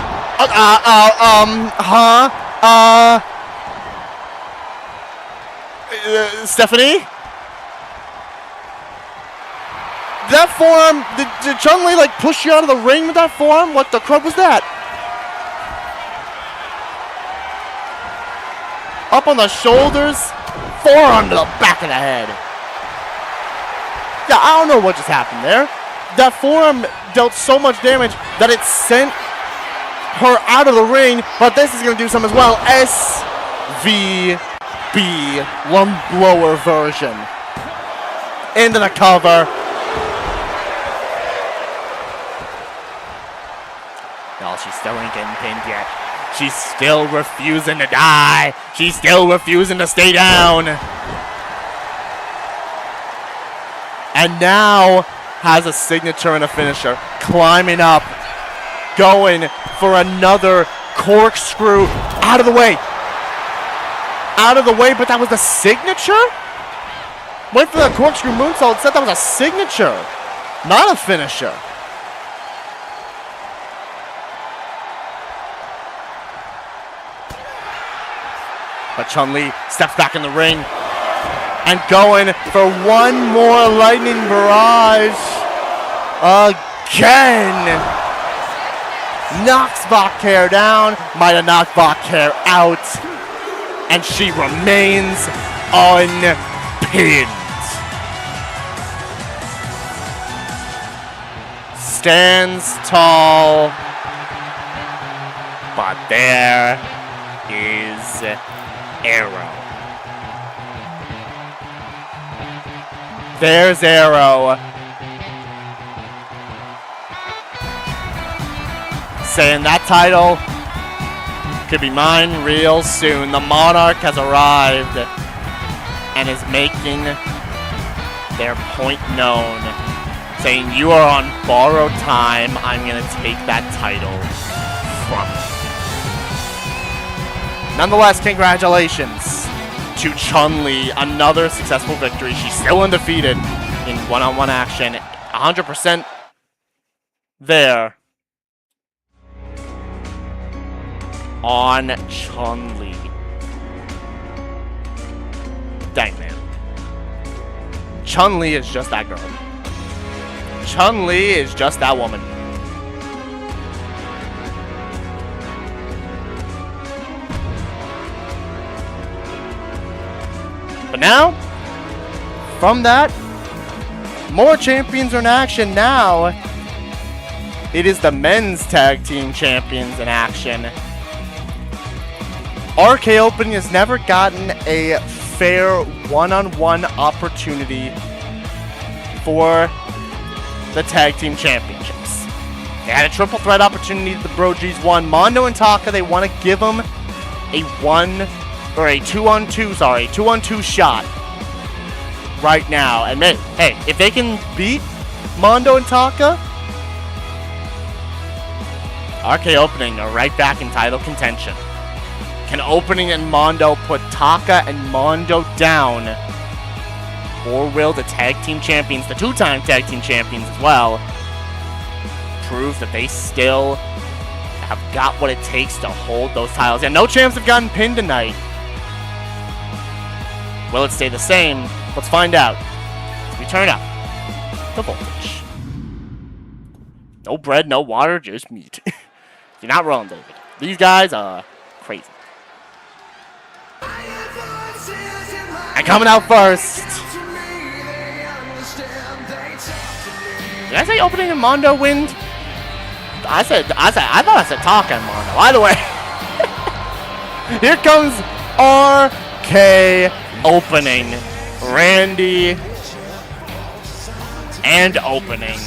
Stephanie? That forearm, did Chun-Li like push you out of the ring with that forearm? What the crud was that? Up on the shoulders, forearm to the back of the head. Yeah, I don't know what just happened there. That forearm dealt so much damage that it sent her out of the ring, but this is going to do some as well. SVB, lump blower version. Into the cover. No, she's still ain't getting pinned yet. She's still refusing to die. She's still refusing to stay down. And now has a signature and a finisher. Climbing up. Going for another corkscrew. Out of the way. Out of the way, but that was the signature? Went for the corkscrew moonsault. Said that was a signature. Not a finisher. But Chun-Li steps back in the ring and going for one more lightning barrage. Again. Knocks Vaquer down. Might have knocked Vaquer out. And she remains unpinned. Stands tall. But there is Arrow. There's Arrow. Saying that title could be mine real soon. The Monarch has arrived and is making their point known. Saying you are on borrowed time. I'm going to take that title from you. Nonetheless, congratulations to Chun-Li. Another successful victory. She's still undefeated in one-on-one action. 100% there on Chun-Li. Dang, man. Chun-Li is just that girl. Chun-Li is just that woman. But now, from that, more champions are in action now. It is the men's tag team champions in action. RKOpening has never gotten a fair one-on-one opportunity for the tag team championships. They had a triple threat opportunity that the BrOGs won. Mondo and Taka, they want to give them a 2-on-2 shot right now. And hey, if they can beat Mondo and Taka, RKOpening are right back in title contention. Can Opening and Mondo put Taka and Mondo down? Or will the tag team champions, the two-time tag team champions as well, prove that they still have got what it takes to hold those titles? And no champs have gotten pinned tonight. Will it stay the same? Let's find out. We turn up the voltage. No bread, no water, just meat. You're not wrong, David. These guys are crazy. And coming out first. Did I say Opening and Mondo win? I thought I said Taka and Mondo. Either way. Here comes RKOpening. Randy and Opening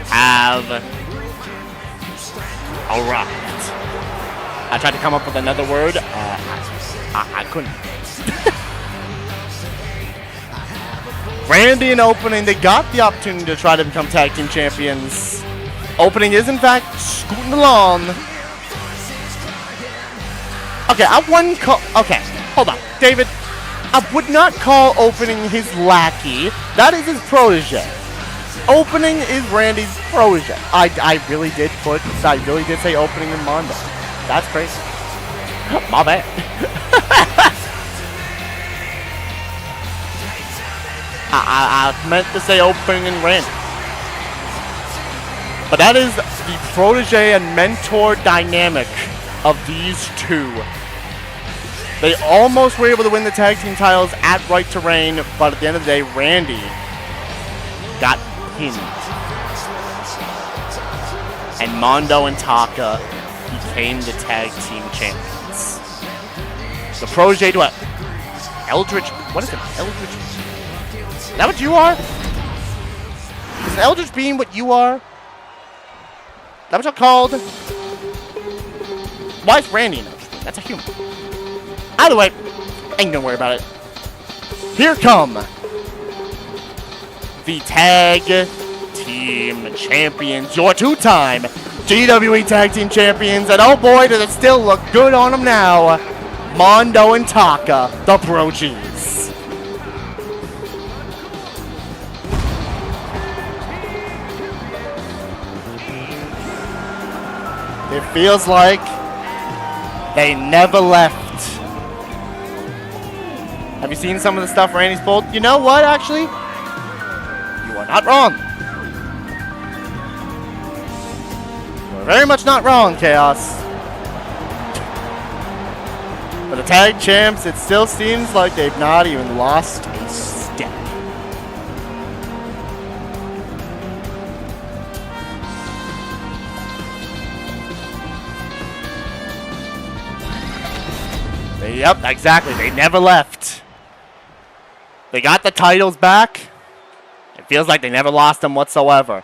have arrived. I tried to come up with another word. I couldn't. Randy and Opening, they got the opportunity to try to become tag team champions. Opening is in fact scooting along. Okay, I wouldn't call. Okay, hold on, David. I would not call Opening his lackey. That is his protege. Opening is Randy's protege. I really did say Opening and Mondo. That's crazy. My bad. I meant to say Opening and Randy. But that is the protege and mentor dynamic of these two. They almost were able to win the tag team titles at Right to Reign, but at the end of the day, Randy got pinned. And Mondo and Taka became the tag team champions. The protege to what? Eldritch? What is it? Eldritch? Is that what you are? Is Eldritch being what you are? Is that what you're called? Why is Randy an Eldritch being? That's a human. Either way, ain't gonna worry about it. Here come the tag team champions, your two-time GWE tag team champions, and oh boy, does it still look good on them now. Mondo and Taka, the BrOGs. It feels like they never left. Have you seen some of the stuff Randy's pulled? You know what, actually? You are not wrong. You are very much not wrong, Chaos. For the tag champs, it still seems like they've not even lost a step. Yep, exactly. They never left. They got the titles back. It feels like they never lost them whatsoever.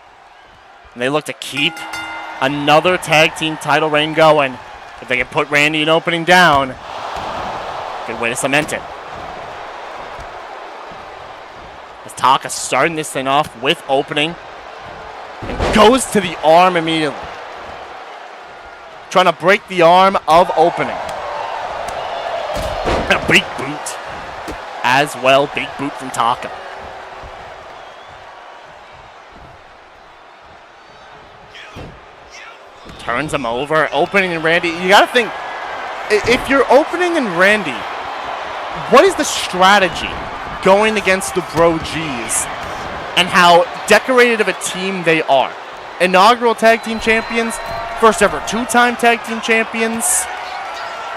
And they look to keep another tag team title reign going. If they can put Randy and Opening down, good way to cement it. As Taka starting this thing off with Opening. And goes to the arm immediately. Trying to break the arm of Opening. And a big boot as well. Big boot from Taka. Turns him over. Opening and Randy. You gotta think, if you're Opening and Randy, what is the strategy going against the BrOGs and how decorated of a team they are? Inaugural tag team champions, first ever two-time tag team champions.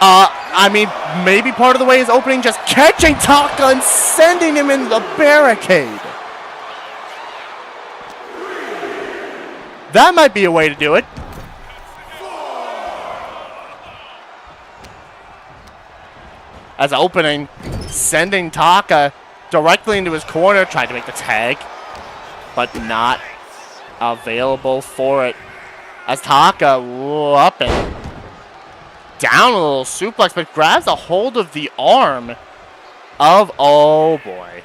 I mean, maybe part of the way is Opening just catching Taka and sending him into the barricade. That might be a way to do it. as opening, sending Taka directly into his corner. Tried to make the tag, but not available for it. As Taka up and down a little suplex, but grabs a hold of the arm of, oh boy,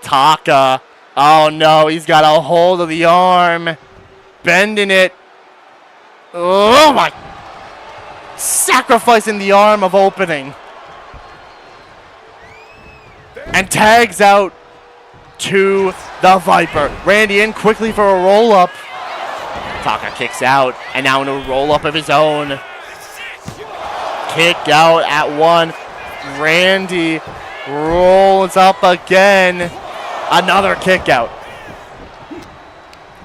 Taka. Oh no, he's got a hold of the arm, bending it. Oh my, sacrificing the arm of opening. And tags out to the Viper. Randy in quickly for a roll-up. Taka kicks out, and now in a roll-up of his own. Kick out at one. Randy rolls up again. Another kick out.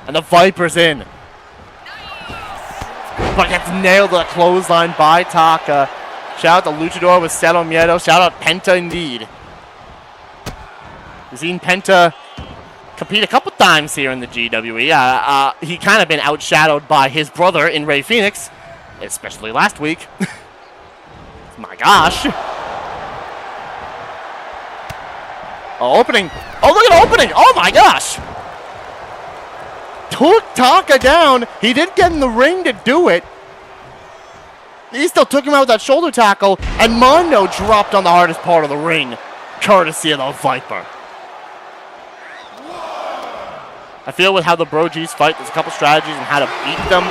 And the Viper's in. But gets nailed to the clothesline by Taka. Shout out to Luchador with Cero Miedo. Shout out Penta indeed. We've seen Penta compete a couple times here in the GWE. He kind of been outshadowed by his brother in Rey Fenix, especially last week. My gosh. Oh, opening. Oh, look at opening. Oh, my gosh. Took Taka down. He did get in the ring to do it. He still took him out with that shoulder tackle, and Mondo dropped on the hardest part of the ring, courtesy of the Viper. I feel with how the BrOGs fight, there's a couple strategies on how to beat them.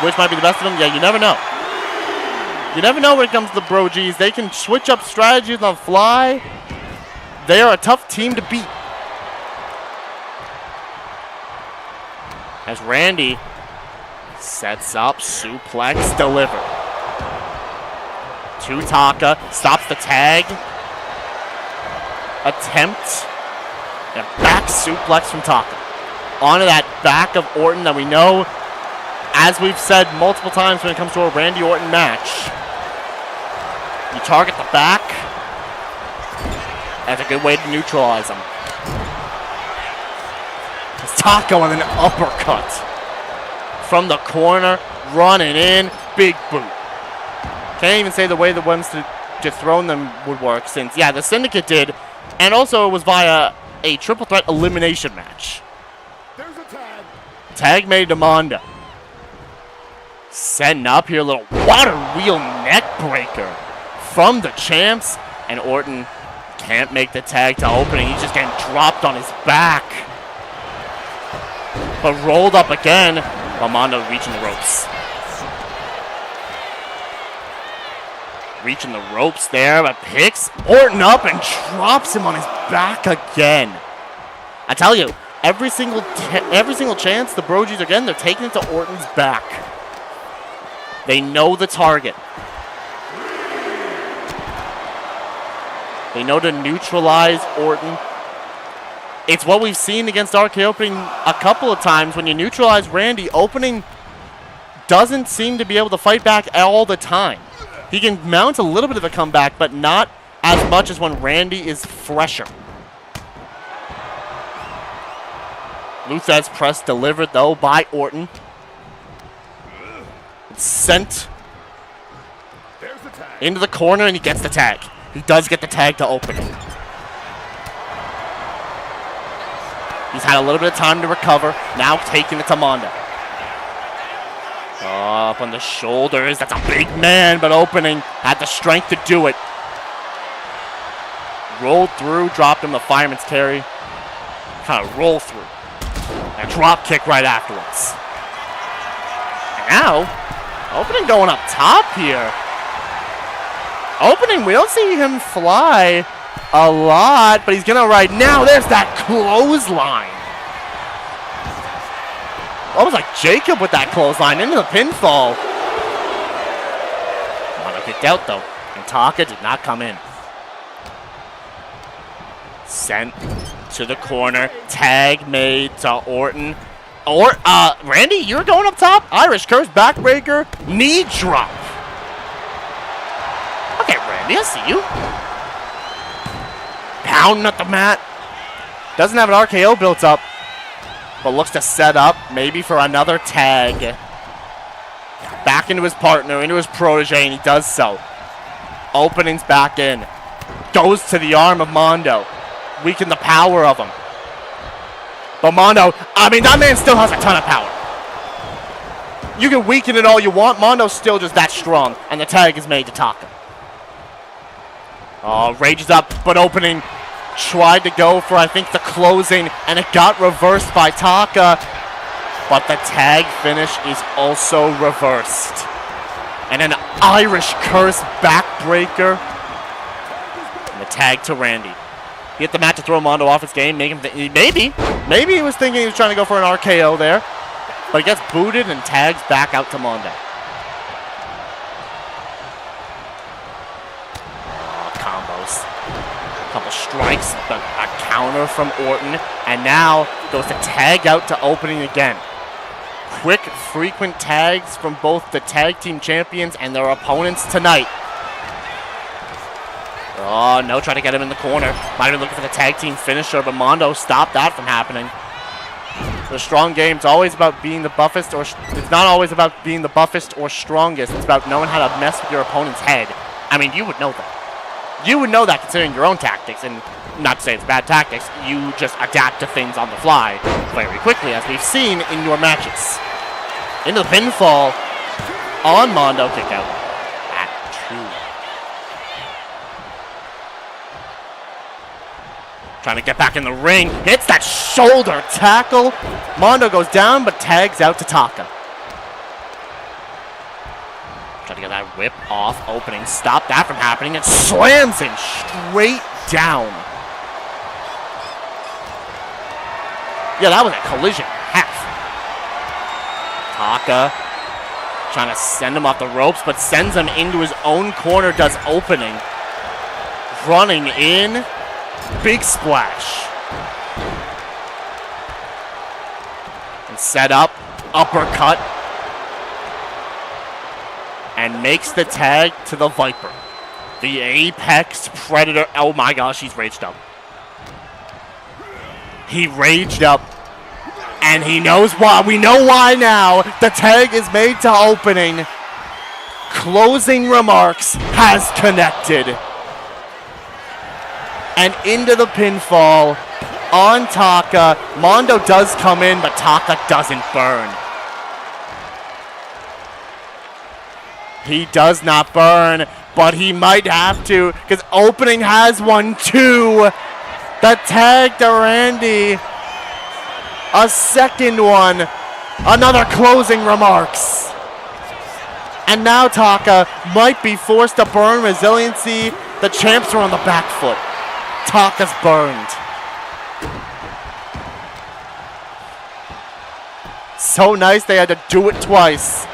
Which might be the best of them? Yeah, you never know. You never know when it comes to the BrOGs. They can switch up strategies on the fly. They are a tough team to beat. As Randy sets up, suplex, delivered. To Taka, stops the tag. Attempt. And back suplex from Taka. Onto that back of Orton that we know, as we've said multiple times when it comes to a Randy Orton match, you target the back. That's a good way to neutralize him. It's Taka with an uppercut. From the corner, running in, big boot. Can't even say the way the ones to dethrone them would work since, yeah, the Syndicate did. And also it was via a triple threat elimination match. There's a tag. Tag made to Mondo. Setting up here, a little water wheel neck breaker from the champs. And Orton can't make the tag to opening. He's just getting dropped on his back. But rolled up again. But Mondo reaching the ropes. Reaching the ropes there, but picks Orton up and drops him on his back again. I tell you, every single chance the BrOGs are getting, they're taking it to Orton's back. They know the target. They know to neutralize Orton. It's what we've seen against RKOpening a couple of times. When you neutralize Randy, opening doesn't seem to be able to fight back all the time. He can mount a little bit of a comeback, but not as much as when Randy is fresher. Luthez press delivered, though, by Orton. It's sent into the corner, and he gets the tag. He does get the tag to open it. He's had a little bit of time to recover. Now taking it to Mondo. Up on the shoulders. That's a big man, but opening had the strength to do it. Rolled through, dropped him the fireman's carry. Kind of roll through. And drop kick right afterwards. And now, opening going up top here. Opening, we don't see him fly a lot, but he's gonna right now. There's that clothesline. Almost like Jacob with that clothesline into the pinfall. Mondo kicked out though, and Taka did not come in. Sent to the corner, tag made to Orton. Randy, you're going up top. Irish curse, backbreaker, knee drop. Okay, Randy, I see you. Pounding at the mat. Doesn't have an RKO built up, but looks to set up maybe for another tag. Back into his partner, into his protege, and he does so. Opening's back in. Goes to the arm of Mondo. Weaken the power of him. But Mondo, I mean, that man still has a ton of power. You can weaken it all you want. Mondo's still just that strong. And the tag is made to Taka. Oh, rages up, but Opening tried to go for, I think, the closing, and it got reversed by Taka. But the tag finish is also reversed. And an Irish curse backbreaker. And the tag to Randy. He hit the mat to throw Mondo off his game, make him maybe he was thinking he was trying to go for an RKO there. But he gets booted and tags back out to Mondo. Combos. A couple strikes, a counter from Orton, and now goes to tag out to Opening again. Quick, frequent tags from both the tag team champions and their opponents tonight. Oh, no, try to get him in the corner. Might have been looking for the tag team finisher, but Mondo stopped that from happening. The strong game's always about being the buffest, or it's not always about being the buffest or strongest. It's about knowing how to mess with your opponent's head. I mean, you would know that. You would know that considering your own tactics, and not to say it's bad tactics, you just adapt to things on the fly very quickly, as we've seen in your matches. Into the pinfall on Mondo, kick out at 2. Trying to get back in the ring. Hits that shoulder tackle. Mondo goes down, but tags out to Taka. Trying to get that whip off. Opening. Stop that from happening. And slams him straight down. Yeah, that was a collision. Half. Taka trying to send him off the ropes, but sends him into his own corner. Does Opening. Running in. Big splash. And set up. Uppercut. And makes the tag to the Viper. The Apex Predator. Oh my gosh, he's raged up. He raged up. And he knows why. We know why now. The tag is made to Opening. Closing remarks has connected. And into the pinfall on Taka. Mondo does come in, but Taka doesn't burn. He does not burn, but he might have to, because Opening has one too. The tag to Randy. A second one. Another closing remarks. And now Taka might be forced to burn resiliency. The champs are on the back foot. Taka's burned. So nice they had to do it twice.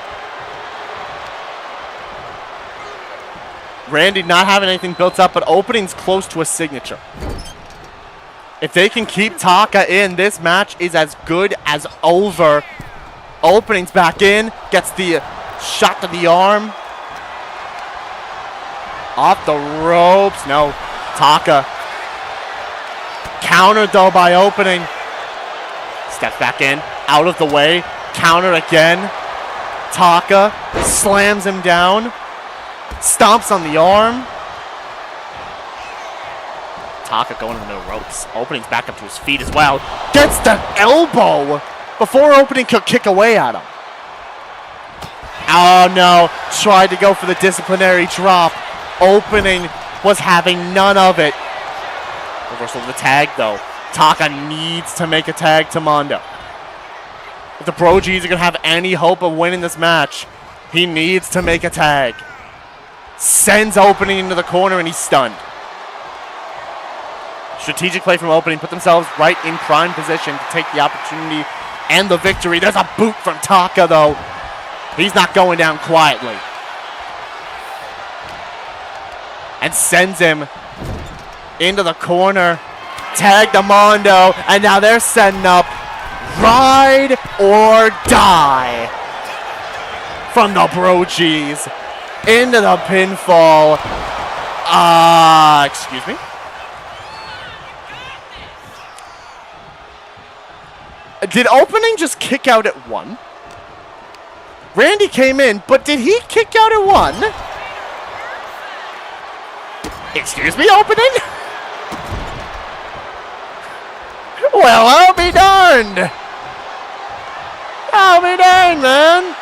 Randy not having anything built up, but Opening's close to a signature. If they can keep Taka in, this match is as good as over. Opening's back in, gets the shot to the arm. Off the ropes. No, Taka. Countered though by Opening. Steps back in, out of the way. Counter again. Taka slams him down. Stomps on the arm. Taka going into the ropes. Opening's back up to his feet as well. Gets the elbow before Opening could kick away at him. Oh no, tried to go for the disciplinary drop. Opening was having none of it. Reversal of the tag though. Taka needs to make a tag to Mondo. If the BrOGs are going to have any hope of winning this match, he needs to make a tag. Sends Opening into the corner and he's stunned. Strategic play from Opening, put themselves right in prime position to take the opportunity and the victory. There's a boot from Taka though. He's not going down quietly. And sends him into the corner. Tag to Mondo, and now they're setting up Ride or Die from the BrOGs into the pinfall. Excuse me. Did Opening just kick out at 1? Randy came in, but did he kick out at 1? Excuse me, opening? Well, I'll be darned. I'll be darned, man.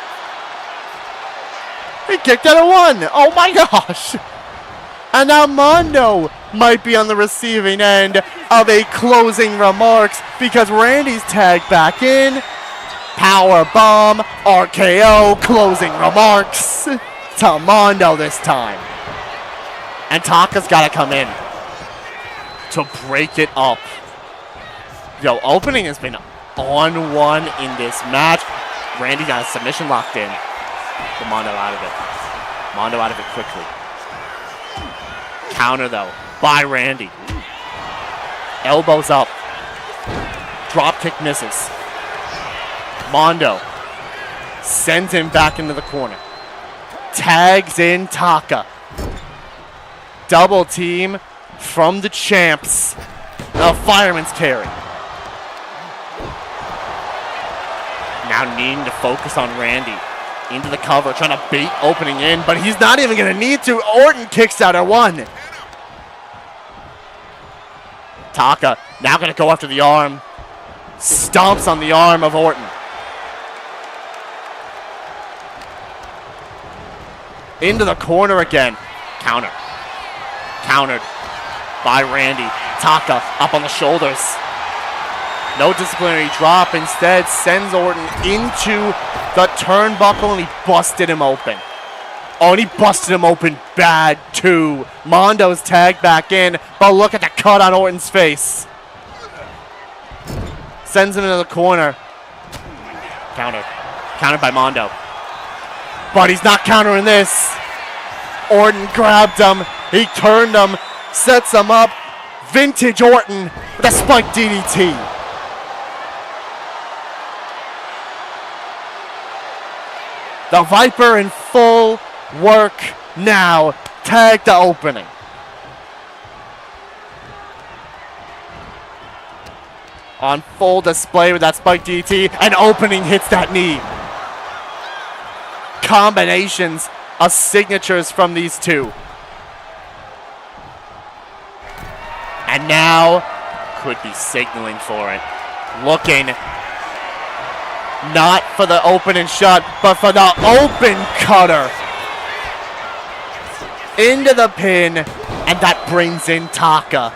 He kicked out at 1. Oh my gosh. And now Mondo might be on the receiving end of a closing remarks because Randy's tagged back in. Power bomb, RKO, closing remarks to Mondo this time. And Taka's got to come in to break it up. Yo, opening has been on one in this match. Randy got a submission locked in. But Mondo out of it. Mondo out of it quickly. Counter though by Randy. Elbows up. Drop kick misses. Mondo sends him back into the corner. Tags in Taka. Double team from the champs. A fireman's carry. Now needing to focus on Randy. Into the cover, trying to bait opening in, but he's not even going to need to. Orton kicks out at 1. Taka now going to go after the arm. Stomps on the arm of Orton. Into the corner again. Counter. Countered by Randy. Taka up on the shoulders. No disciplinary drop. Instead, sends Orton into the turnbuckle, and he busted him open. Oh, and he busted him open bad, too. Mondo's tagged back in, but look at the cut on Orton's face. Sends him into the corner. Countered. Countered by Mondo. But he's not countering this. Orton grabbed him. He turned him. Sets him up. Vintage Orton with a spike DDT. The Viper in full work now. Tag to opening. On full display with that spike DT, and opening hits that knee. Combinations of signatures from these two. And now could be signaling for it. Looking not for the open and shut, but for the open cutter. Into the pin, and that brings in Taka.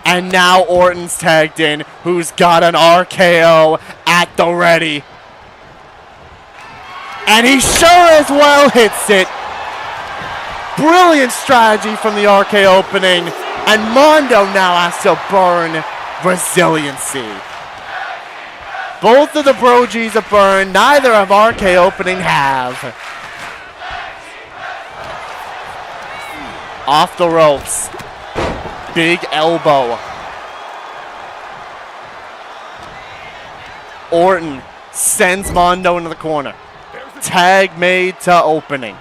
And now Orton's tagged in, who's got an RKO at the ready. And he sure as well hits it. Brilliant strategy from the RKOpening. And Mondo now has to burn resiliency. Both of the BrOGs have burned. Neither of RKOpening have. Off the ropes. Big elbow. Orton sends Mondo into the corner. Tag made to opening.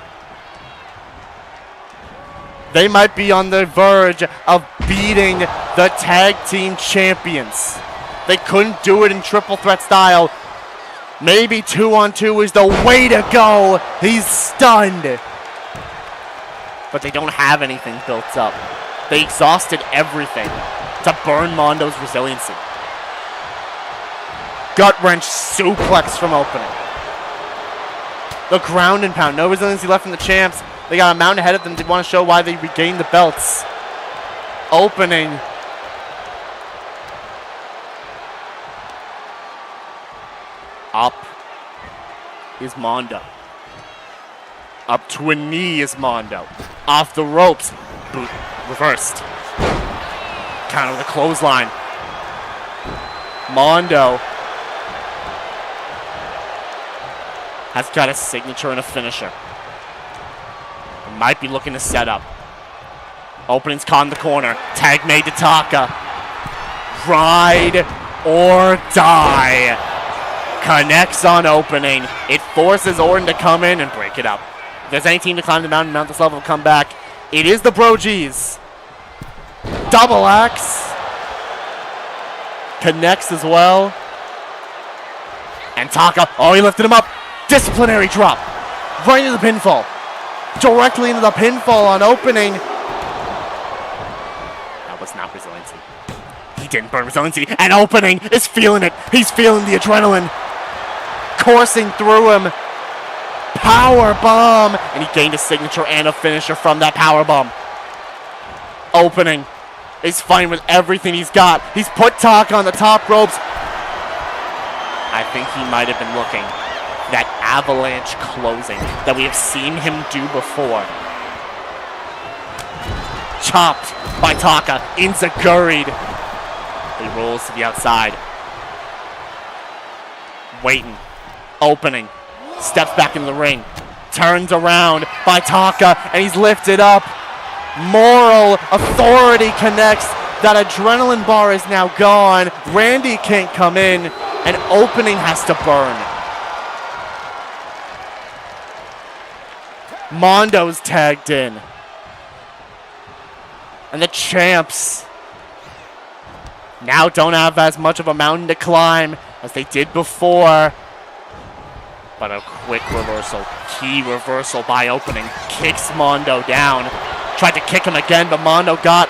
They might be on the verge of beating the tag team champions. They couldn't do it in triple threat style. Maybe 2-on-2 is the way to go. He's stunned. But they don't have anything built up. They exhausted everything to burn Mondo's resiliency. Gut-wrench suplex from opening. The ground and pound. No resiliency left from the champs. They got a mountain ahead of them. They want to show why they regained the belts. Opening. Up is Mondo. Up to a knee is Mondo. Off the ropes. Boot. Reversed. Counter with a clothesline. Mondo has got a signature and a finisher. Might be looking to set up. Opening's caught in the corner. Tag made to Taka. Ride or die. Connects on opening. It forces Orton to come in and break it up. If there's any team to climb the mountain, mount this level, come back. It is the BrOGs. Double axe. Connects as well. And Taka, oh, he lifted him up. Disciplinary drop. Right into the pinfall. directly into the pinfall on opening. That was not resiliency. He didn't burn resiliency. And opening is feeling it. He's feeling the adrenaline coursing through him. Power bomb. And he gained a signature and a finisher from that power bomb. Opening is fighting with everything he's got. He's put Taka on the top ropes. I think he might have been looking for that avalanche closing that we have seen him do before. Chopped by Taka. Enziguri'd. He rolls to the outside. Waiting. Opening. Steps back into the ring. Turns around by Taka, and he's lifted up. Moral authority connects. That adrenaline bar is now gone. Randy can't come in, and opening has to burn. Mondo's tagged in. And the champs now don't have as much of a mountain to climb as they did before. But a quick reversal. Key reversal by opening. Kicks Mondo down. Tried to kick him again, but Mondo got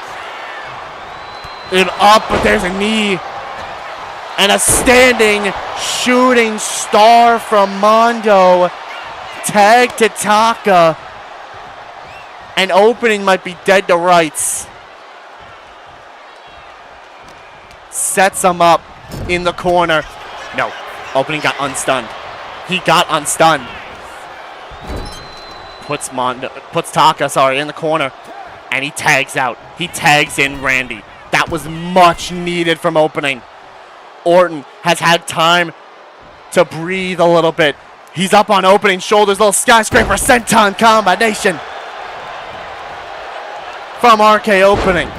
him up, but there's a knee. And a standing shooting star from Mondo. Tag to Taka. And opening might be dead to rights. Sets him up in the corner. No, opening got unstunned. He got unstunned. Puts Taka, in the corner. And he tags out. He tags in Randy. That was much needed from opening. Orton has had time to breathe a little bit. He's up on opening shoulders. Little skyscraper senton combination from RKOpening.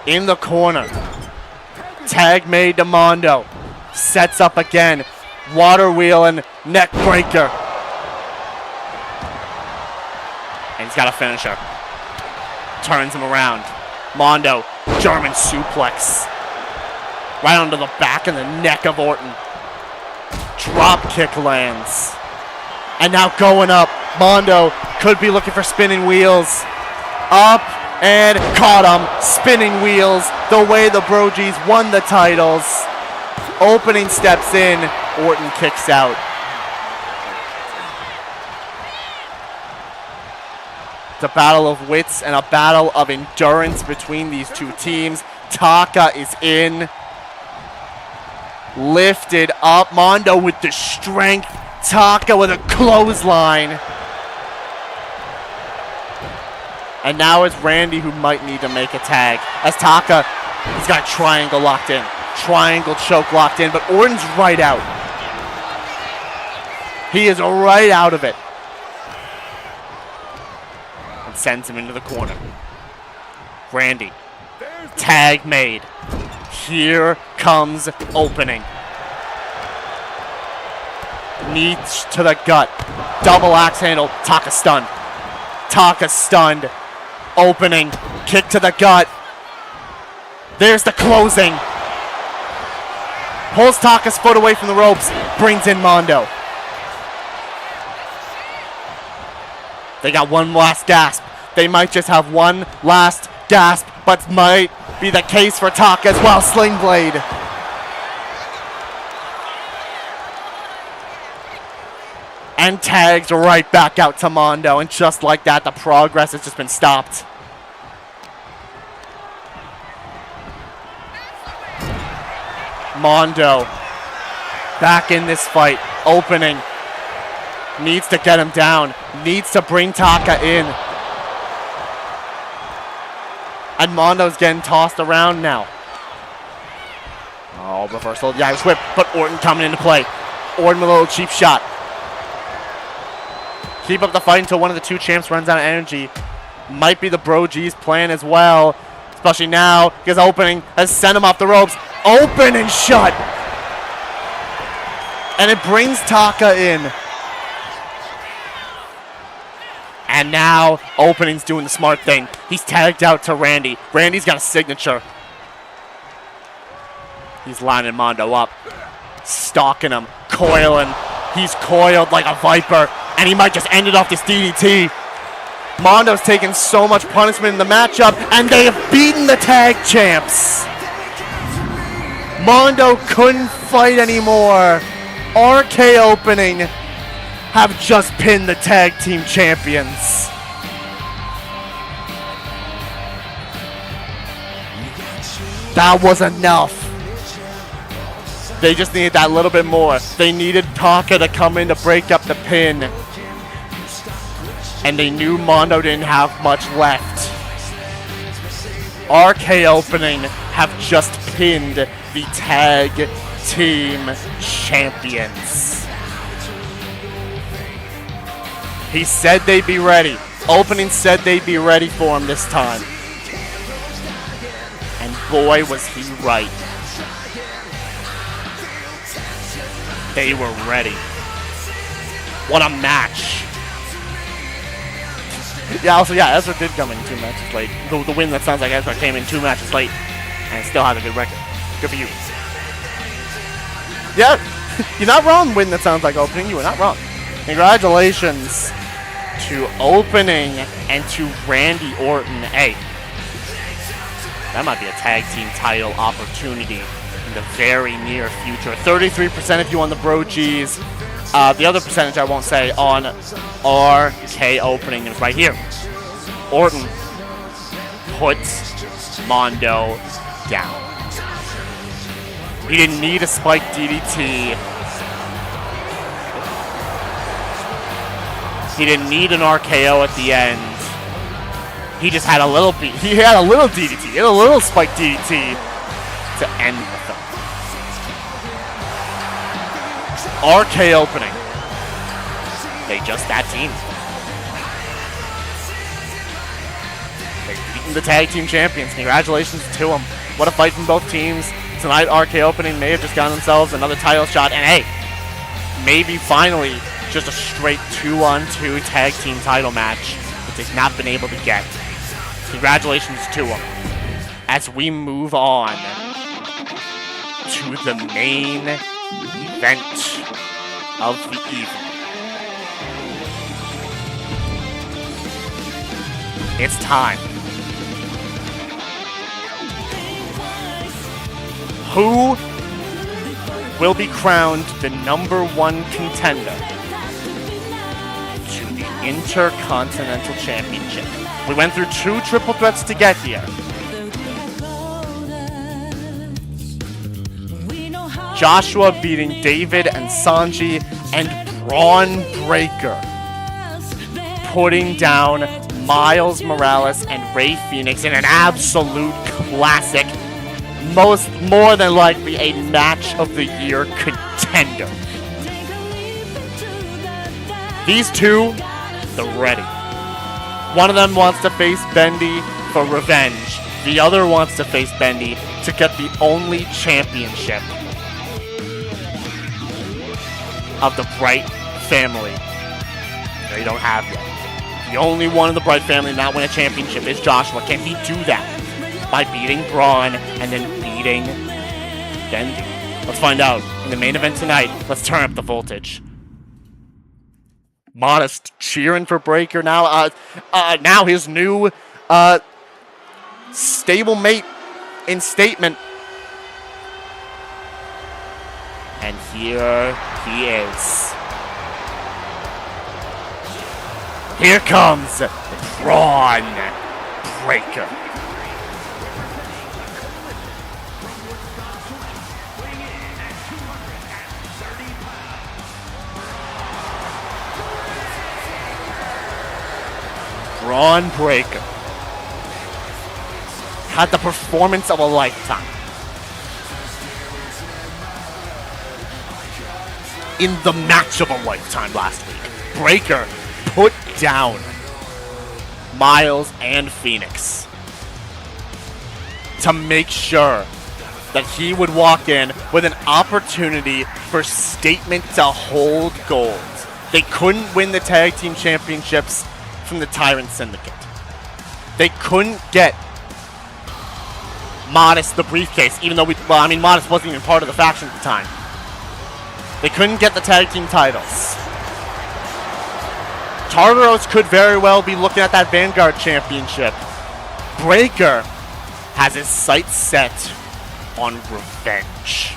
In the corner. Tag made to Mondo. Sets up again. Water wheel and neck breaker. And he's got a finisher. Turns him around. Mondo. German suplex. Right onto the back and the neck of Orton. Drop kick lands. And now going up. Mondo could be looking for spinning wheels. Up. And caught him. Spinning wheels. The way the BrOGs won the titles. Opening steps in. Orton kicks out. It's a battle of wits and a battle of endurance between these two teams. Taka is in. Lifted up. Mondo with the strength. Taka with a clothesline. And now it's Randy who might need to make a tag. As Taka, he's got a triangle locked in. Triangle choke locked in, but Orton's right out. He is right out of it. And sends him into the corner. Randy. Tag made. Here comes opening. Knee to the gut. Double axe handle. Taka stunned. Taka stunned. Opening. Kick to the gut. There's the closing. Pulls Taka's foot away from the ropes. Brings in Mondo. They got one last gasp. They might just have one last gasp, but might be the case for Taka as well. Sling blade. And tags right back out to Mondo. And just like that, the progress has just been stopped. Mondo back in this fight. Opening. Needs to get him down. Needs to bring Taka in. And Mondo's getting tossed around now. Oh, reversal. Yeah, Irish whip. But Orton coming into play. Orton with a little cheap shot. Keep up the fight until one of the two champs runs out of energy. Might be the BrOG's plan as well. Especially now, because opening has sent him off the ropes. Open and shut. And it brings Taka in. And now, opening's doing the smart thing. He's tagged out to Randy. Randy's got a signature. He's lining Mondo up. stalking him, coiling. He's coiled like a viper, and he might just end it off this DDT. Mondo's taken so much punishment in the matchup, and they have beaten the tag champs. Mondo couldn't fight anymore. RKOpening have just pinned the tag team champions. That was enough. They just needed that little bit more. They needed Taka to come in to break up the pin. And they knew Mondo didn't have much left. RKOpening have just pinned the tag team champions. He said they'd be ready. Opening said they'd be ready for him this time. And boy, was he right. They were ready. What a match. Yeah, also, yeah, Ezra did come in 2 matches late. The win that sounds like Ezra came in 2 matches late and still has a good record. Good for you. Yeah, you're not wrong, win that sounds like opening. You are not wrong. Congratulations to Opening and to Randy Orton. Hey, that might be a tag team title opportunity in the very near future. 33% of you on the BrOGs. The other percentage I won't say on RKOpening is right here. Orton puts Mondo down. He didn't need a spike DDT. He didn't need an RKO at the end. He just had a little DDT. He had a little spike DDT to end the film. RKOpening. They just that team. They've beaten the tag team champions. Congratulations to them. What a fight from both teams. Tonight, RKOpening may have just gotten themselves another title shot. And hey, maybe finally just a straight 2-on-2 tag team title match that they've not been able to get. Congratulations to them. As we move on to the main event of the evening. It's time. Who will be crowned the #1 contender to the Intercontinental Championship? We went through 2 triple threats to get here. Joshua beating David and Sanji, and Bron Breakker putting down Miles Morales and Rey Fenix in an absolute classic, more than likely a match of the year contender. These two, they're ready. One of them wants to face Bendy for revenge. The other wants to face Bendy to get the only championship of the Bright family they don't have yet. The only one of the Bright family not win a championship is Joshua. Can he do that by beating Bron and then beating Bendy? Let's find out in the main event tonight. Let's turn up the voltage. Modest cheering for Breakker now. Now his new stablemate in statement. And here he is. Here comes Bron Breakker. Bron Breakker had the performance of a lifetime. In the match of a lifetime last week, Breakker put down Miles and Phoenix to make sure that he would walk in with an opportunity for Statement to hold gold. They couldn't win the tag team championships from the Tyrant Syndicate. They couldn't get Modest the briefcase, even though Modest wasn't even part of the faction at the time. They couldn't get the tag team titles. Tartaros could very well be looking at that Vanguard Championship. Breaker has his sights set on revenge.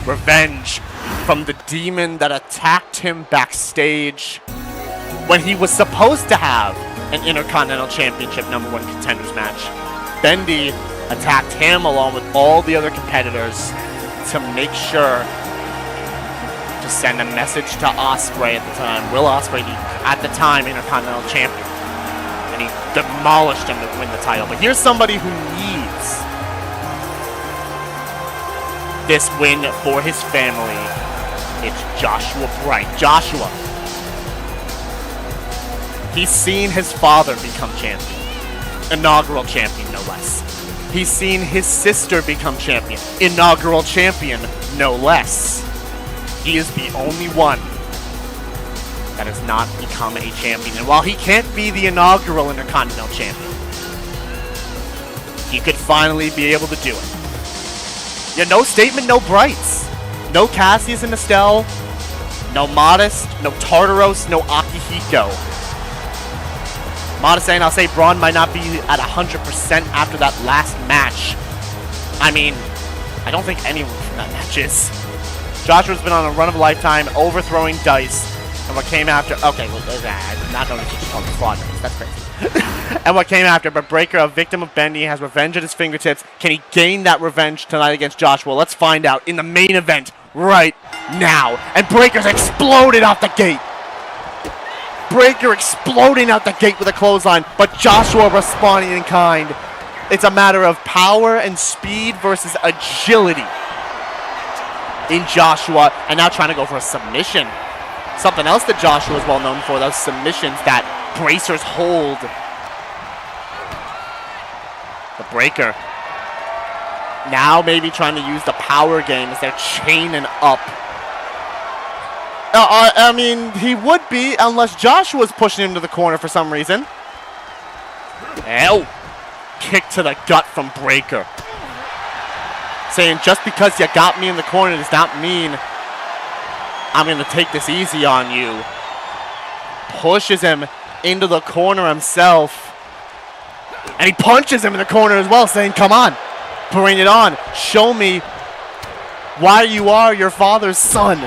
Revenge from the demon that attacked him backstage when he was supposed to have an Intercontinental Championship #1 contenders match. Bendy attacked him along with all the other competitors to make sure to send a message to Ospreay at the time. Will Ospreay, at the time, Intercontinental Champion. And he demolished him to win the title. But here's somebody who needs this win for his family. It's Joshua Bright. Joshua. He's seen his father become champion. Inaugural champion, no less. He's seen his sister become champion. Inaugural champion, no less. He is the only one that has not become a champion. And while he can't be the inaugural Intercontinental champion, he could finally be able to do it. Yeah, no statement, no Brights. No Cassius and Estelle. No Modest. No Tartaros. No Akihiko. Modest saying, I'll say Bron might not be at 100% after that last match. I mean, I don't think anyone from that match is. Joshua's been on a run of a lifetime, overthrowing dice. And what came after... Okay, well, I'm not going to just call him fraud dice. That's crazy. And what came after, but Breaker, a victim of Bendy, has revenge at his fingertips. Can he gain that revenge tonight against Joshua? Let's find out in the main event right now. And Breaker's exploded off the gate. Breaker exploding out the gate with a clothesline, but Joshua responding in kind. It's a matter of power and speed versus agility in Joshua, and now trying to go for a submission. Something else that Joshua is well known for, those submissions that bracers hold. The Breaker now maybe trying to use the power game as they're chaining up. I mean, he would be unless Joshua's pushing him to the corner for some reason. Ow! Kick to the gut from Breaker. Saying, just because you got me in the corner does not mean I'm going to take this easy on you. Pushes him into the corner himself. And he punches him in the corner as well, saying, come on, bring it on. Show me why you are your father's son.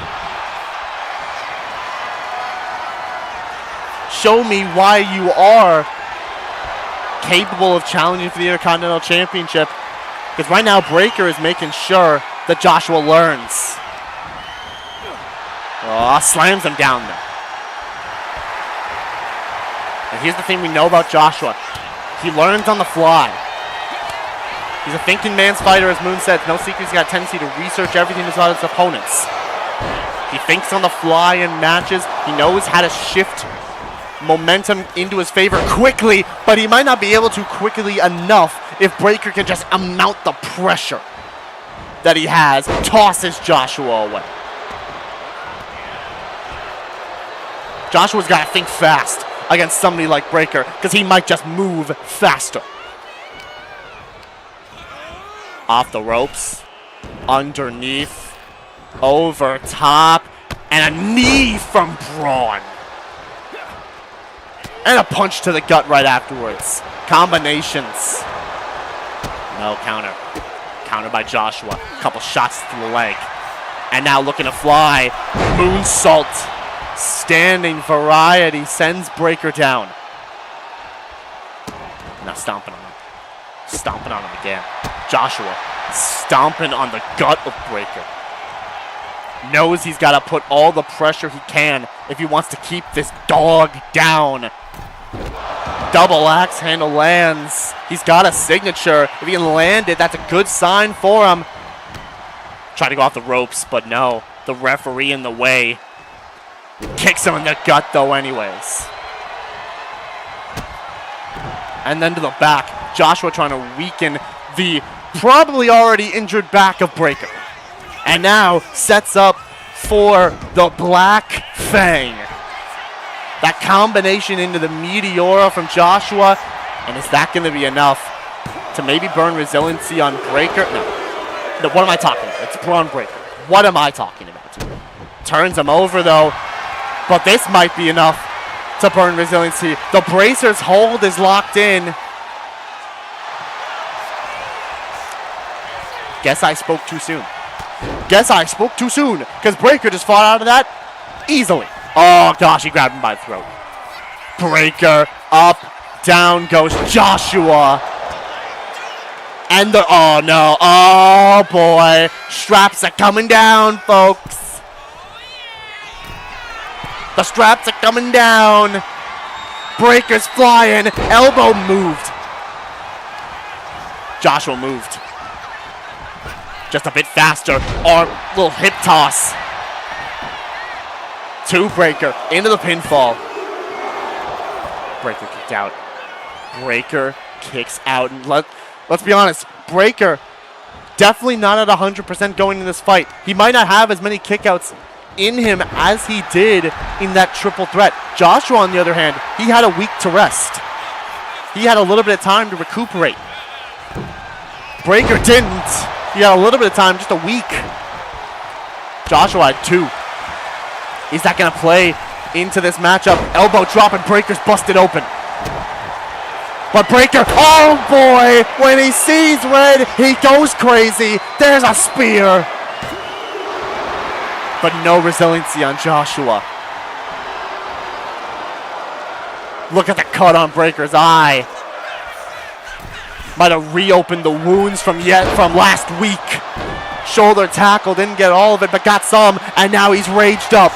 Show me why you are capable of challenging for the Intercontinental Championship. Because right now, Breaker is making sure that Joshua learns. Oh, slams him down there. And here's the thing we know about Joshua. He learns on the fly. He's a thinking man's fighter, as Moon said. No secret, he's got a tendency to research everything about his opponents. He thinks on the fly in matches. He knows how to shift momentum into his favor quickly, but he might not be able to quickly enough if Breaker can just amount the pressure that he has. Tosses Joshua away. Joshua's got to think fast against somebody like Breaker because he might just move faster. Off the ropes, underneath, over top, and a knee from Bron. And a punch to the gut right afterwards. Combinations. No counter. Counter by Joshua. Couple shots to the leg. And now looking to fly. Moonsault. Standing variety sends Breaker down. Now stomping on him. Stomping on him again. Joshua stomping on the gut of Breaker. Knows he's got to put all the pressure he can if he wants to keep this dog down. Double axe handle lands. He's got a signature. If he can land it, that's a good sign for him. Try to go off the ropes, but no. The referee in the way. Kicks him in the gut, though, anyways. And then to the back. Joshua trying to weaken the probably already injured back of Breaker. And now sets up for the Black Fang. That combination into the Meteora from Joshua. And is that going to be enough to maybe burn resiliency on Breaker? No. No, what am I talking about? It's Bron Breaker. What am I talking about? Turns him over, though. But this might be enough to burn resiliency. The bracer's hold is locked in. Guess I spoke too soon. Guess I spoke too soon. Because Breaker just fought out of that easily. Oh, gosh, he grabbed him by the throat. Breaker up. Down goes Joshua. And the, oh no, oh boy. Straps are coming down, folks. The straps are coming down. Breaker's flying. Elbow moved. Joshua moved. Just a bit faster. Arm, little hip toss. To Breaker, into the pinfall. Breaker kicked out. Breaker kicks out. And let's be honest, Breaker definitely not at 100% going in this fight. He might not have as many kickouts in him as he did in that triple threat. Joshua, on the other hand, he had a week to rest. He had a little bit of time to recuperate. Breaker didn't. He had a little bit of time, just a week. Joshua had 2. Is that going to play into this matchup? Elbow drop and Breaker's busted open. But Breaker, oh boy, when he sees red, he goes crazy. There's a spear. But no resiliency on Joshua. Look at the cut on Breaker's eye. Might have reopened the wounds from last week. Shoulder tackle, didn't get all of it, but got some, and now he's raged up.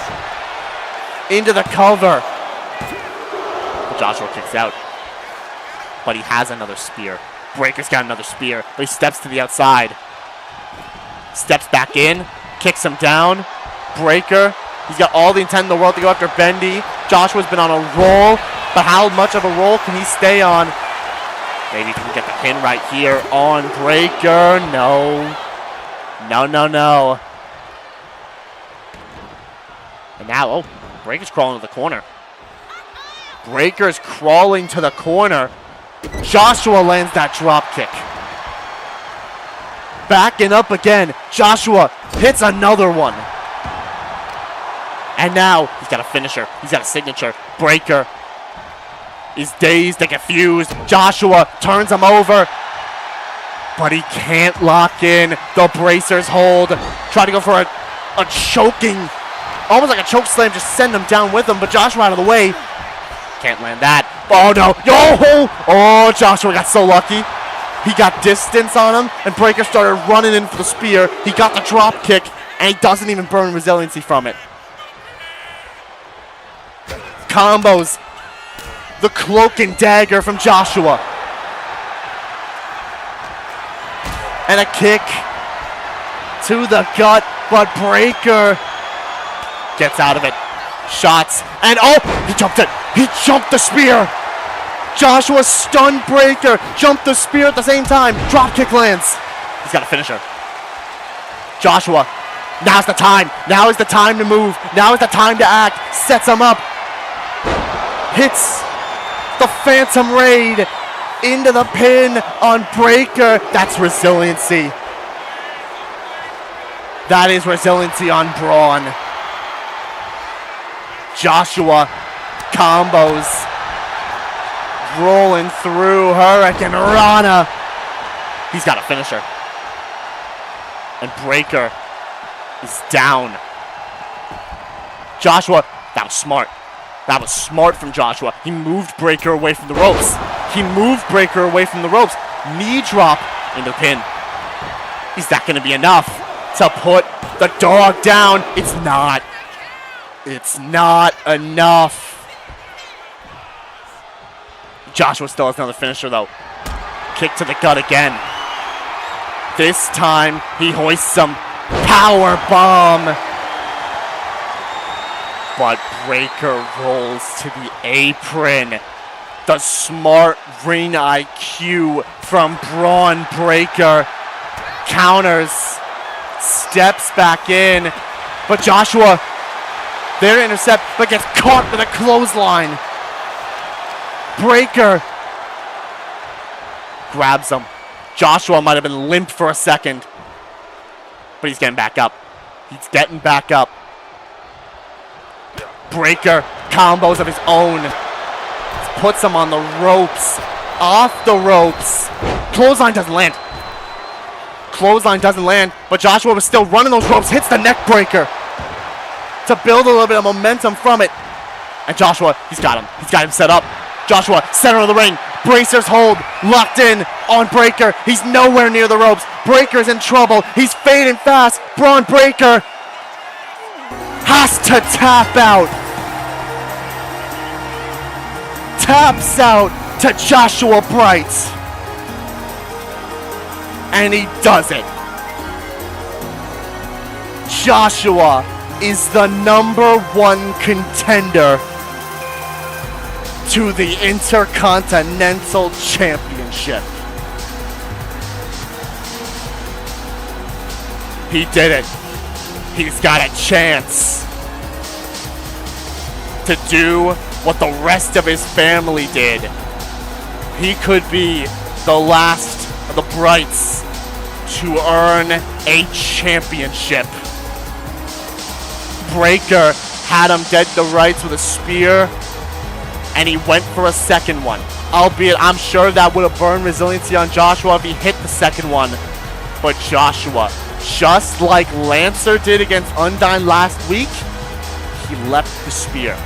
Into the cover. Joshua kicks out. But he has another spear. Breaker's got another spear, but he steps to the outside. Steps back in, kicks him down. Breaker, he's got all the intent in the world to go after Bendy. Joshua's been on a roll, but how much of a roll can he stay on? Maybe he can get the pin right here on Breaker. No. No, no, no. And now, oh, Breaker's crawling to the corner. Breaker's crawling to the corner. Joshua lands that drop kick. Backing up again. Joshua hits another one. And now he's got a finisher. He's got a signature. Breaker is dazed and confused. Joshua turns him over. But he can't lock in. The bracers hold. Try to go for a choking, almost like a choke slam, just send him down with him. But Joshua out of the way. Can't land that. Oh no. Oh, Joshua got so lucky. He got distance on him, and Breaker started running in for the spear. He got the drop kick, and he doesn't even burn resiliency from it. Combos. The cloak and dagger from Joshua. And a kick to the gut, but Breaker gets out of it. Shots, and oh, he jumped it. He jumped the spear. Joshua stunned Breaker, jumped the spear at the same time. Drop kick lands. He's got a finisher. Joshua, now's the time. Now is the time to move. Now is the time to act. Sets him up. Hits the Phantom Raid into the pin on Breaker. That's resiliency. That is resiliency on Bron. Joshua combos. Rolling through Hurricane Rana. He's got a finisher. And Breaker is down. Joshua, that was smart. That was smart from Joshua. He moved Breaker away from the ropes. He moved Breaker away from the ropes. Knee drop into the pin. Is that going to be enough to put the dog down? It's not. It's not enough. Joshua still has another finisher, though. Kick to the gut again. This time, he hoists some power bomb. But Breaker rolls to the apron. The smart ring IQ from Bron Breaker. Counters. Steps back in. But Joshua, there to intercept, but gets caught with a clothesline. Breaker grabs him. Joshua might have been limp for a second. but he's getting back up. He's getting back up. Breaker combos of his own. Puts him on the ropes. Off the ropes. Clothesline doesn't land. Clothesline doesn't land, but Joshua was still running those ropes. Hits the neck breaker to build a little bit of momentum from it. And Joshua, he's got him. He's got him set up. Joshua, center of the ring. Bracers hold. Locked in on Breaker. He's nowhere near the ropes. Breaker's in trouble. He's fading fast. Bron Breaker has to tap out. Taps out to Joshua Bright. And he does it. Joshua is the #1 contender to the Intercontinental Championship. He did it. He's got a chance to do what the rest of his family did. He could be the last of the Brights to earn a championship. Breaker had him dead to rights with a spear, and he went for a second one. Albeit, I'm sure that would have burned resiliency on Joshua if he hit the second one. But Joshua, just like Lancer did against Undyne last week, he leapt the spear.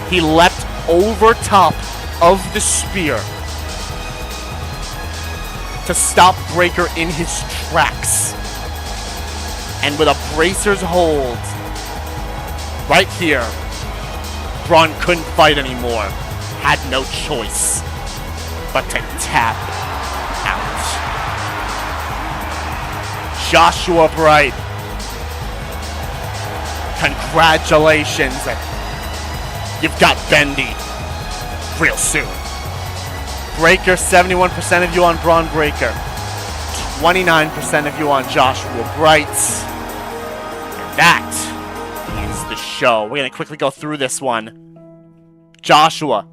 He leapt over top of the spear to stop Breaker in his tracks. And with a bracer's hold, right here, Bron couldn't fight anymore. Had no choice but to tap out. Joshua Bright, congratulations. You've got Bendy real soon. Breaker, 71% of you on Bron Breaker. 29% of you on Joshua Bright. And that is the show. We're going to quickly go through this one. Joshua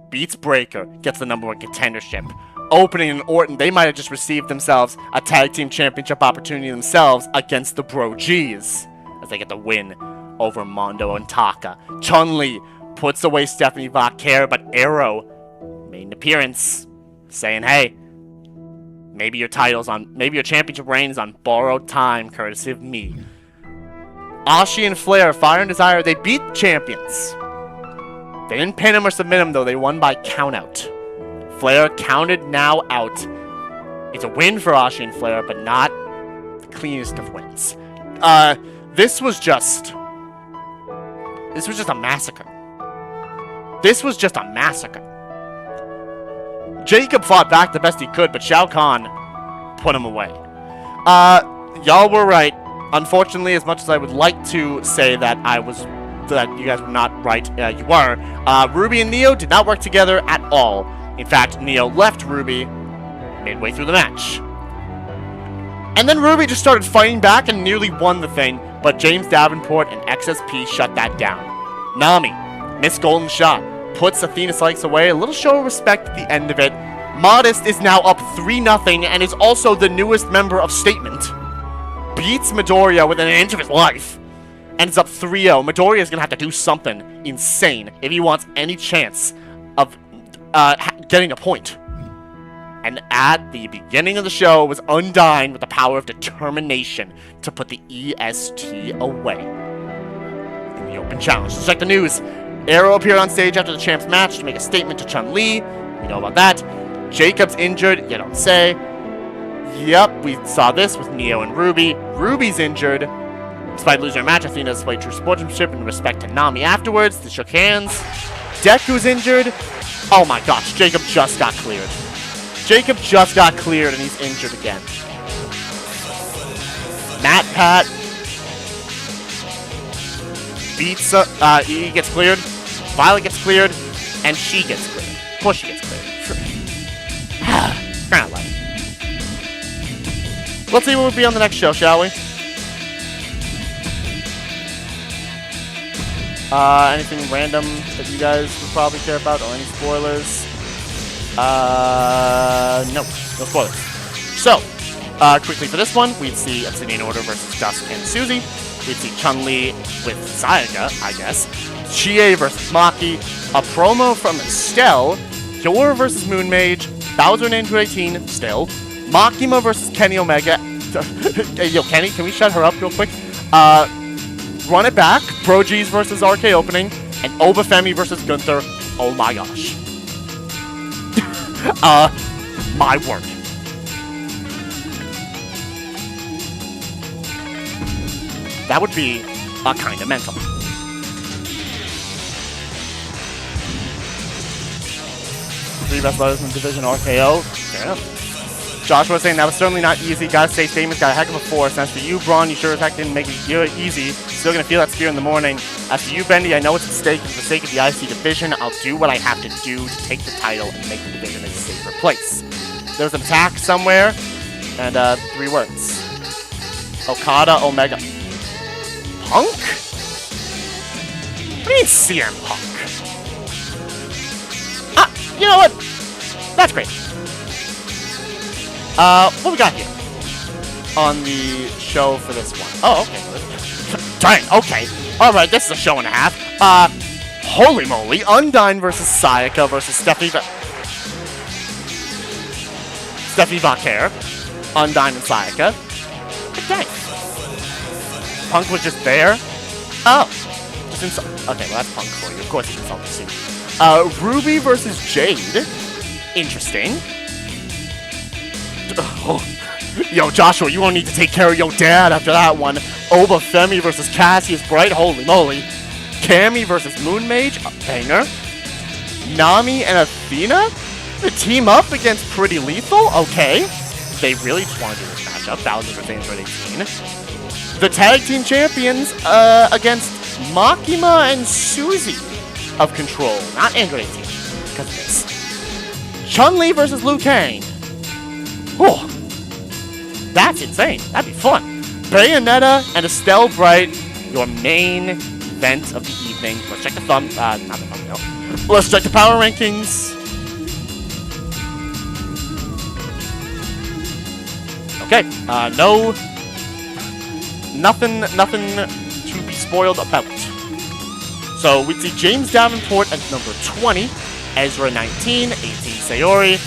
beats Breaker, gets the #1 contendership. Opening and Orton, they might have just received themselves a tag team championship opportunity themselves against the BrOGs as they get the win over Mondo and Taka. Chun-Li puts away Stephanie Vaquer, but Arrow made an appearance saying, hey, maybe your championship reign is on borrowed time, courtesy of me. Ashi and Flair, Fire and Desire, they beat the champions. They didn't pin him or submit him, though. They won by countout. Flair counted now out. It's a win for Ashi and Flair, but not the cleanest of wins. This was just a massacre. This was just a massacre. Jacob fought back the best he could, but Shao Kahn put him away. Y'all were right. Unfortunately, as much as I would like to say that you guys were not right, you were. Ruby and Neo did not work together at all. In fact, Neo left Ruby midway through the match. And then Ruby just started fighting back and nearly won the thing, but James Davenport and XSP shut that down. Nami, Miss Golden Shot, puts Athena Cykes away, a little show of respect at the end of it. Modest is now up 3-0 and is also the newest member of Statement. Beats Midoriya within an inch of his life. And it's up 3-0. Midoriya is going to have to do something insane if he wants any chance of getting a point. And at the beginning of the show was Undyne with the power of determination to put the EST away in the open challenge. Let's check the news. Arrow appeared on stage after the champ's match to make a statement to Chun-Li. We know about that. Jacob's injured, you don't say. Yep, we saw this with Neo and Ruby. Ruby's injured. Despite losing her match, Athena displayed true sportsmanship in respect to Nami afterwards. They shook hands. Deku's injured. Oh my gosh, Jacob just got cleared. Jacob just got cleared and he's injured again. Matt Pat beats, he gets cleared. Violet gets cleared. And she gets cleared. Of course she gets cleared. Crown life. Let's see what would be on the next show, shall we? Anything random that you guys would probably care about, or any spoilers? No spoilers. So, Quickly for this one, we'd see Obsidian Order versus Dusk and Suzy. We'd see Chun-Li with Sayaka, I guess. Chie versus Maki. A promo from Stell. Yor versus Moon Mage. Bowser and Andrew 18, still. Makima versus Kenny Omega. Hey, yo, Kenny, can we shut her up real quick? Run it back. BrOG's versus RKOpening. And Obafemi versus Gunther. Oh my gosh. My word. That would be kind of mental. Three best players in the division, RKO. Fair enough. Joshua saying that was certainly not easy. Gotta say, Statement's got a heck of a force. And as for you, Bron, you sure as heck didn't make it easy. Still gonna feel that spear in the morning. As for you, Bendy, I know it's a mistake. For the sake of the IC division, I'll do what I have to do to take the title and make the division a safer place. There's an attack somewhere, and 3 words. Okada, Omega. Punk? What do you mean CM Punk? You know what? That's great. What we got here on the show for this one? Oh, okay. Dang, okay. Alright, this is a show and a half. Holy moly. Undyne versus Sayaka versus Stephanie Vaquer. Undyne and Sayaka. Dang. Punk was just there? Oh. Just okay, well that's Punk for you. Of course he's insulted too. Ruby versus Jade. Interesting. Oh. Yo, Joshua, you won't need to take care of your dad after that one. Obafemi versus Cassius Bright. Holy moly. Cammy versus Moon Mage. A banger. Nami and Athena? To team up against Pretty Lethal? Okay. They really just want to do this matchup. Bowser versus Android 18. The tag team champions against Makima and Suzy of Control. Not Android 18. Because of this. Chun-Li versus Liu Kang. Oh, that's insane. That'd be fun. Bayonetta and Estelle Bright, your main event of the evening. Let's check the not the thumbnail. Let's check the power rankings. Okay, nothing to be spoiled about. So we see James Davenport at number 20, Ezra 19, 18 Sayori.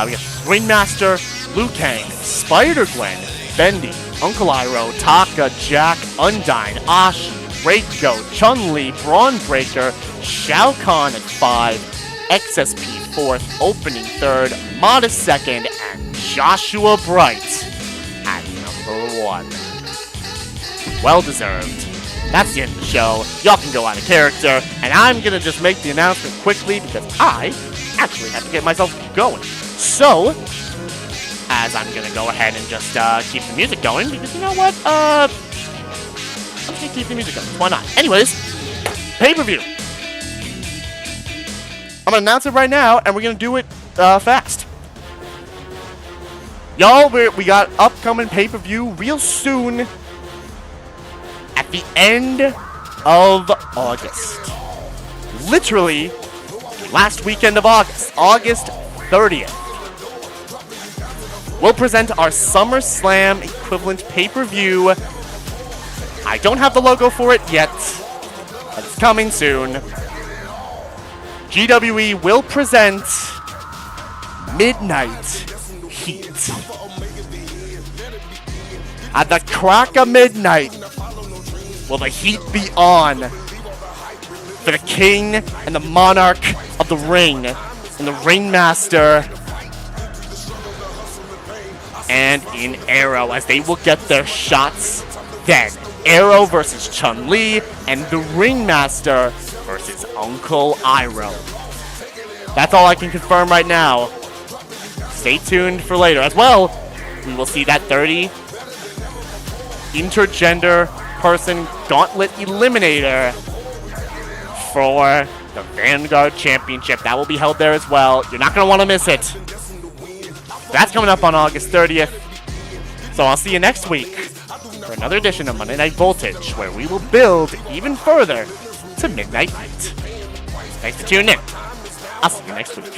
We got Ringmaster, Liu Kang, Spider-Gwen, Bendy, Uncle Iroh, Taka, Jack, Undyne, Ashi, Reiko, Chun-Li, Braun Breaker, Shao Kahn at 5, XSP 4th, Opening 3rd, Modest 2nd, and Joshua Bright at number 1. Well deserved. That's the end of the show. Y'all can go out of character, and I'm gonna just make the announcement quickly because I actually have to get myself going. So, as I'm gonna go ahead and just keep the music going, because you know what? I'm just gonna keep the music going. Why not? Anyways, pay-per-view. I'm gonna announce it right now, and we're gonna do it fast. Y'all, we got upcoming pay-per-view real soon at the end of August. Literally, last weekend of August, August 30th. We'll present our SummerSlam equivalent pay-per-view. I don't have the logo for it yet, but it's coming soon. GWE will present Midnight Heat. At the crack of midnight, will the heat be on for the king and the monarch of the ring, and the ringmaster, and in Arrow, as they will get their shots then. Arrow versus Chun-Li, and the ringmaster versus Uncle Iroh. That's all I can confirm right now. Stay tuned for later. As well, we will see that 30 intergender person gauntlet eliminator for the Vanguard Championship. That will be held there as well. You're not going to want to miss it. That's coming up on August 30th. So I'll see you next week for another edition of Monday Night Voltage, where we will build even further to Midnight Heat. Thanks for tuning in. I'll see you next week.